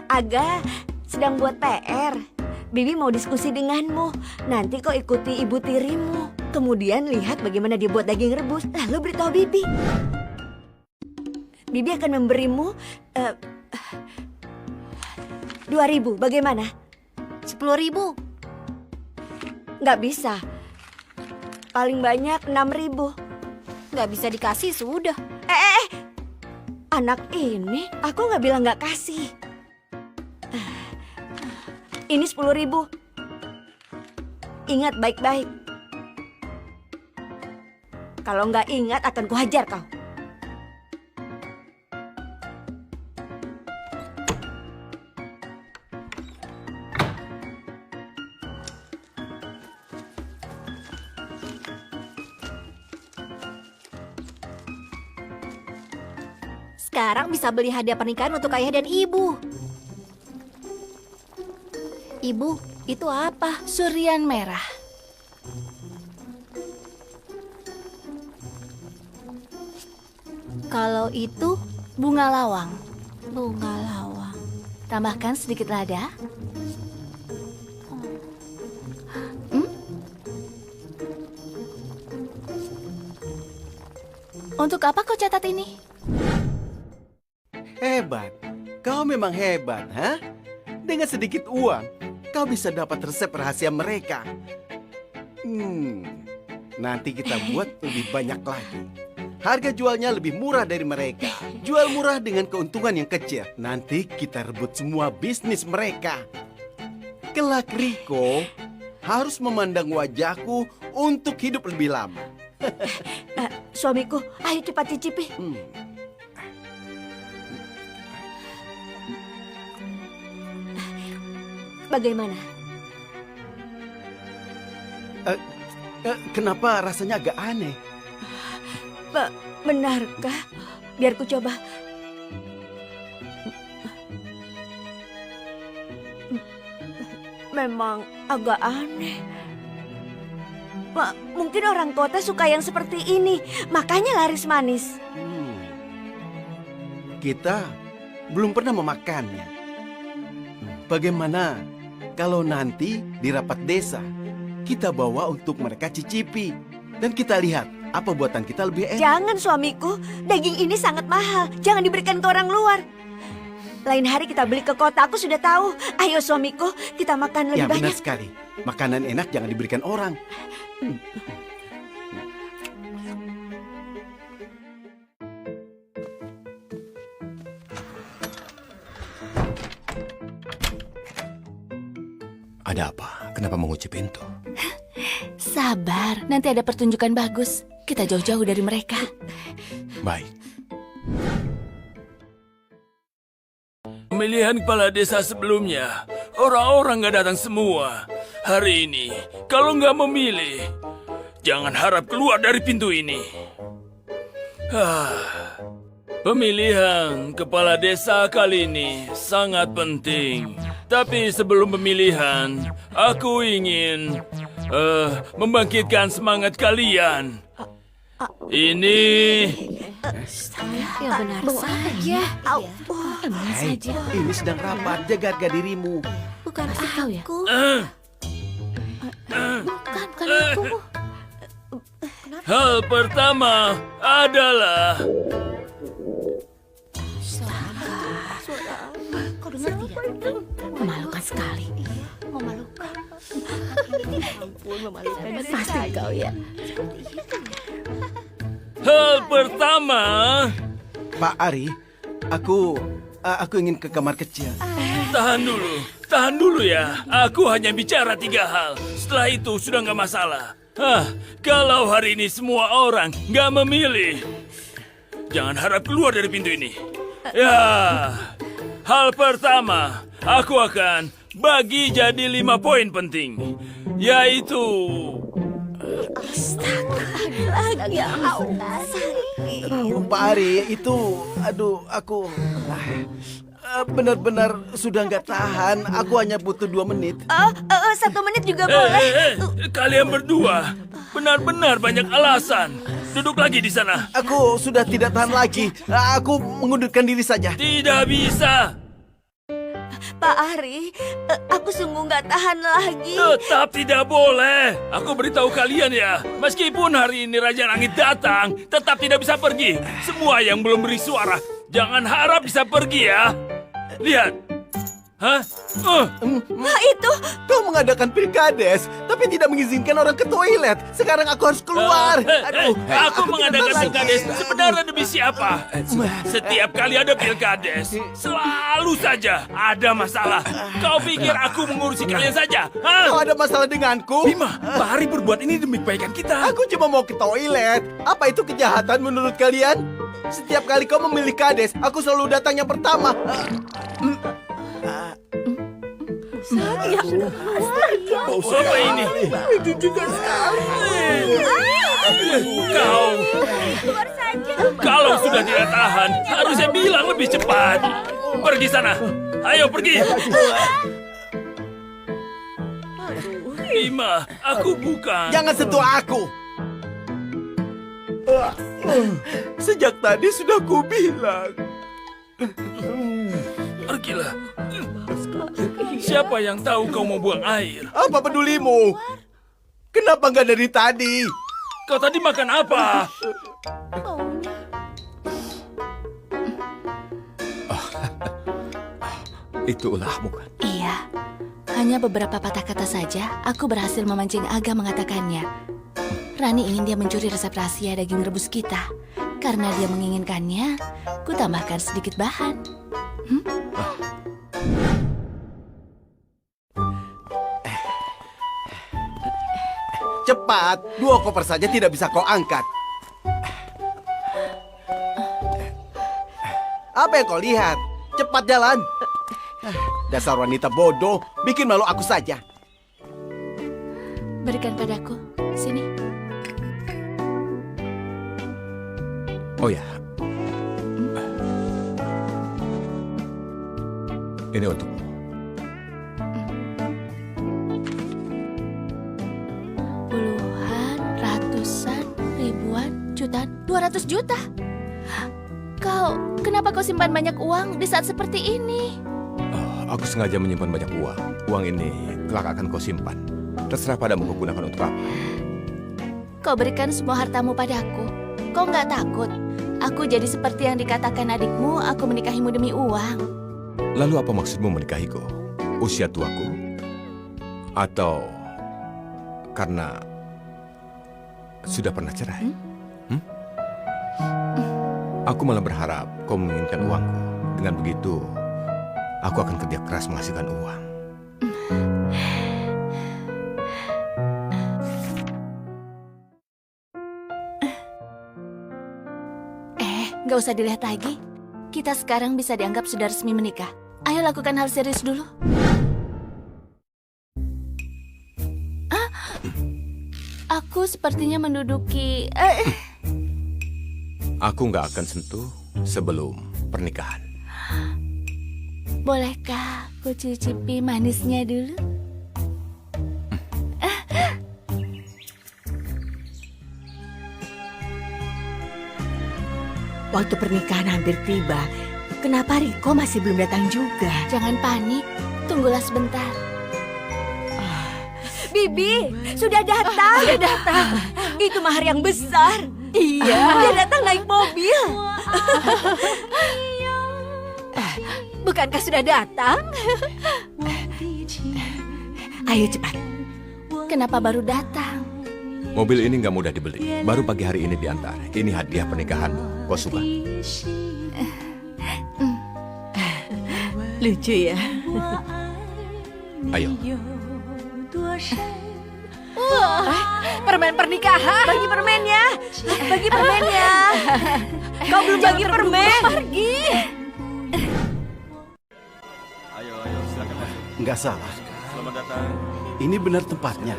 Speaker 5: Aga sedang buat PR. Bibi mau diskusi denganmu. Nanti kau ikuti ibu tirimu. Kemudian lihat bagaimana dia buat daging rebus. Lalu beritahu Bibi. Bibi akan memberimu 2.000. Bagaimana?
Speaker 3: 10.000.
Speaker 5: Nggak bisa. Paling banyak 6.000.
Speaker 8: Nggak bisa dikasih sudah.
Speaker 5: Anak ini, aku nggak bilang nggak kasih. Ini 10.000. Ingat baik-baik. Kalau nggak ingat akan kuhajar kau.
Speaker 8: Sekarang bisa beli hadiah pernikahan untuk ayah dan ibu. Ibu, itu apa?
Speaker 3: Surian merah.
Speaker 8: Kalau itu
Speaker 3: Bunga lawang.
Speaker 8: bunga lawang.
Speaker 3: Tambahkan sedikit lada. Untuk apa kau catat ini?
Speaker 4: Hebat. Kau memang hebat, ha? Dengan sedikit uang, kau bisa dapat resep rahasia mereka. Nanti kita buat lebih banyak lagi. Harga jualnya lebih murah dari mereka. Jual murah dengan keuntungan yang kecil. Nanti kita rebut semua bisnis mereka. Kelak Riko harus memandang wajahku untuk hidup lebih lama.
Speaker 5: Suamiku, ayo cepat cicipi. Bagaimana?
Speaker 4: Kenapa rasanya agak aneh?
Speaker 5: Benarkah? Biar ku coba. Memang agak aneh. Mungkin orang kota suka yang seperti ini, makanya laris manis.
Speaker 4: Kita belum pernah memakannya. Bagaimana kalau nanti di rapat desa kita bawa untuk mereka cicipi dan kita lihat apa buatan kita lebih enak?
Speaker 5: Jangan suamiku, daging ini sangat mahal. Jangan diberikan ke orang luar. Lain hari kita beli ke kota, aku sudah tahu. Ayo suamiku, kita makan lebih
Speaker 4: Ya benar
Speaker 5: banyak.
Speaker 4: sekali. Makanan enak jangan diberikan orang.
Speaker 7: Ada apa? Kenapa mengunci pintu?
Speaker 3: Sabar, nanti ada pertunjukan bagus. Kita jauh-jauh dari mereka.
Speaker 7: Baik.
Speaker 1: Pemilihan kepala desa sebelumnya, orang-orang gak datang semua. Hari ini, kalau nggak memilih, jangan harap keluar dari pintu ini. Pemilihan kepala desa kali ini sangat penting. Tapi sebelum pemilihan, aku ingin membangkitkan semangat kalian. Ini
Speaker 8: Ya benar saja.
Speaker 4: Hei, ini sedang rapat. Jaga harga dirimu.
Speaker 8: Bukan aku ya? Bukan aku.
Speaker 1: hal pertama adalah
Speaker 8: Kau dengar tidak? Memalukan sekali.
Speaker 5: Memalukan.
Speaker 8: Pasti kau ya.
Speaker 1: hal pertama.
Speaker 4: Pak Ari, aku ingin ke kamar kecil.
Speaker 1: Tahan dulu ya. Aku hanya bicara 3 hal. Setelah itu sudah nggak masalah. Kalau hari ini semua orang nggak memilih, jangan harap keluar dari pintu ini. Ya, hal pertama, aku akan bagi jadi 5 poin penting, yaitu
Speaker 4: Pak Ari, itu, aku benar-benar sudah nggak tahan. Aku hanya butuh 2 menit.
Speaker 5: 1 menit juga boleh.
Speaker 1: Kalian berdua benar-benar banyak alasan. Duduk lagi di sana.
Speaker 4: Aku sudah tidak tahan lagi. Aku mengundurkan diri saja.
Speaker 1: Tidak bisa.
Speaker 5: Pak Ari, aku sungguh nggak tahan lagi.
Speaker 1: Tetap tidak boleh. Aku beritahu kalian ya, meskipun hari ini Raja Langit datang, tetap tidak bisa pergi. Semua yang belum beri suara, jangan harap bisa pergi ya. Lihat. Hah?
Speaker 5: Itu
Speaker 4: Kau mengadakan pilkades, tapi tidak mengizinkan orang ke toilet. Sekarang aku harus keluar. Aduh,
Speaker 1: Aku
Speaker 4: tidak
Speaker 1: mengadakan
Speaker 4: tahan
Speaker 1: pilkades
Speaker 4: lagi.
Speaker 1: sebenarnya demi siapa? Setiap kali ada pilkades, selalu saja ada masalah. Kau pikir aku mengurusi kalian saja?
Speaker 4: Kau
Speaker 1: Hah?
Speaker 4: ada masalah denganku?
Speaker 1: Bima, Pak Hari berbuat ini demi kebaikan kita.
Speaker 4: Aku cuma mau ke toilet. Apa itu kejahatan menurut kalian? Setiap kali kau memilih kades, aku selalu datang yang pertama.
Speaker 1: Apa ini? Kau, kalau sudah tidak tahan, harusnya bilang lebih cepat. Pergi sana. Ayo pergi. Bima, aku bukan.
Speaker 4: Jangan sentuh aku. Sejak tadi sudah kubilang.
Speaker 1: Pergilah. Siapa yang tahu kau mau buang air?
Speaker 4: Apa pedulimu? Kenapa nggak dari tadi?
Speaker 1: Kau tadi makan apa?
Speaker 7: Itu ulahmu kan?
Speaker 3: Iya, hanya beberapa patah kata saja aku berhasil memancing Aga mengatakannya. Rani ingin dia mencuri resep rahasia daging rebus kita. Karena dia menginginkannya, ku tambahkan sedikit bahan.
Speaker 4: Cepat, 2 koper saja tidak bisa kau angkat. Apa yang kau lihat? Cepat jalan. Dasar wanita bodoh, bikin malu aku saja.
Speaker 3: Berikan padaku. Sini.
Speaker 7: Oh ya. Ini untukmu.
Speaker 3: Puluhan, ratusan, ribuan, jutaan, 200 juta. Kenapa kau simpan banyak uang di saat seperti ini?
Speaker 7: Aku sengaja menyimpan banyak uang. Uang ini kelak akan kau simpan. Terserah padamu kau gunakan untuk apa.
Speaker 3: Kau berikan semua hartamu padaku. Kau nggak takut? Aku jadi seperti yang dikatakan adikmu, aku menikahimu demi uang.
Speaker 7: Lalu apa maksudmu menikahiku? Usia tuaku? Atau karena sudah pernah cerai? Aku malah berharap kau menginginkan uangku. Dengan begitu, aku akan kerja keras menghasilkan uang.
Speaker 3: Nggak usah dilihat lagi. Kita sekarang bisa dianggap sudah resmi menikah. Ayo lakukan hal serius dulu. Aku sepertinya menduduki...
Speaker 7: Aku nggak akan sentuh sebelum pernikahan.
Speaker 3: Bolehkah aku cicipi manisnya dulu?
Speaker 5: waktu pernikahan hampir tiba. Kenapa Riko masih belum datang juga?
Speaker 3: Jangan panik, tunggulah sebentar.
Speaker 5: Bibi, sudah datang. Sudah datang. Itu mahar yang besar. Iya. Dia datang naik mobil. Bukankah sudah datang? Ayo cepat.
Speaker 3: Kenapa baru datang?
Speaker 7: Mobil ini nggak mudah dibeli. Baru pagi hari ini diantar. Ini hadiah pernikahanmu. Kau suka?
Speaker 5: Lucu ya.
Speaker 7: Ayo.
Speaker 5: Permen pernikahan. Bagi permennya. Bagi permennya. Kau belum bagi permen. Pergi.
Speaker 4: Nggak salah.
Speaker 2: Selamat datang.
Speaker 4: Ini benar tempatnya.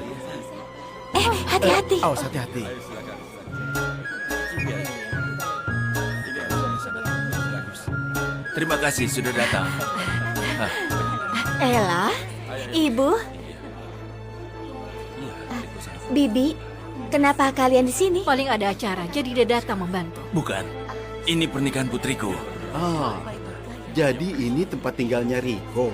Speaker 5: Hati-hati.
Speaker 4: Awas hati-hati.
Speaker 1: Terima kasih sudah datang.
Speaker 9: Ella, Ibu, Bibi, kenapa kalian di sini?
Speaker 8: Paling ada acara, jadi dia datang membantu.
Speaker 1: Bukan, ini pernikahan putriku.
Speaker 4: Ah, jadi ini tempat tinggalnya Riko.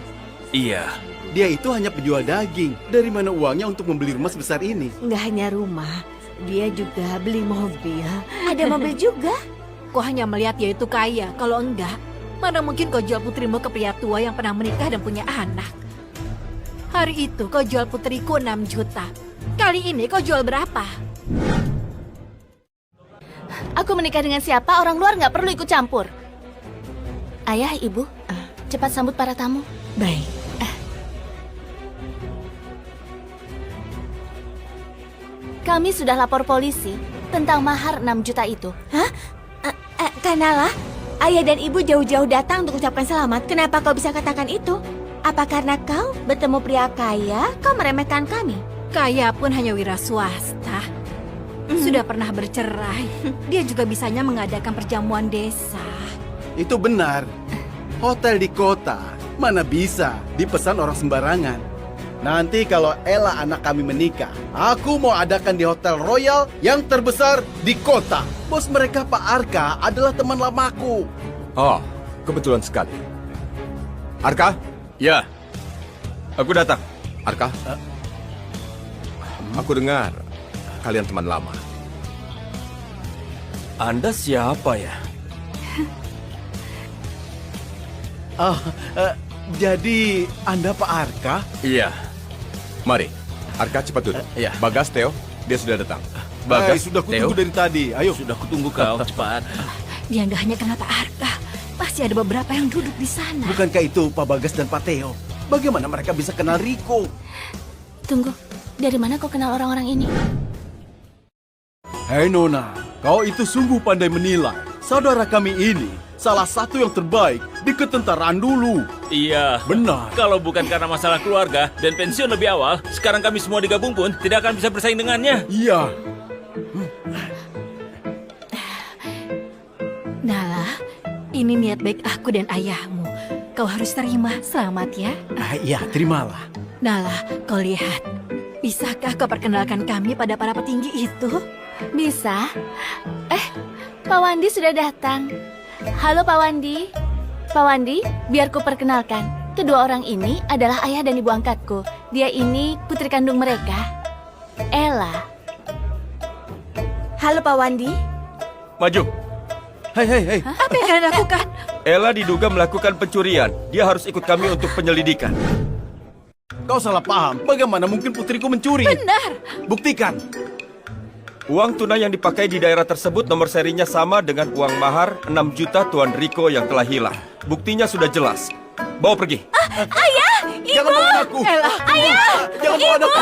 Speaker 1: Iya.
Speaker 4: Dia itu hanya penjual daging. Dari mana uangnya untuk membeli rumah sebesar ini?
Speaker 8: Nggak hanya rumah, dia juga beli mobil.
Speaker 3: Ada mobil juga.
Speaker 8: Kau hanya melihat dia itu kaya. Kalau enggak, mana mungkin kau jual putrimu ke pria tua yang pernah menikah dan punya anak. Hari itu kau jual putriku 6 juta. Kali ini kau jual berapa?
Speaker 3: Aku menikah dengan siapa, orang luar nggak perlu ikut campur. Ayah, ibu, cepat sambut para tamu.
Speaker 8: Baik.
Speaker 3: Kami sudah lapor polisi tentang mahar 6 juta itu.
Speaker 9: Hah? Kanala, ayah dan ibu jauh-jauh datang untuk ucapkan selamat. Kenapa kau bisa katakan itu? Apa karena kau bertemu pria kaya, kau meremehkan kami?
Speaker 8: Kaya pun hanya wira swasta. Sudah pernah bercerai. Dia juga bisanya mengadakan perjamuan desa.
Speaker 4: Itu benar. Hotel di kota mana bisa dipesan orang sembarangan. Nanti kalau Ella anak kami menikah, aku mau adakan di Hotel Royal yang terbesar di kota. Bos mereka Pak Arka adalah teman lamaku.
Speaker 7: Oh, kebetulan sekali. Arka?
Speaker 2: Ya, aku datang.
Speaker 7: Arka? Aku dengar kalian teman lama.
Speaker 2: Anda siapa ya?
Speaker 4: Jadi Anda Pak Arka?
Speaker 2: Iya.
Speaker 7: Mari, Arka cepat duduk.
Speaker 2: Iya.
Speaker 7: Bagas, Theo, dia sudah datang.
Speaker 2: Bagas,
Speaker 4: Sudah kutunggu dari tadi. Ayo.
Speaker 1: Sudah kutunggu kau, cepat.
Speaker 8: Dia nggak hanya kenal Pak Arka. Pasti ada beberapa yang duduk di sana.
Speaker 4: Bukankah itu Pak Bagas dan Pak Theo? Bagaimana mereka bisa kenal Riko?
Speaker 3: Tunggu, dari mana kau kenal orang-orang ini?
Speaker 4: Hei Nona, kau itu sungguh pandai menilai. Saudara kami ini salah satu yang terbaik di ketentaraan dulu.
Speaker 1: Iya.
Speaker 4: Benar.
Speaker 1: Kalau bukan karena masalah keluarga dan pensiun lebih awal, sekarang kami semua digabung pun tidak akan bisa bersaing dengannya.
Speaker 4: Iya.
Speaker 8: Nala, ini niat baik aku dan ayahmu. Kau harus terima. Selamat ya.
Speaker 4: Iya, terimalah.
Speaker 8: Nala, kau lihat. Bisakah kau perkenalkan kami pada para petinggi itu?
Speaker 3: Bisa. Pak Wandi sudah datang. Halo Pak Wandi. Pak Wandi, biar ku perkenalkan. Kedua orang ini adalah ayah dan ibu angkatku. Dia ini putri kandung mereka, Ella.
Speaker 9: Halo Pak Wandi.
Speaker 2: Maju.
Speaker 4: Hei.
Speaker 8: Apa yang kalian lakukan?
Speaker 2: Ella diduga melakukan pencurian. Dia harus ikut kami untuk penyelidikan.
Speaker 4: Kau salah paham. Bagaimana mungkin putriku mencuri?
Speaker 8: Benar.
Speaker 4: Buktikan.
Speaker 2: Uang tunai yang dipakai di daerah tersebut nomor serinya sama dengan uang mahar 6 juta Tuan Riko yang telah hilang. Buktinya sudah jelas. Bawa pergi.
Speaker 4: Jangan bawa anakku.
Speaker 8: Ella,
Speaker 4: Jangan bawa anakku.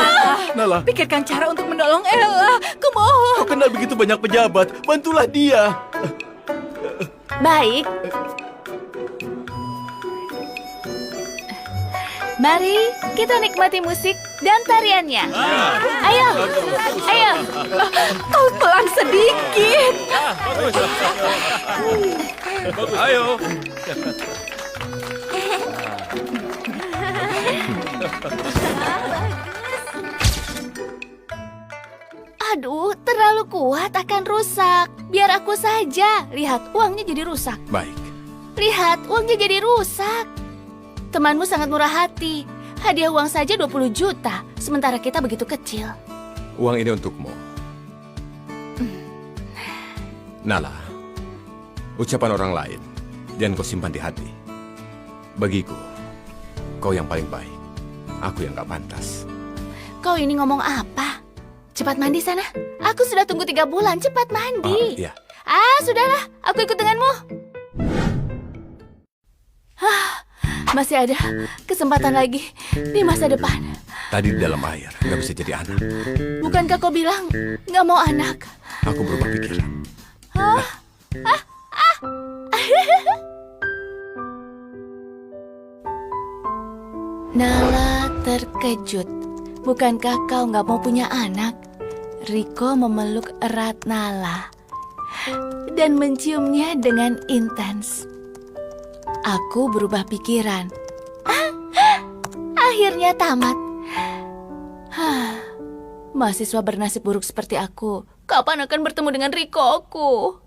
Speaker 4: Nala,
Speaker 8: pikirkan cara untuk menolong Ella. Kumohon.
Speaker 4: kau kenal begitu banyak pejabat. Bantulah dia.
Speaker 3: Baik. Mari kita nikmati musik dan tariannya. Ayo.
Speaker 8: Kau pelan sedikit.
Speaker 2: Ayo.
Speaker 3: Aduh, terlalu kuat akan rusak. Biar aku saja. Lihat, uangnya jadi rusak.
Speaker 7: Baik.
Speaker 3: Lihat, uangnya jadi rusak. Temanmu sangat murah hati. Hadiah uang saja 20 juta, sementara kita begitu kecil.
Speaker 7: Uang ini untukmu. Nala, ucapan orang lain jangan kau simpan di hati. Bagiku, kau yang paling baik. Aku yang gak pantas.
Speaker 3: Kau ini ngomong apa? Cepat mandi sana. Aku sudah tunggu 3 bulan, cepat mandi.
Speaker 7: Iya.
Speaker 3: Sudahlah, aku ikut denganmu. Masih ada kesempatan lagi di masa depan.
Speaker 7: Tadi di dalam air, gak bisa jadi anak.
Speaker 3: Bukankah kau bilang nggak mau anak?
Speaker 7: Aku berubah pikiran.
Speaker 3: Nala terkejut. Bukankah kau nggak mau punya anak? Riko memeluk erat Nala dan menciumnya dengan intens. Aku berubah pikiran. Akhirnya tamat. Mahasiswa bernasib buruk seperti aku, kapan akan bertemu dengan Rikoku?